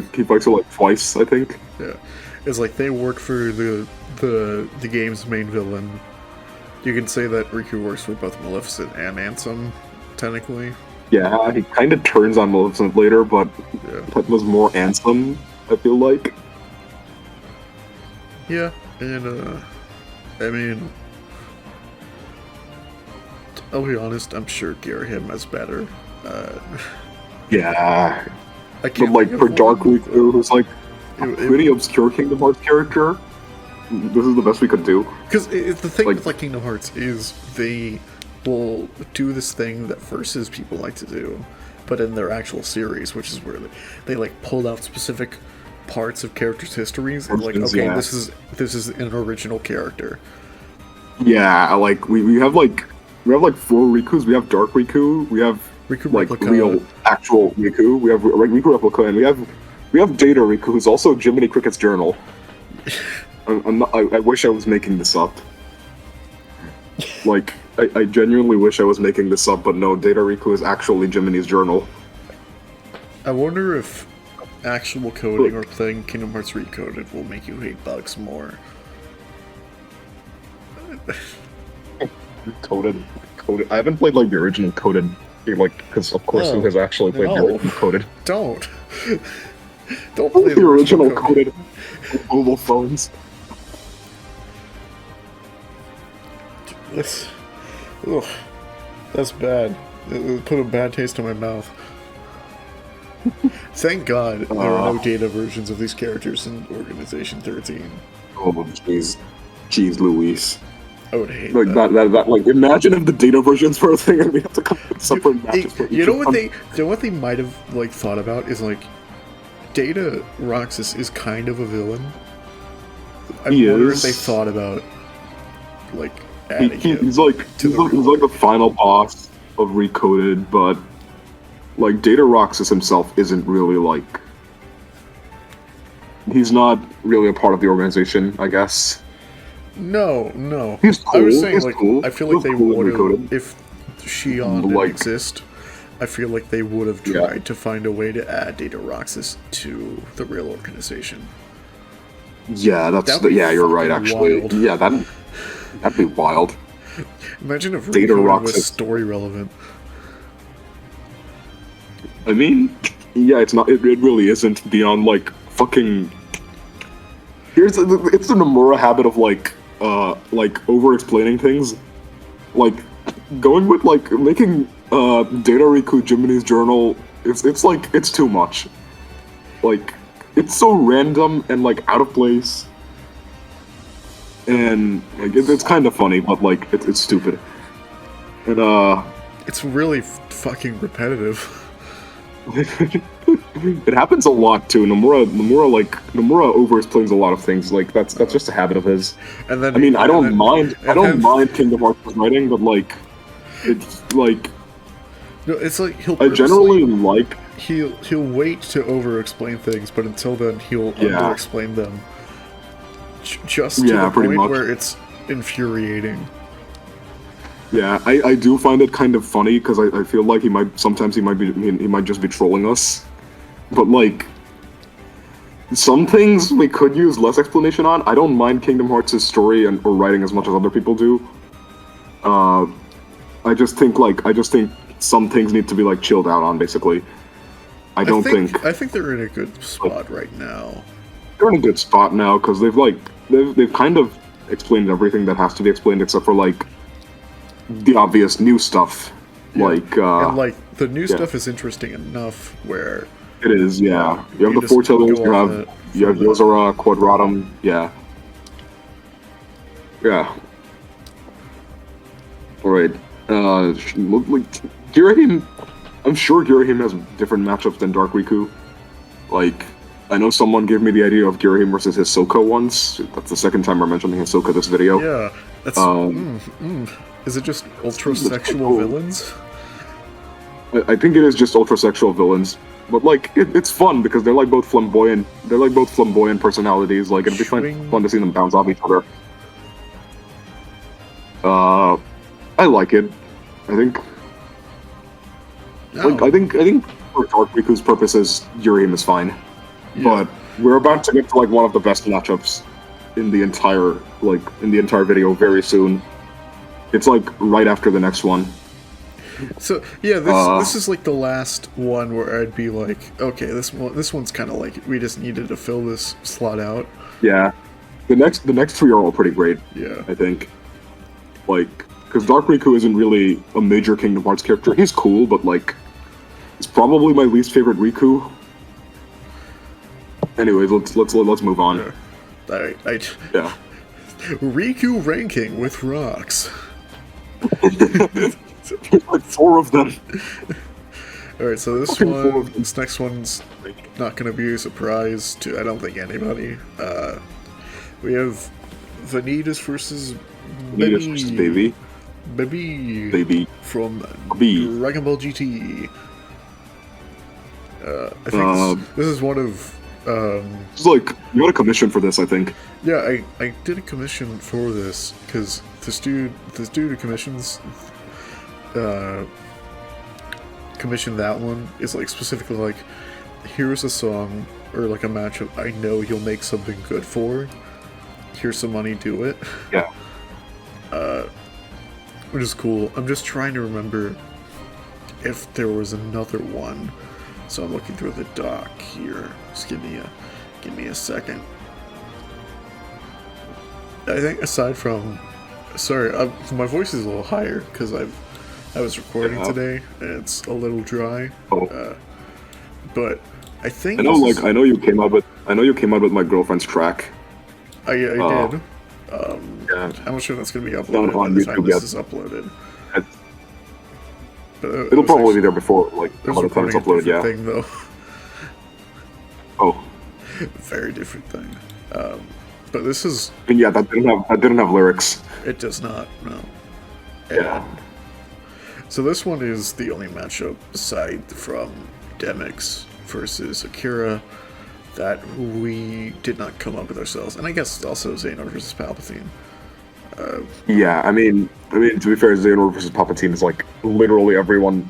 like twice, I think. Yeah, it's like they work for the game's main villain. You can say that Riku works for both Maleficent and Ansem, technically. Yeah, he kind of turns on Maleficent later, but that was more Ansem, I feel like. Yeah, and I mean, I'll be honest, I'm sure Girahim is better. Yeah. But like for Dark Riku, who's like a pretty obscure Kingdom Hearts character, this is the best we could do. Because the thing with like Kingdom Hearts is they will do this thing that Versus people like to do, but in their actual series, which is where they like pulled out specific parts of characters' histories and like, okay, this is an original character. Yeah, like we have like 4 Rikus. We have Dark Riku. We have Riku like Replica. Real actual Riku. We have Riku Replica, and we have Data Riku, who's also Jiminy Cricket's journal. I wish I was making this up. Like, I genuinely wish I was making this up, but no, Data Riku is actually Jiminy's journal. I wonder if actual coding or playing Kingdom Hearts Recoded will make you hate bugs more. Coded. I haven't played like the original Coded, like, because of course who has actually played the original Coded? Don't play the original Coded with mobile phones. That's bad. It put a bad taste in my mouth. Thank God there are no data versions of these characters in Organization XIII. Oh, jeez. Jeez Louise. I would hate that. Like, imagine if the data versions were a thing and we have to come up with separate matches for each you know what they might have like thought about is like Data Roxas is kind of a villain. I wonder if they thought about like adding he's like the final boss of Recoded, but like Data Roxas himself isn't really like, he's not really a part of the organization, I guess. No. He's cool. I was saying like cool. I feel like they would have, if Xion didn't exist, I feel like they would have tried to find a way to add Data Roxas to the real organization. Yeah, you're right, actually. Wild. Yeah, that'd be wild. Imagine if Data Roxas was story relevant. I mean, yeah, it's not. It really isn't beyond like fucking. It's the Nomura habit of like over-explaining things, like going with like making Data Riku Jiminy's journal. It's like it's too much. Like it's so random and like out of place, and like it's kind of funny, but like it's stupid. And it's really fucking repetitive. It happens a lot too. Nomura over-explains a lot of things. Like that's just a habit of his. And then I mean, I don't mind Kingdom Hearts writing, but like it's like no, it's like he'll wait to over-explain things, but until then he'll under-explain them. Just to the point where it's infuriating. Yeah, I do find it kind of funny because I feel like he might just be trolling us, but like some things we could use less explanation on. I don't mind Kingdom Hearts' story or writing as much as other people do. I just think some things need to be like chilled out on. Basically, I think they're in a good spot right now. They're in a good spot now because they've kind of explained everything that has to be explained except for like the obvious new stuff, like and like the new stuff is interesting enough where it is. Yeah, you have the foretellings. You have Yozora, Quadratum. Yeah. All right. Girahim. I'm sure Girahim has different matchups than Dark Riku. Like, I know someone gave me the idea of Girahim versus Hisoka once. That's the second time we're mentioning Hisoka this video. Yeah, that's... Is it just ultra-sexual villains? I think it is just ultra-sexual villains. But, like, it's fun because they're, like, both flamboyant. They're, like, both flamboyant personalities. Like, it'd be fun to see them bounce off each other. I like it. I think... No. Like, I think for Dark Riku's purposes, Girahim is fine. Yeah. But we're about to get to, like, one of the best matchups in the entire video very soon. It's, like, right after the next one. So yeah, this is like the last one where I'd be like, okay, this one's kind of like we just needed to fill this slot out. Yeah, the next three are all pretty great. Yeah, I think, like, because Dark Riku isn't really a major Kingdom Hearts character. He's cool, but like, it's probably my least favorite Riku. Anyways, let's move on. Yeah. Yeah. Riku ranking with rocks. Like 4 of them. Alright, so this next one's not going to be a surprise to, I don't think, anybody. We have Vanitas versus Baby. Baby. From Dragon Ball GT. I think this is one of... It's like, you got a commission for this, I think. Yeah, I did a commission for this, because this dude who commissioned that one is like specifically like, here's a song or like a matchup I know you'll make something good for. Here's some money, do it. Yeah. Which is cool. I'm just trying to remember if there was another one. So I'm looking through the doc here. Just give me a second. I think aside from, sorry, my voice is a little higher because I was recording today and it's a little dry. But I think I know you came out with my girlfriend's track. I did. Yeah. I'm not sure that's gonna be uploaded by the time this is uploaded. It'll probably be there before, like, by the time it's uploaded, yeah. Thing, though. Oh. Very different thing. But this is... And yeah, that didn't have lyrics. It does not, no. Yeah. So this one is the only matchup aside from Demyx versus Akira that we did not come up with ourselves. And I guess also Xehanort versus Palpatine. Yeah, I mean, to be fair, Xehanort versus Palpatine is like literally everyone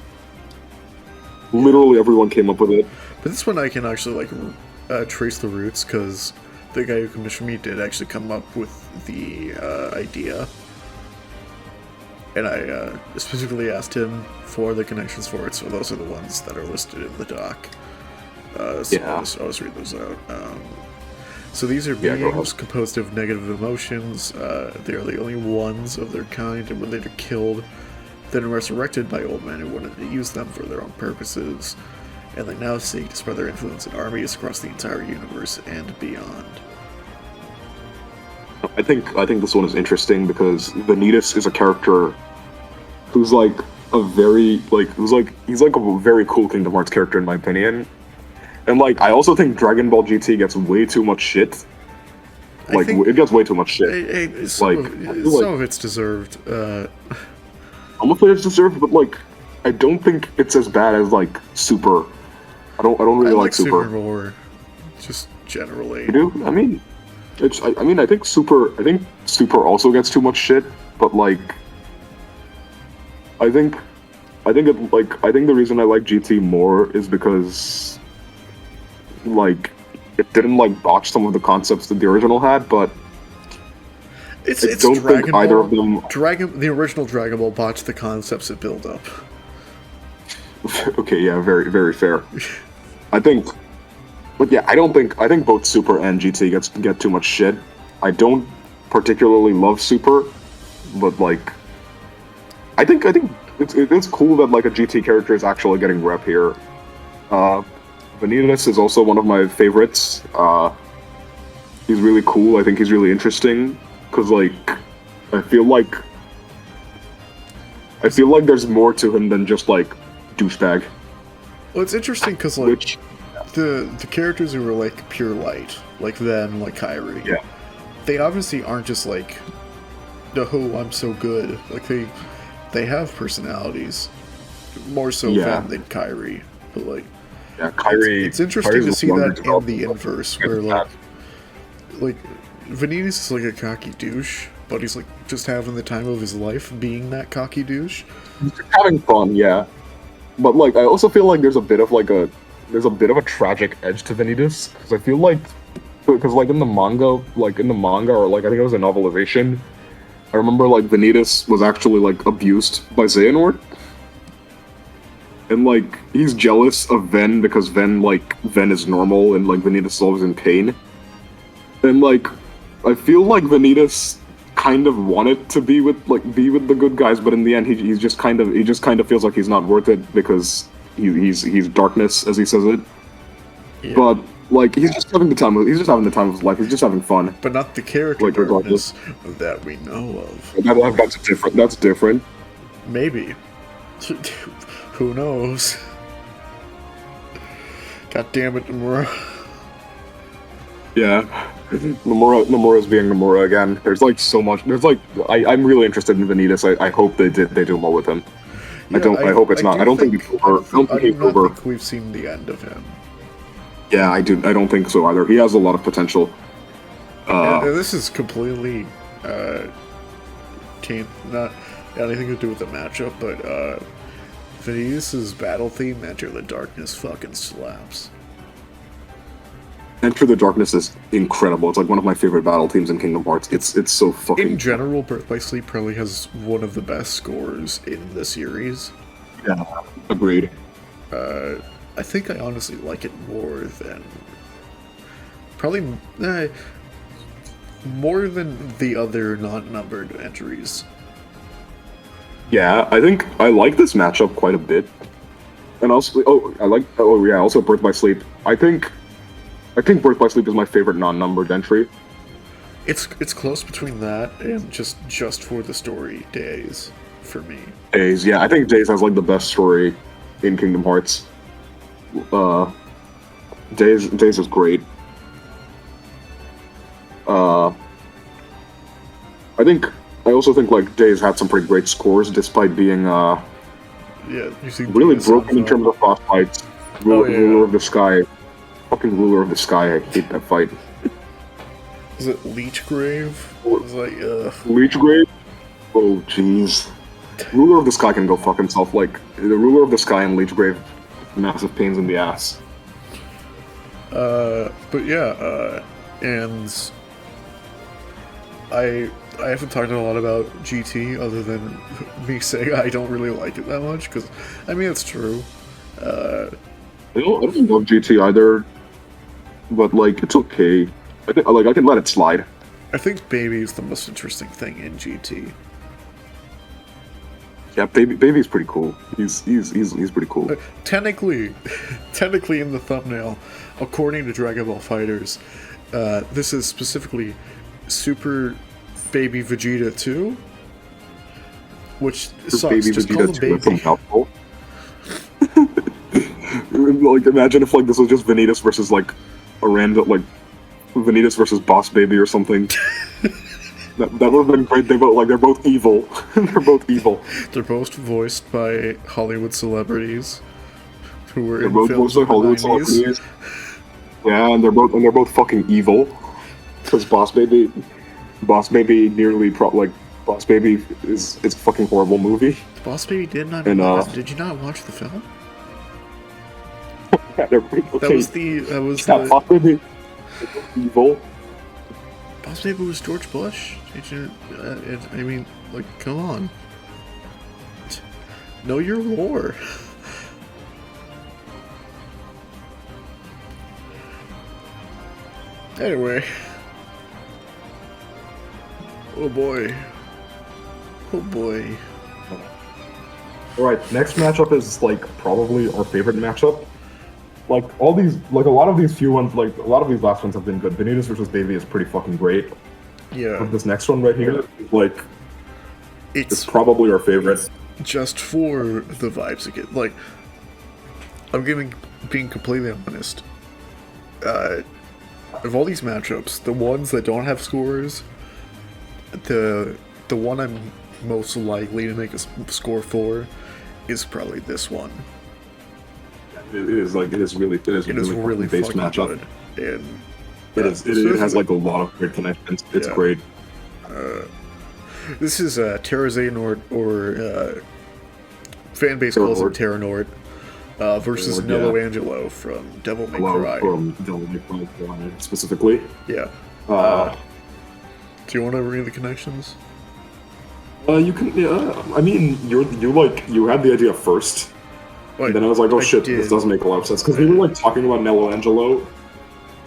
came up with it. But this one I can actually like trace the roots because the guy who commissioned me did actually come up with the idea, and I specifically asked him for the connections for it. So those are the ones that are listed in the doc. Yeah. I'll just read those out. So these are beings composed of negative emotions. They are the only ones of their kind, and when they are killed, then resurrected by old men who wanted to use them for their own purposes, and they now seek to spread their influence in armies across the entire universe and beyond. I think this one is interesting because Vanitas is a character who's like a very he's like a very cool Kingdom Hearts character in my opinion. And, like, I also think Dragon Ball GT gets way too much shit. Like, it gets way too much shit. Some of it's deserved. Some of it's deserved, but, like, I don't think it's as bad as, like, Super. I don't really like Super. More, just generally. You do? I mean, I think Super also gets too much shit, but, like, I think the reason I like GT more is because, like, it didn't like botch some of the concepts that the original had, but I don't think either of them. The original Dragon Ball botched the concepts it built up. Okay, yeah, very, very fair. I think both Super and GT get too much shit. I don't particularly love Super, but like, I think it's cool that like a GT character is actually getting rep here. Vanitas is also one of my favorites. He's really cool. I think he's really interesting because, like, I feel like there's more to him than just like douchebag. Well, it's interesting because like the characters who were like pure light, like Ven, like Kairi. Yeah. They obviously aren't just like, oh, I'm so good. Like they have personalities, more so Ven than Kairi. But like, yeah, Kairi. It's interesting to see that in the inverse, where like Vanitas is like a cocky douche, but he's like just having the time of his life being that cocky douche. He's having fun, yeah. But like, I also feel like there's a bit of a tragic edge to Vanitas, because I feel like, because like in the manga, or like I think it was a novelization, I remember like Vanitas was actually like abused by Xehanort. And like, he's jealous of Ven because Ven is normal and like Vanitas is always in pain. And like, I feel like Vanitas kind of wanted to be with the good guys, but in the end he just kind of feels like he's not worth it because he's darkness, as he says it. Yeah. But like, he's just having the time of his life. He's just having fun. But not the character darkness that we know of. That's different. Maybe. Who knows? God damn it, Nomura. Yeah. Nomura's being Nomura again. There's like so much. I'm really interested in Vanitas. I hope they do more with him. Yeah, I hope it's not. I don't think it's over. I don't think we've seen the end of him. Yeah, I don't think so either. He has a lot of potential. And this is completely not anything to do with the matchup, but Vanitas' battle theme, Enter the Darkness, fucking slaps. Enter the Darkness is incredible. It's like one of my favorite battle themes in Kingdom Hearts. It's so fucking... In general, Birth by Sleep probably has one of the best scores in the series. Yeah, agreed. I think I honestly like it more than... Probably... more than the other non-numbered entries. Yeah, I think I like this matchup quite a bit. And also... also Birth by Sleep. I think Birth by Sleep is my favorite non-numbered entry. It's close between that and just for the story, Days, for me. Days, yeah. I think Days has like the best story in Kingdom Hearts. Days is great. I also think like Days had some pretty great scores despite being really broken in terms of boss fights. Ruler of the Sky. Fucking Ruler of the Sky, I hate that fight. Is it Leechgrave? It's like, Leechgrave? Oh, jeez. Ruler of the Sky can go fuck himself. Like, the Ruler of the Sky and Leechgrave, massive pains in the ass. But yeah, and I haven't talked a lot about GT other than me saying I don't really like it that much, because, I mean, it's true. I don't love GT either. But like, it's okay. I can let it slide. I think Baby is the most interesting thing in GT. Yeah, Baby's pretty cool. He's pretty cool. Technically in the thumbnail, according to Dragon Ball FighterZ, this is specifically Super Baby Vegeta 2, which sucks. Baby just Vegeta call him Baby. Like, imagine if like this was just Vanitas versus like a random, like, Vanitas versus Boss Baby or something. that would have been great. They're both evil. They're both evil. They're both voiced by Hollywood celebrities who were in films in the 90s. Yeah, and they're both fucking evil. Because Boss Baby nearly Boss Baby is a fucking horrible movie. Boss Baby did you not watch the film? Yeah, that was Boss Baby evil. Boss Baby was George Bush. I mean, like, come on. Know your lore. Anyway. Oh boy. Alright, next matchup is like probably our favorite matchup. Like a lot of these last ones have been good. Vanitas versus Baby is pretty fucking great. Yeah. But this next one right here, like, it's probably our favorite. Just for the vibes again. Like, being completely honest. of all these matchups, the ones that don't have scores, the one I'm most likely to make a score for is probably this one. It is really based matchup. Good. And it has like a lot of great connections. It's great. This is Terra-Xehanort, or fanbase calls him Terra-Nort, versus Nello Angelo from Devil May Cry. From Devil May Cry specifically. Yeah. Do you want to read the connections? You can. Yeah. I mean, you had the idea first. And then I was like, oh shit, this doesn't make a lot of sense. Because we were like talking about Nello Angelo.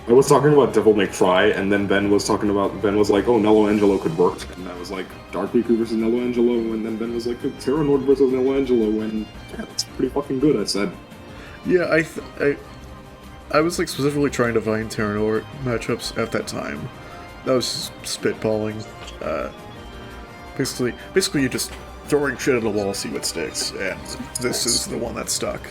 I was talking about Devil May Cry, and then Ben was like, oh, Nello Angelo could work. And I was like, Dark Riku versus Nello Angelo, and then Ben was like, Terra-Nort versus Nello Angelo, and yeah, that's pretty fucking good, I said. Yeah, I was like specifically trying to find Terra-Nort matchups at that time. That was just spitballing. Basically you're just throwing shit at a wall, see what sticks, and this is the one that stuck.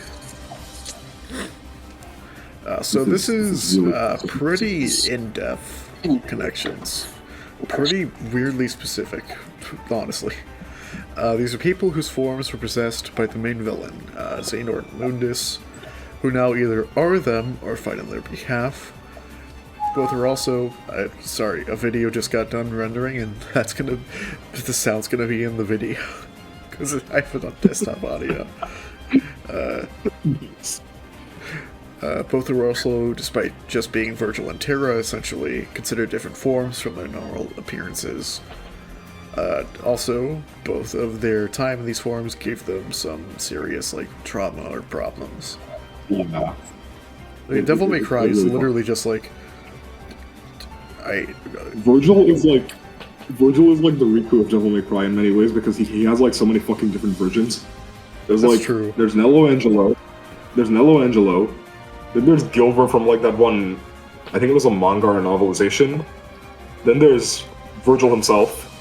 So this is pretty in-depth connections. Pretty weirdly specific, honestly. These are people whose forms were possessed by the main villain, Xehanort Mundus, who now either are them or fight on their behalf. Both are also... sorry, a video just got done rendering, and the sound's gonna be in the video. Because I have it on desktop audio. Both are also, despite just being Virgil and Terra, essentially considered different forms from their normal appearances. Also, both of their time in these forms gave them some serious, like, trauma or problems. Yeah. Devil May Cry is literally just like... Virgil is like the Riku of Devil May Cry in many ways, because he has like so many fucking different versions. That's true. There's Nello Angelo, then there's Gilver from like that one, I think it was a manga or a novelization. Then there's Virgil himself,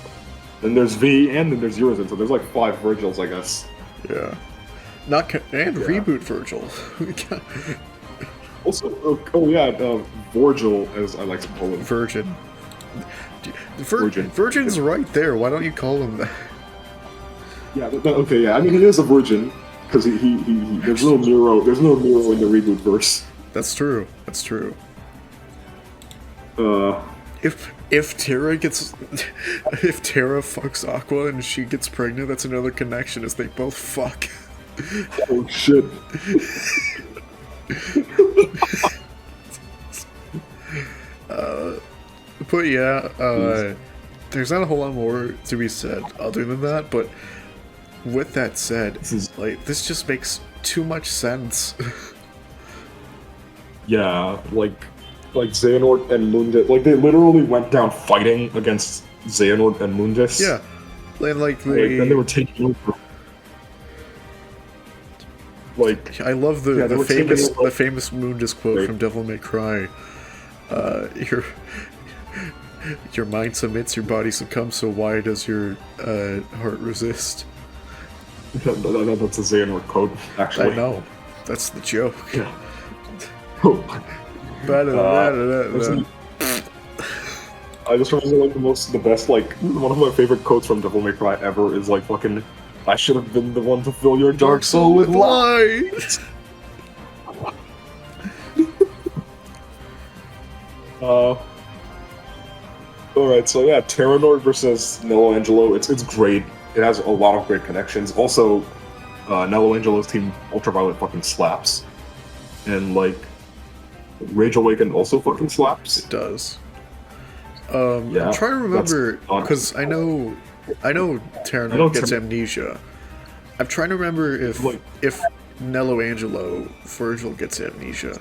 then there's V, and then there's Urizen, so there's like 5 Virgils, I guess. Yeah. Reboot Virgil. Also, Virgil, as I like to call him. Virgin. Virgin's right there. Why don't you call him that? Yeah. Okay. Yeah. I mean, he is a virgin because he there's no Nero in the reboot verse. That's true. If Terra fucks Aqua and she gets pregnant, that's another connection, as they both fuck. Oh shit. But yeah, there's not a whole lot more to be said other than that, but with that said, this just makes too much sense. Yeah, like Xehanort and Mundus, like they literally went down fighting against Xehanort and Mundus. Yeah, and then they were taking over. Like, I love the famous Mundus quote from Devil May Cry. Your mind submits, your body succumbs, so why does your heart resist? That's a Xehanort quote, actually. I know. That's the joke. Yeah. I just remember the best, one of my favorite quotes from Devil May Cry ever is like fucking, I should have been the one to fill your dark soul with light. Alright, so yeah, Terra-Nort versus Nello Angelo, it's great. It has a lot of great connections. Also, Nello Angelo's team Ultraviolet fucking slaps. And Rage Awakened also fucking slaps. It does. I'm trying to remember, because I know Terra-Nort gets amnesia. I'm trying to remember if Nello Angelo Virgil gets amnesia.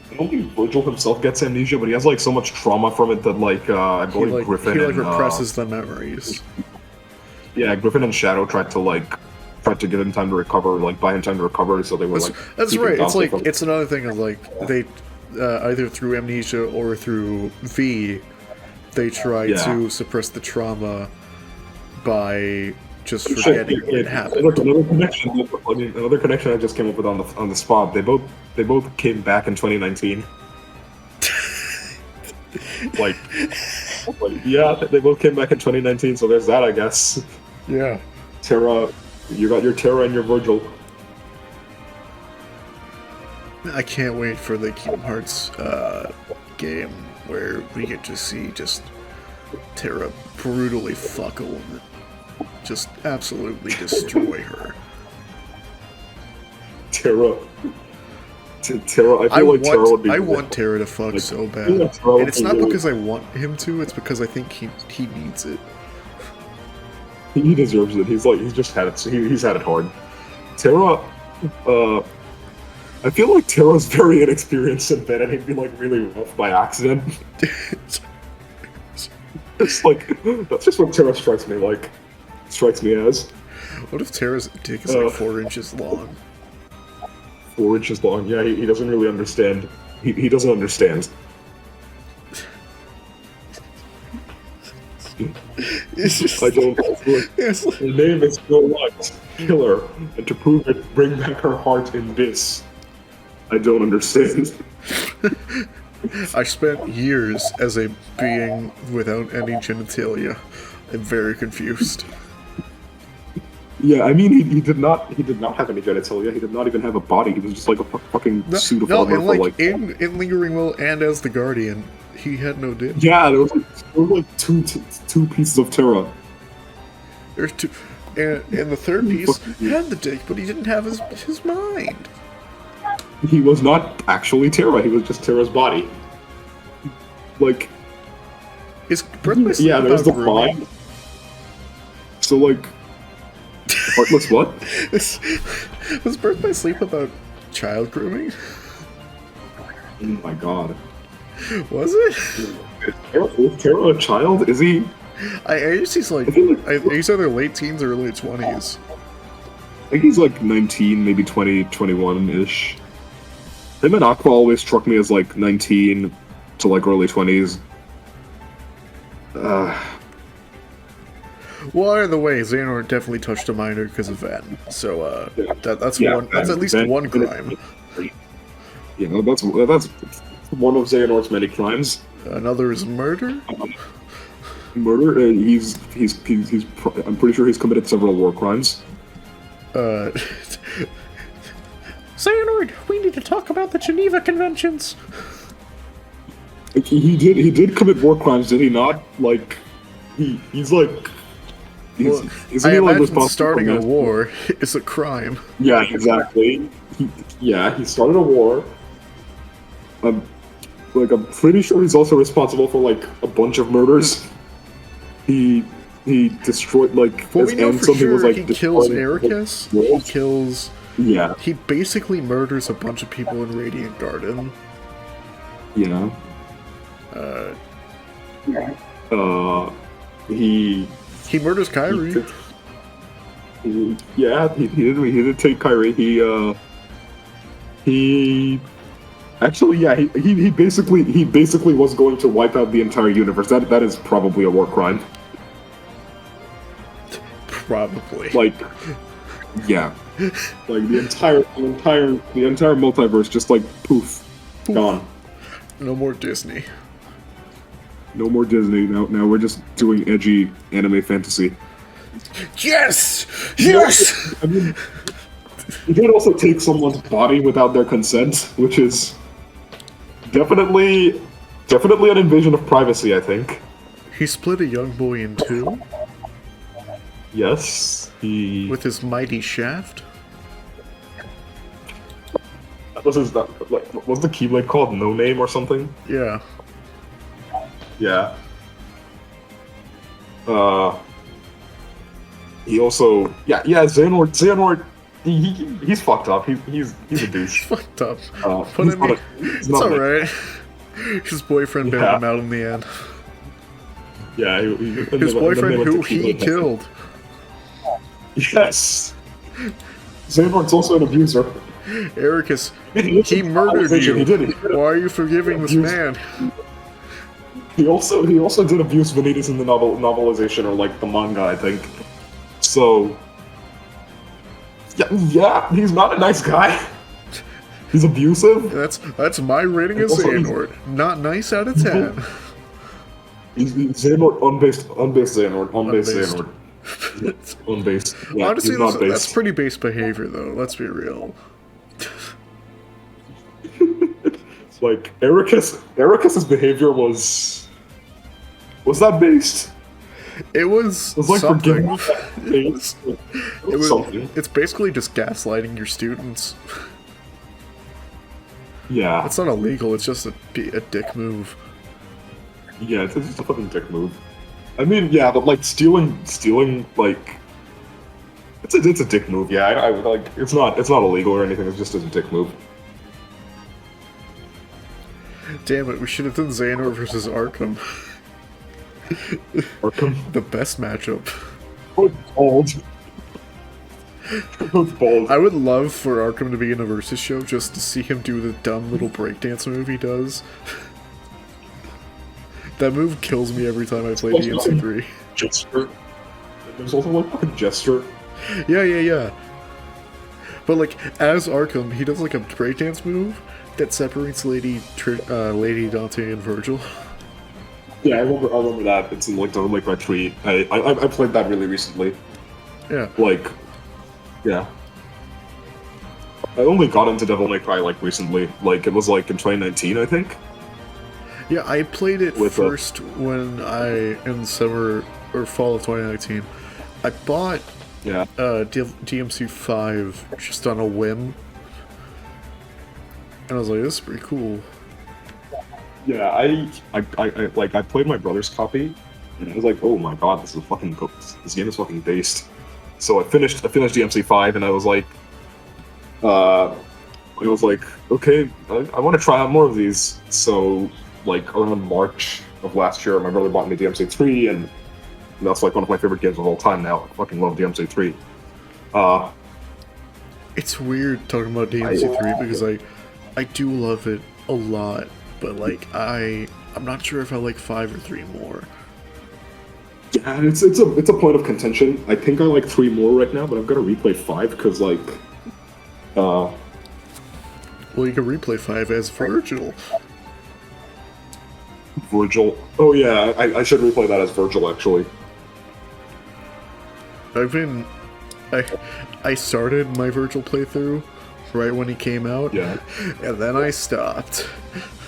I don't think Virgil himself gets amnesia, but he has so much trauma from it that I believe Griffin he represses the memories. Yeah, Griffin and Shadow tried to give him time to recover, buy him time to recover, so they were That's right. It's another thing of they either through amnesia or through V, they try to suppress the trauma by just forgetting it happened. Look, another connection I just came up with on the spot. They both came back in 2019. like, yeah, they both came back in 2019. So there's that, I guess. Yeah. Terra, you got your Terra and your Virgil. I can't wait for the Kingdom Hearts game where we get to see just Terra brutally fuck a woman. Just absolutely destroy her. Terra, I feel like Terra would be... I want Terra to fuck so bad. And it's not because I want him to, it's because I think he needs it. He deserves it. He's just had it. He's had it hard. Terra, I feel like Terra's very inexperienced in bed, and he'd be like really rough by accident. It's like that's just what Terra strikes me as. What if Terra's dick is like 4 inches long? 4 inches long. Yeah, he doesn't really understand. He doesn't understand. It's just, I don't know. Her name is Snow White. Kill her, and to prove it, bring back her heart in this. I don't understand. I spent years as a being without any genitalia. I'm very confused. Yeah, I mean, he did not have any genitalia. He did not even have a body. He was just like a fucking suit of armor for like... in Lingering Will and as the Guardian, he had no dick. Yeah, there was like two pieces of Terra. There's two, and the third piece had the dick, but he didn't have his mind. He was not actually Terra. He was just Terra's body. Like, is Birth by Sleep there's the grooming? mind. So like, Heartless what? Was Birth by Sleep about child grooming? Oh my god. Was it? Is Terra a child? Is he? I guess he's like, he's either late teens or early 20s. I think he's like 19, maybe 20, 21-ish. Him and Aqua always struck me as like 19 to like early 20s. Well, either way, Xehanort definitely touched a minor because of Ven. So that's at least one crime. Yeah, that's one of Xehanort's many crimes. Another is murder. Murder, and he's I'm pretty sure he's committed several war crimes. Xehanort, we need to talk about the Geneva Conventions. He did commit war crimes, did he not? Like, he's like... Isn't he like responsible starting a war is a crime. Yeah, exactly. He started a war. I'm pretty sure he's also responsible for like a bunch of murders. He destroyed like well, we know Ansem, for sure he was like he kills Ericus. He kills. Yeah. He basically murders a bunch of people in Radiant Garden. Yeah. He murders Kyrie. He did take Kyrie. He basically was going to wipe out the entire universe. That is probably a war crime. Probably. Like, yeah. Like the entire multiverse just like poof. Gone. No more Disney. No more Disney. Now we're just doing edgy anime fantasy. Yes! Yes! I mean, you did also take someone's body without their consent, which is definitely an invasion of privacy, I think. He split a young boy in two. Yes, with his mighty shaft. Was the Keyblade called No Name or something? Yeah. Yeah. He also Xehanort. He's fucked up. He's a douche. He's fucked up. But I mean, it's alright. His boyfriend bailed him out in the end. Yeah, his boyfriend who he killed. Yes. Xehanort's also an abuser. Ericus, he murdered you. Why are you forgiving this man? He also did abuse Vanitas in the novelization or like the manga, I think. So, yeah, he's not a nice guy. He's abusive. That's my rating of Xehanort. Not nice out of 10. He's Xehanort, unbased Xehanort, unbased Xehanort. Unbased. Yeah, honestly, he's not based. That's pretty base behavior, though. Let's be real. It's like Ericus's behavior was that based? It was like something. Something. It's basically just gaslighting your students. Yeah. It's not illegal, it's just a dick move. Yeah, it's just a fucking dick move. I mean, yeah, but like stealing, like, it's a dick move. Yeah, I like it's not illegal or anything. It's just a dick move. Damn it, we should have done Xehanort versus Arkham. Arkham, the best matchup. Bold. Bold. I would love for Arkham to be in a versus show just to see him do the dumb little breakdance move he does. That move kills me every time I play DMC3. Gesture. There's also like fucking gesture. Yeah. But like, as Arkham, he does like a breakdance move that separates Lady Dante and Virgil. Yeah, I remember that. It's in like Devil May Cry 3. I played that really recently. Yeah. Like, yeah. I only got into Devil May Cry like recently. Like it was like in 2019, I think. Yeah, I played it first when in summer or fall of 2019. I bought DMC 5 just on a whim, and I was like, "This is pretty cool." Yeah, I played my brother's copy, and I was like, "Oh my god, this game is fucking based." So I finished DMC 5, and I was like, okay, I want to try out more of these. So like around March of last year, my brother bought me DMC 3, and that's like one of my favorite games of all time now. I fucking love DMC 3. It's weird talking about DMC 3 because I do love it a lot, but like I'm not sure if I like 5 or 3 more. Yeah, it's a point of contention. I think I like 3 more right now, but I've got to replay 5 because like well, you can replay 5 as Virgil. Oh yeah, I should replay that as Virgil actually. I started my Virgil playthrough right when he came out, yeah, and then I stopped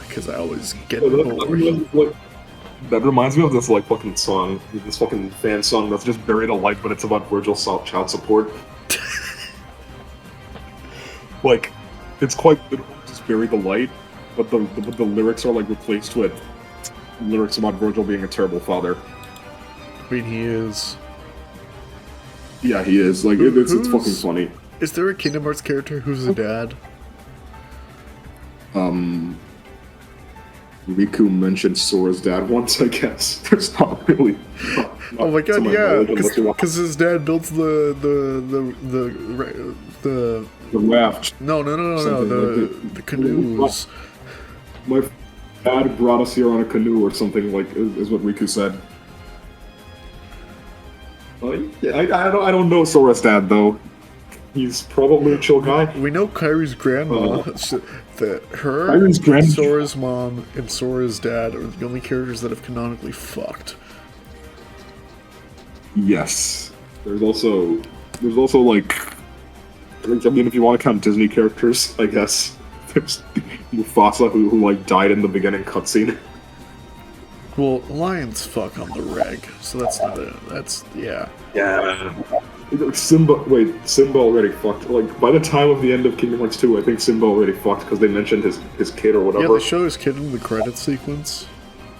because I was getting bored. That reminds me of this like fucking song, this fucking fan song that's just Buried Alight, but it's about Virgil's child support. Like, it's quite literally just Bury the Light, but the lyrics are like replaced with lyrics about Virgil being a terrible father. I mean, he is. Yeah, he is. Like, it's fucking funny. Is there a Kingdom Hearts character who's a dad? Riku mentioned Sora's dad once, I guess. There's not really. Oh my god, yeah, because his dad builds the raft. No, the canoes. My dad brought us here on a canoe or something, like, is what Riku said. Yeah, I don't know Sora's dad, though. He's probably a chill guy. We know Kairi's grandma. Sora's mom, and Sora's dad are the only characters that have canonically fucked. Yes. There's also like, I mean, if you want to count Disney characters, I guess there's Mufasa who like died in the beginning cutscene. Well, lions fuck on the reg, so that's not it. That's yeah. Yeah. Simba already fucked. Like, by the time of the end of Kingdom Hearts 2, I think Simba already fucked because they mentioned his kid or whatever. Yeah, they show his kid in the credit sequence.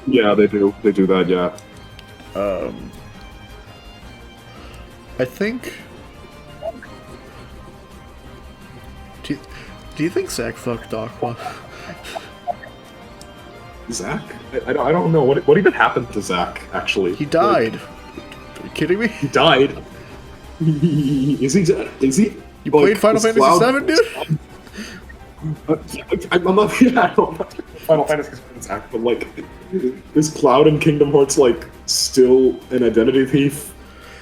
Yeah, they do. They do that, yeah. I think... Do you think Zack fucked Aqua? Zack? I don't know. What even happened to Zack, actually? He died. Like, are you kidding me? He died? Is he dead? Is he? You played Final Fantasy VII, dude? I'm not. Yeah, I don't know. Final Fantasy VII Zack, but like, is Cloud in Kingdom Hearts like still an identity thief?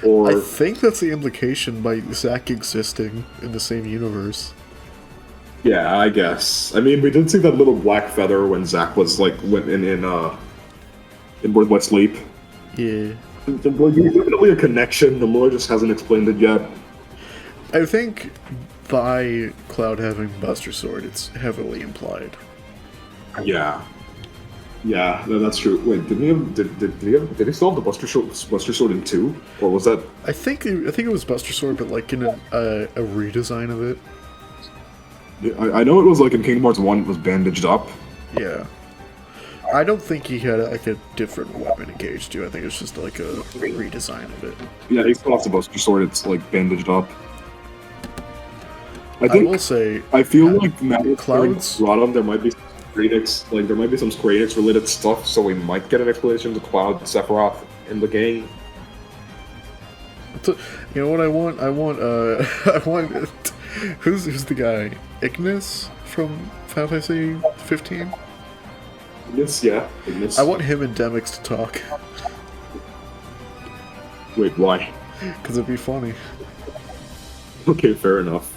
Or I think that's the implication by Zack existing in the same universe. Yeah, I guess. I mean, we did see that little black feather when Zack was like went in World West Sleep. Yeah. There's definitely a connection. The lore just hasn't explained it yet. I think by Cloud having Buster Sword, it's heavily implied. Yeah. Yeah, that's true. Wait, did he still have the Buster Sword in 2? Or was that... I think it was Buster Sword, but like in a redesign of it. I know it was like in Kingdom Hearts 1, it was bandaged up. Yeah. I don't think he had like a different weapon in Cage 2. I think it's just like a redesign of it. Yeah, he still has the Buster Sword, it's like bandaged up. I will say, I feel like Cloud's Rodham, there might be some Square Enix related stuff, so we might get an explanation to Cloud Sephiroth in the game. You know what I want? I want who's the guy? Ignis from Final Fantasy 15? Ignis, yeah. Ignis. I want him and Demyx to talk. Wait, why? Because it'd be funny. Okay, fair enough.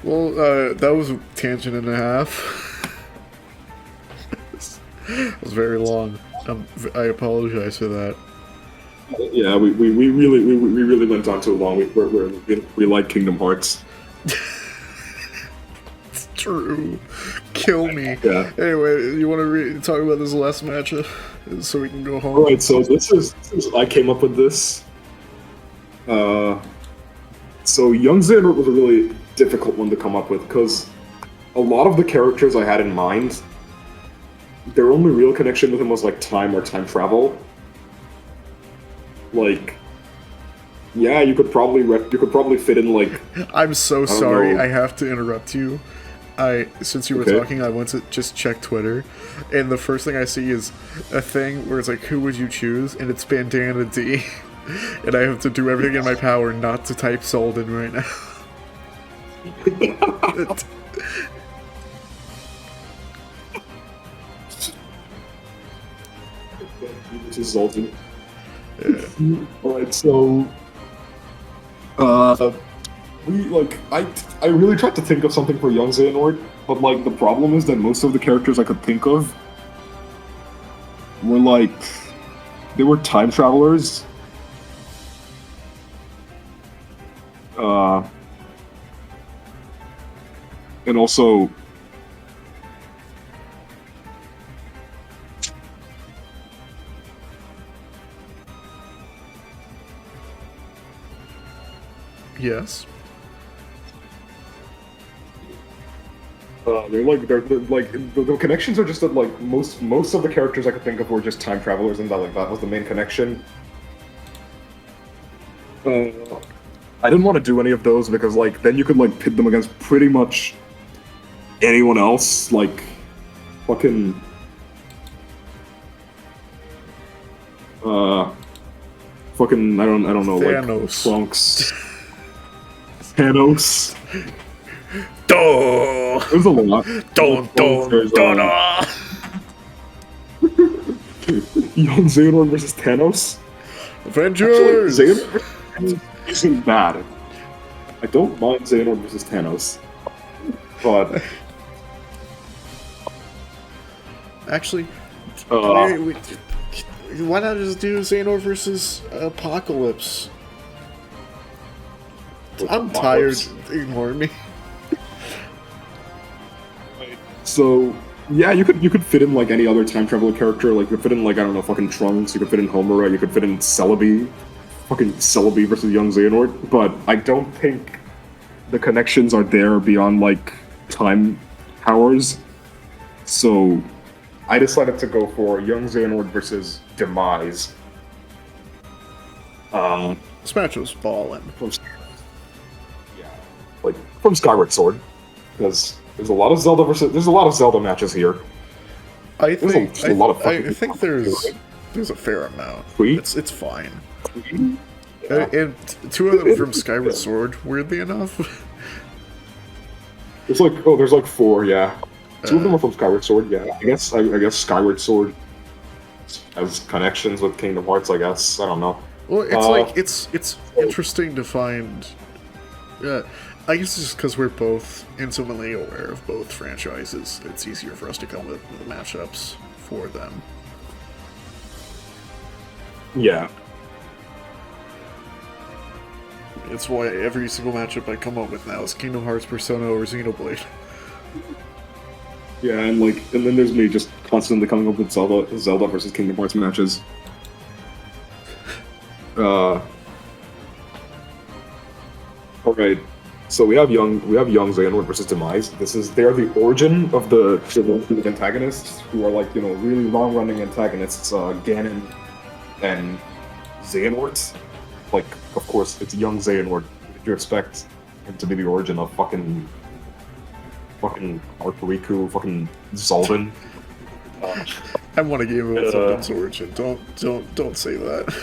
Well, that was a tangent and a half. It was very long. I apologize for that. Yeah, we really went on too long. We like Kingdom Hearts. It's true. Kill me. Yeah. Anyway, you want to talk about this last match so we can go home? Alright, so this is I came up with this. So Young Xehanort was a really difficult one to come up with because a lot of the characters I had in mind, their only real connection with him was like time or time travel. Like, yeah, you could probably fit in like. I'm so sorry. I have to interrupt you. Since you were talking, I went to just check Twitter, and the first thing I see is a thing where it's like, "Who would you choose?" and it's Bandana D, and I have to do everything in my power not to type Xaldin right now. Which is Xaldin. Yeah. Alright, so I really tried to think of something for Young Xehanort, but like the problem is that most of the characters I could think of were like they were time travelers. And also Yes. they're like the connections are just that like most of the characters I could think of were just time travelers, and that was the main connection. I didn't want to do any of those because like then you could like pit them against pretty much anyone else, like fucking fucking I don't know, Thanos. Like Trunks. Thanos. There's a lot. Young Xehanort versus Thanos. Avengers! Actually, Xehanort isn't bad. I don't mind Xehanort versus Thanos. But actually, why not just do Xehanort versus Apocalypse? I'm tired. Ignore me. So yeah, you could fit in like any other time traveler character. Like you could fit in like I don't know, fucking Trunks. You could fit in Homura. You could fit in Celebi. Fucking Celebi versus Young Xehanort. But I don't think the connections are there beyond like time powers. So I decided to go for Young Xehanort versus Demise. This match was ballin'. From Skyward Sword, because there's a lot of Zelda matches here. I think there's a fair amount. Sweet. It's fine. Yeah. And two of them from Skyward Sword, weirdly enough. There's like 4, yeah. Two of them are from Skyward Sword, yeah. I guess Skyward Sword. has connections with Kingdom Hearts, I guess. I don't know. Well, it's like it's interesting to find. I guess it's just because we're both intimately aware of both franchises. It's easier for us to come with the matchups for them. Yeah. It's why every single matchup I come up with now is Kingdom Hearts, Persona, or Xenoblade. Yeah, and then there's me just constantly coming up with Zelda versus Kingdom Hearts matches. All right. So we have young Xehanort versus Demyx. They are the origin of the antagonists, who are really long running antagonists. Ganon and Xehanort. Of course, it's young Xehanort. Did you expect him to be the origin of fucking Riku, fucking Xaldin? I want to give him Xaldin's origin. Don't say that.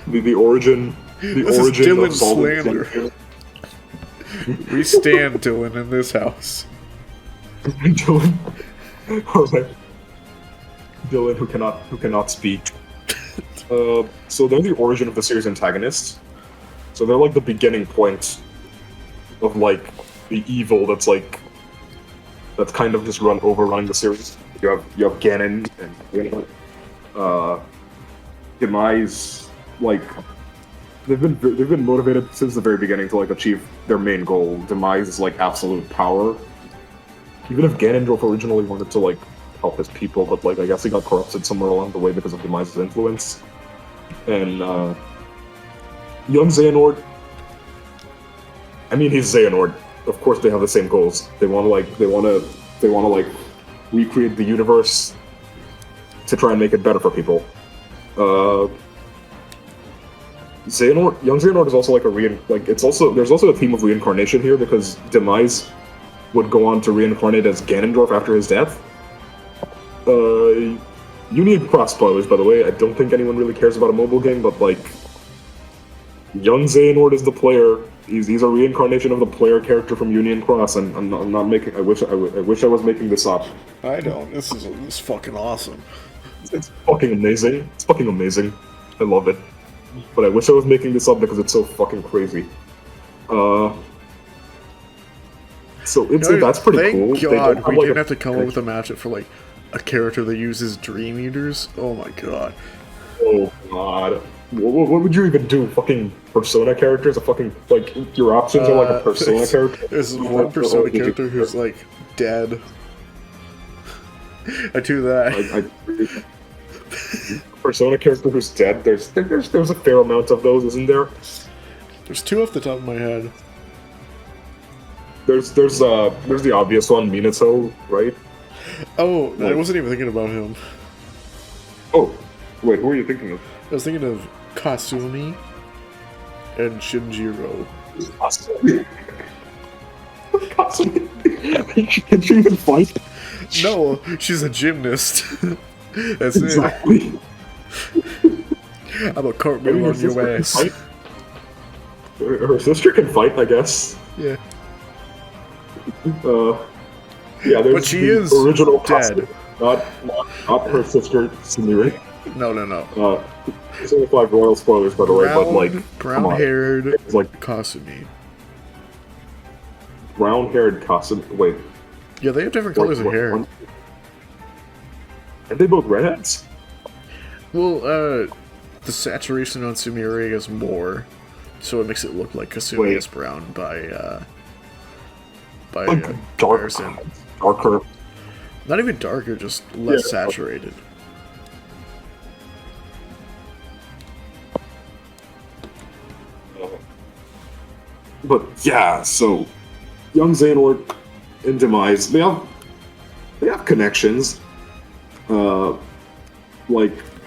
the origin. This is Dylan's slander. We stand Dylan in this house. Dylan. Alright. Dylan who cannot speak. So they're the origin of the series antagonists. So they're the beginning point of the evil that's kind of just overrunning the series. You have Ganon and Demyx, they've been motivated since the very beginning to achieve their main goal. Demyx is absolute power. Even if Ganondorf originally wanted to help his people, but I guess he got corrupted somewhere along the way because of Demyx's influence. And young Xehanort, I mean, he's Xehanort. Of course, they have the same goals. They want to recreate the universe to try and make it better for people. Young Xehanort is also there's also a theme of reincarnation here, because Demyx would go on to reincarnate as Ganondorf after his death. You need cross spoilers, by the way. I don't think anyone really cares about a mobile game, but young Xehanort is the player. He's a reincarnation of the player character from Union Cross, and I'm not making. I wish I was making this up. I don't. This is fucking awesome. It's fucking amazing. It's fucking amazing. I love it. But I wish I was making this up because it's so fucking crazy. That's pretty cool. Thank God we didn't have to come up with a matchup for a character that uses Dream Eaters. Oh my god. Oh god. What would you even do? Fucking Persona characters? Your options are a Persona character? There's one Persona character who's dead. I do that. Persona character who's dead. There's a fair amount of those, isn't there? There's two off the top of my head. There's the obvious one, Minato, right? Oh, I wasn't even thinking about him. Oh, wait, who are you thinking of? I was thinking of Kasumi and Shinjiro. Kasumi? Kasumi? Can she even fight? No, she's a gymnast. That's exactly. I'm a cartwheel on your ass. Her sister can fight, I guess. Yeah. Yeah, there's but she is original dead. Not her sister, Sumire. No. It's only 5 royal spoilers, by the way, but brown-haired Kasumi. Brown-haired Kasumi. Wait. Yeah, they have different colors of hair. Aren't they both redheads? Well, the saturation on Sumire is more, so it makes it look like Kasumi is brown by comparison. Darker. Not even darker, just less saturated. But yeah, so young Xehanort and Demyx, they have connections.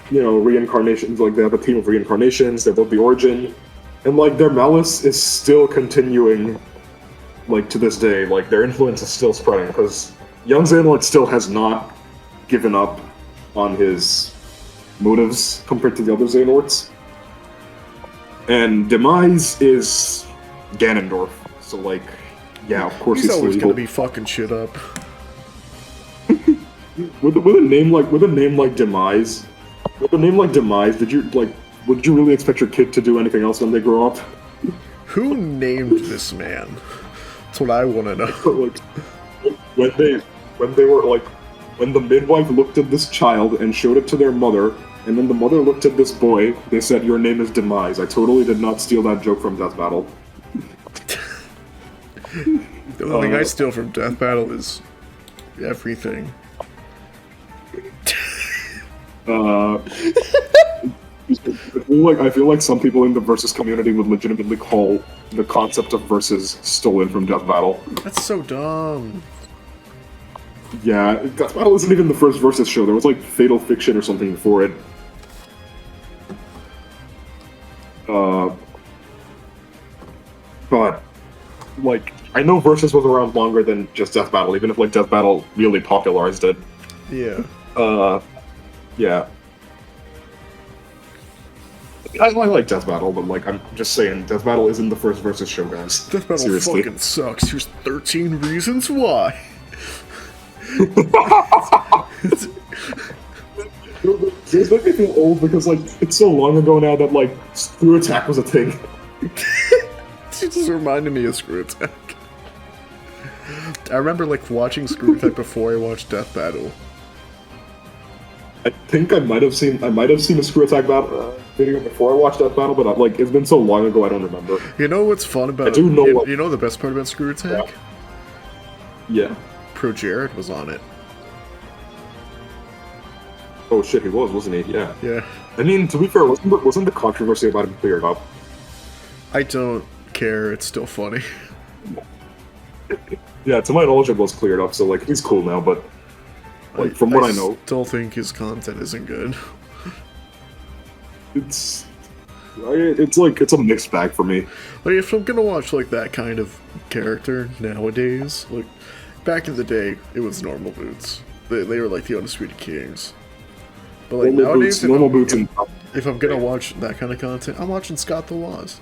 Reincarnations, they have a team of reincarnations, they're both the origin. And their malice is still continuing to this day. Their influence is still spreading, because young Xehanort still has not given up on his motives compared to the other Xehanorts. And Demyx is Ganondorf, so of course he's always evil. gonna be fucking shit up. with a name like Demise, would you really expect your kid to do anything else when they grow up? Who named this man? That's what I want to know. Like, when the midwife looked at this child and showed it to their mother, and then the mother looked at this boy, they said, "Your name is Demise." I totally did not steal that joke from Death Battle. The only thing I steal from Death Battle is everything. I feel like some people in the Versus community would legitimately call the concept of Versus stolen from Death Battle. That's so dumb. Yeah, Death Battle isn't even the first Versus show. There was like Fatal Fiction or something before it. But like, I know Versus was around longer than just Death Battle, even if like Death Battle really popularized it. Yeah. Yeah. I like Death Battle, but like, I'm just saying, Death Battle isn't the first Versus show, guys. Death Battle Seriously. fucking sucks. Here's 13 reasons why. This makes me feel old because like it's so long ago now that like Screw Attack was a thing. It just reminded me of Screw Attack. I remember like watching Screw Attack before I watched Death Battle. I think I might have seen a Screw Attack video before I watched Death Battle, but like it's been so long ago I don't remember. You know what's fun about? I do know. You know the best part about Screw Attack? Yeah. Pro Jared was on it. Oh shit, he was, wasn't he? Yeah. Yeah. I mean, to be fair, wasn't the controversy about him cleared up? I don't care. It's still funny. Yeah, to my knowledge, it was cleared up. So like, he's cool now. But like, from what I know, still think his content isn't good. It's a mixed bag for me. Like, if I'm gonna watch like that kind of character nowadays, like back in the day, it was Normal Boots. They were like the Undisputed Kings. But like nowadays, if I'm gonna watch that kind of content, I'm watching Scott the Laws.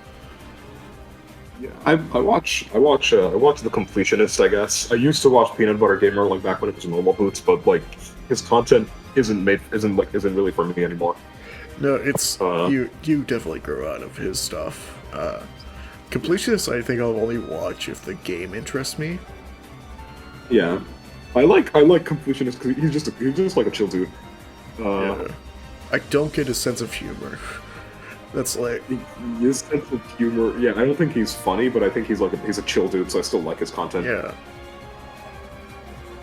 Yeah, I watch the Completionist, I guess. I used to watch Peanut Butter Gamer like back when it was Normal Boots, but like his content isn't really for me anymore. No, it's you definitely grow out of his stuff. Completionist, I think I'll only watch if the game interests me. Yeah, I like Completionist because he's just like a chill dude. Yeah. I don't get his sense of humor. That's like his sense of humor. Yeah, I don't think he's funny, but I think he's a chill dude, so I still like his content. Yeah.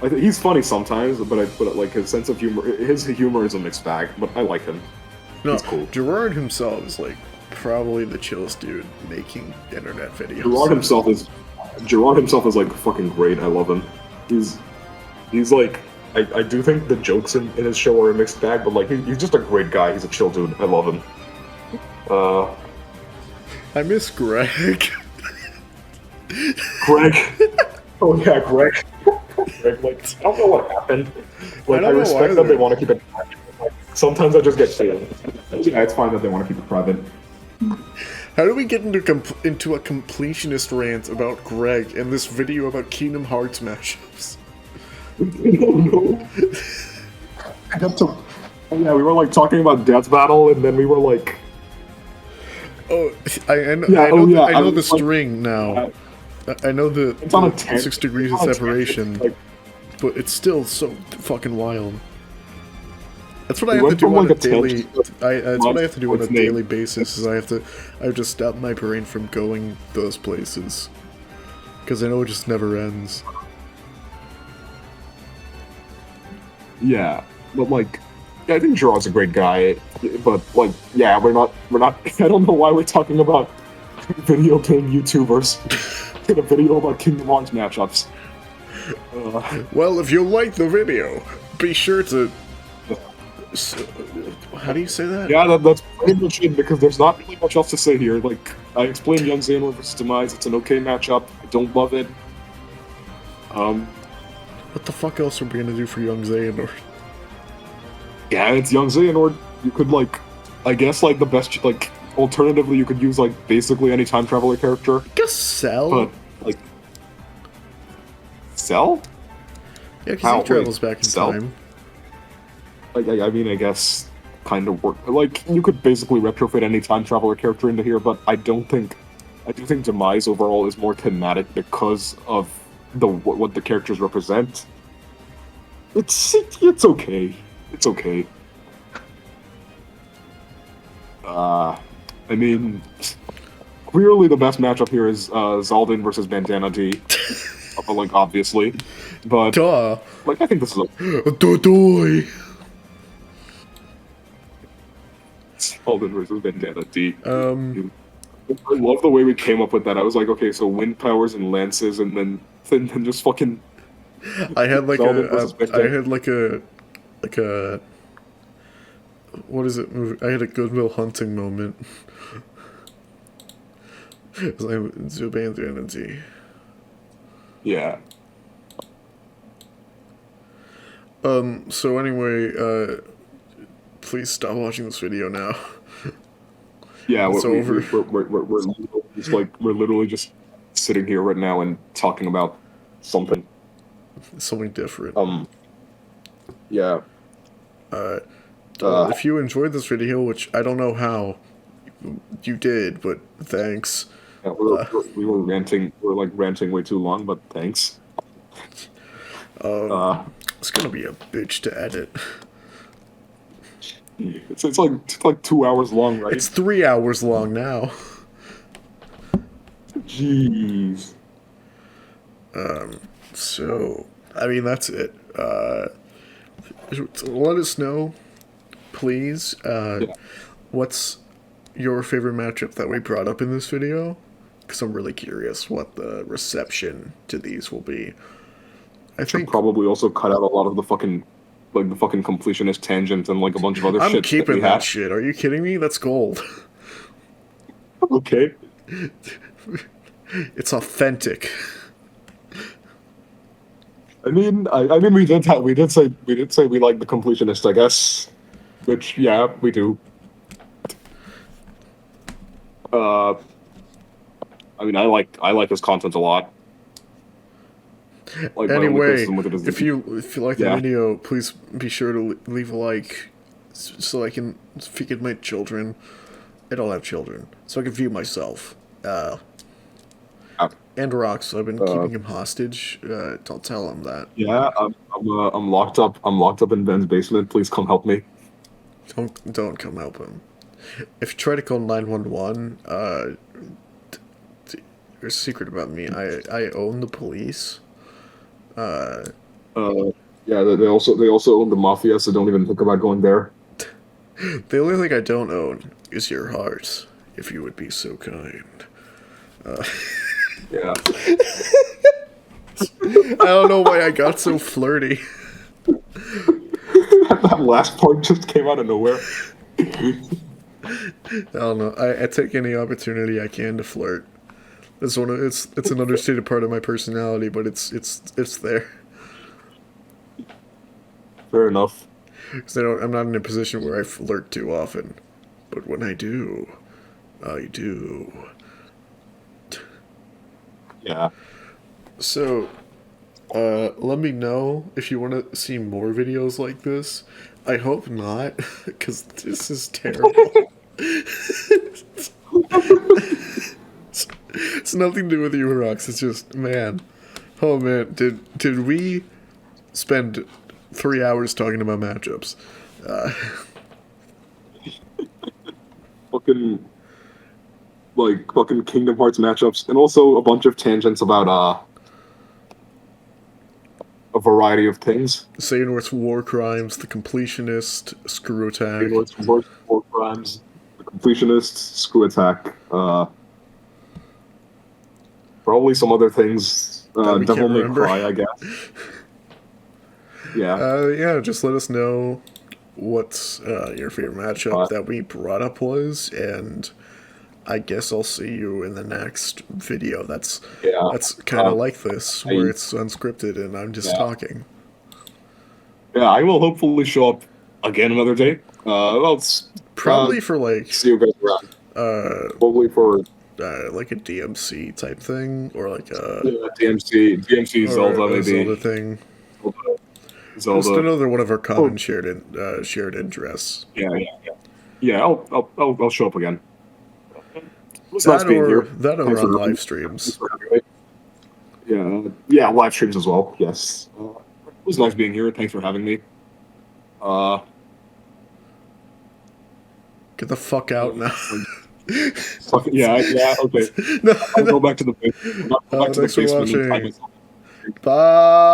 I think he's funny sometimes, but like his sense of humor, his humor is a mixed bag. But I like him. No, he's cool. Gerard himself is like probably the chillest dude making internet videos. Gerard himself is like fucking great. I love him. He's like. I do think the jokes in his show are a mixed bag, but like he's just a great guy. He's a chill dude. I love him. I miss Greg. Greg. Oh yeah, Greg. Greg. Like I don't know what happened. Like I respect that they want to keep it private. Like, sometimes I just get feeling. Yeah, it's fine that they want to keep it private. How do we get into a completionist rant about Greg and this video about Kingdom Hearts mashups? No. Oh yeah, we were like talking about Death Battle, and then we were like, "Oh, I know the string now. I know the it's on a 10. 6 degrees of separation, but it's still so fucking wild." That's what I have to do on a daily. That's what I have to do on a daily basis. Is I have to stop my brain from going those places because I know it just never ends. Yeah, but like, I think Gerard's a great guy, but like, yeah, we're not. I don't know why we're talking about video game YouTubers in a video about Kingdom Hearts matchups. Well, if you like the video, be sure to. How do you say that? Yeah, that's pretty much it because there's not really much else to say here. Like, I explained Young Xehanort vs. Demise. It's an okay matchup. I don't love it. What the fuck else are we gonna do for Young Xehanort? Yeah, it's Young Xehanort. You could, like, I guess, like, the best, like, alternatively, you could use, like, basically any time traveler character. I guess Cell? But, like, Cell? Yeah, because he travels back in time. I mean, I guess kind of work. Like, you could basically retrofit any time traveler character into here, but I do think Demise overall is more thematic because of what the characters represent. It's okay. It's okay. I mean, clearly the best matchup here is Xaldin versus Bandana D. Like, obviously. But, duh. Like, I think this is a... Doy. Xaldin versus Bandana D. I love the way we came up with that. I was like, okay, so wind powers and lances, and then just fucking... I had like a what is it? I had a Goodwill Hunting moment. It's like Zubandana. Yeah. So anyway, please stop watching this video now. Yeah, it's over. We're literally just sitting here right now and talking about something different. Yeah. If you enjoyed this video, which I don't know how you did, but thanks. Yeah, we were ranting. We were like ranting way too long, but thanks. It's gonna be a bitch to edit. It's like 2 hours long, right? It's 3 hours long now. Jeez. So I mean that's it. Let us know, please. What's your favorite matchup that we brought up in this video? Because I'm really curious what the reception to these will be. I think probably also cut out a lot of the fucking completionist tangent and like a bunch of other shit. I'm keeping that shit. Are you kidding me? That's gold. Okay. It's authentic. I mean, we did say we like the completionist, I guess. Which, yeah, we do. I mean, I like his content a lot. Like, anyway, if you like the video, please be sure to leave a like, so I can feed my children. I don't have children, so I can view myself. And Rox, I've been keeping him hostage. Don't tell him that. Yeah, I'm locked up. I'm locked up in Ben's basement. Please come help me. Don't come help him. If you try to call 911, there's a secret about me. I own the police. Yeah, they also own the mafia, so don't even think about going there. The only thing I don't own is your heart, if you would be so kind. Yeah. I don't know why I got so flirty. That last part just came out of nowhere. I don't know. I take any opportunity I can to flirt. It's an understated part of my personality, but it's there. Fair enough. Because I'm not in a position where I flirt too often, but when I do, I do. Yeah. So, let me know if you want to see more videos like this. I hope not, because this is terrible. It's nothing to do with you, Rox. It's just, man. Oh, man. Did we spend 3 hours talking about matchups? Fucking Kingdom Hearts matchups, and also a bunch of tangents about a variety of things. Xehanort's war crimes, the completionist, screw attack. Xehanort's war crimes, the completionist, screw attack. Probably some other things. Devil May Cry, I guess. Yeah. Yeah, just let us know what your favorite matchup that we brought up was, and I guess I'll see you in the next video. That's kind of like this, where it's unscripted and I'm just talking. Yeah, I will hopefully show up again another day. Probably for like see you guys around. Probably for like a DMC type thing, or like a DMC Zelda maybe. Zelda thing. Zelda. Just another one of our common shared interests. Yeah. I'll show up again. That or on live streams. Yeah, live streams as well. Yes, it was nice being here. Thanks for having me. Get the fuck out now. Okay. No, I'll go back to the basement. Thanks for watching. Bye.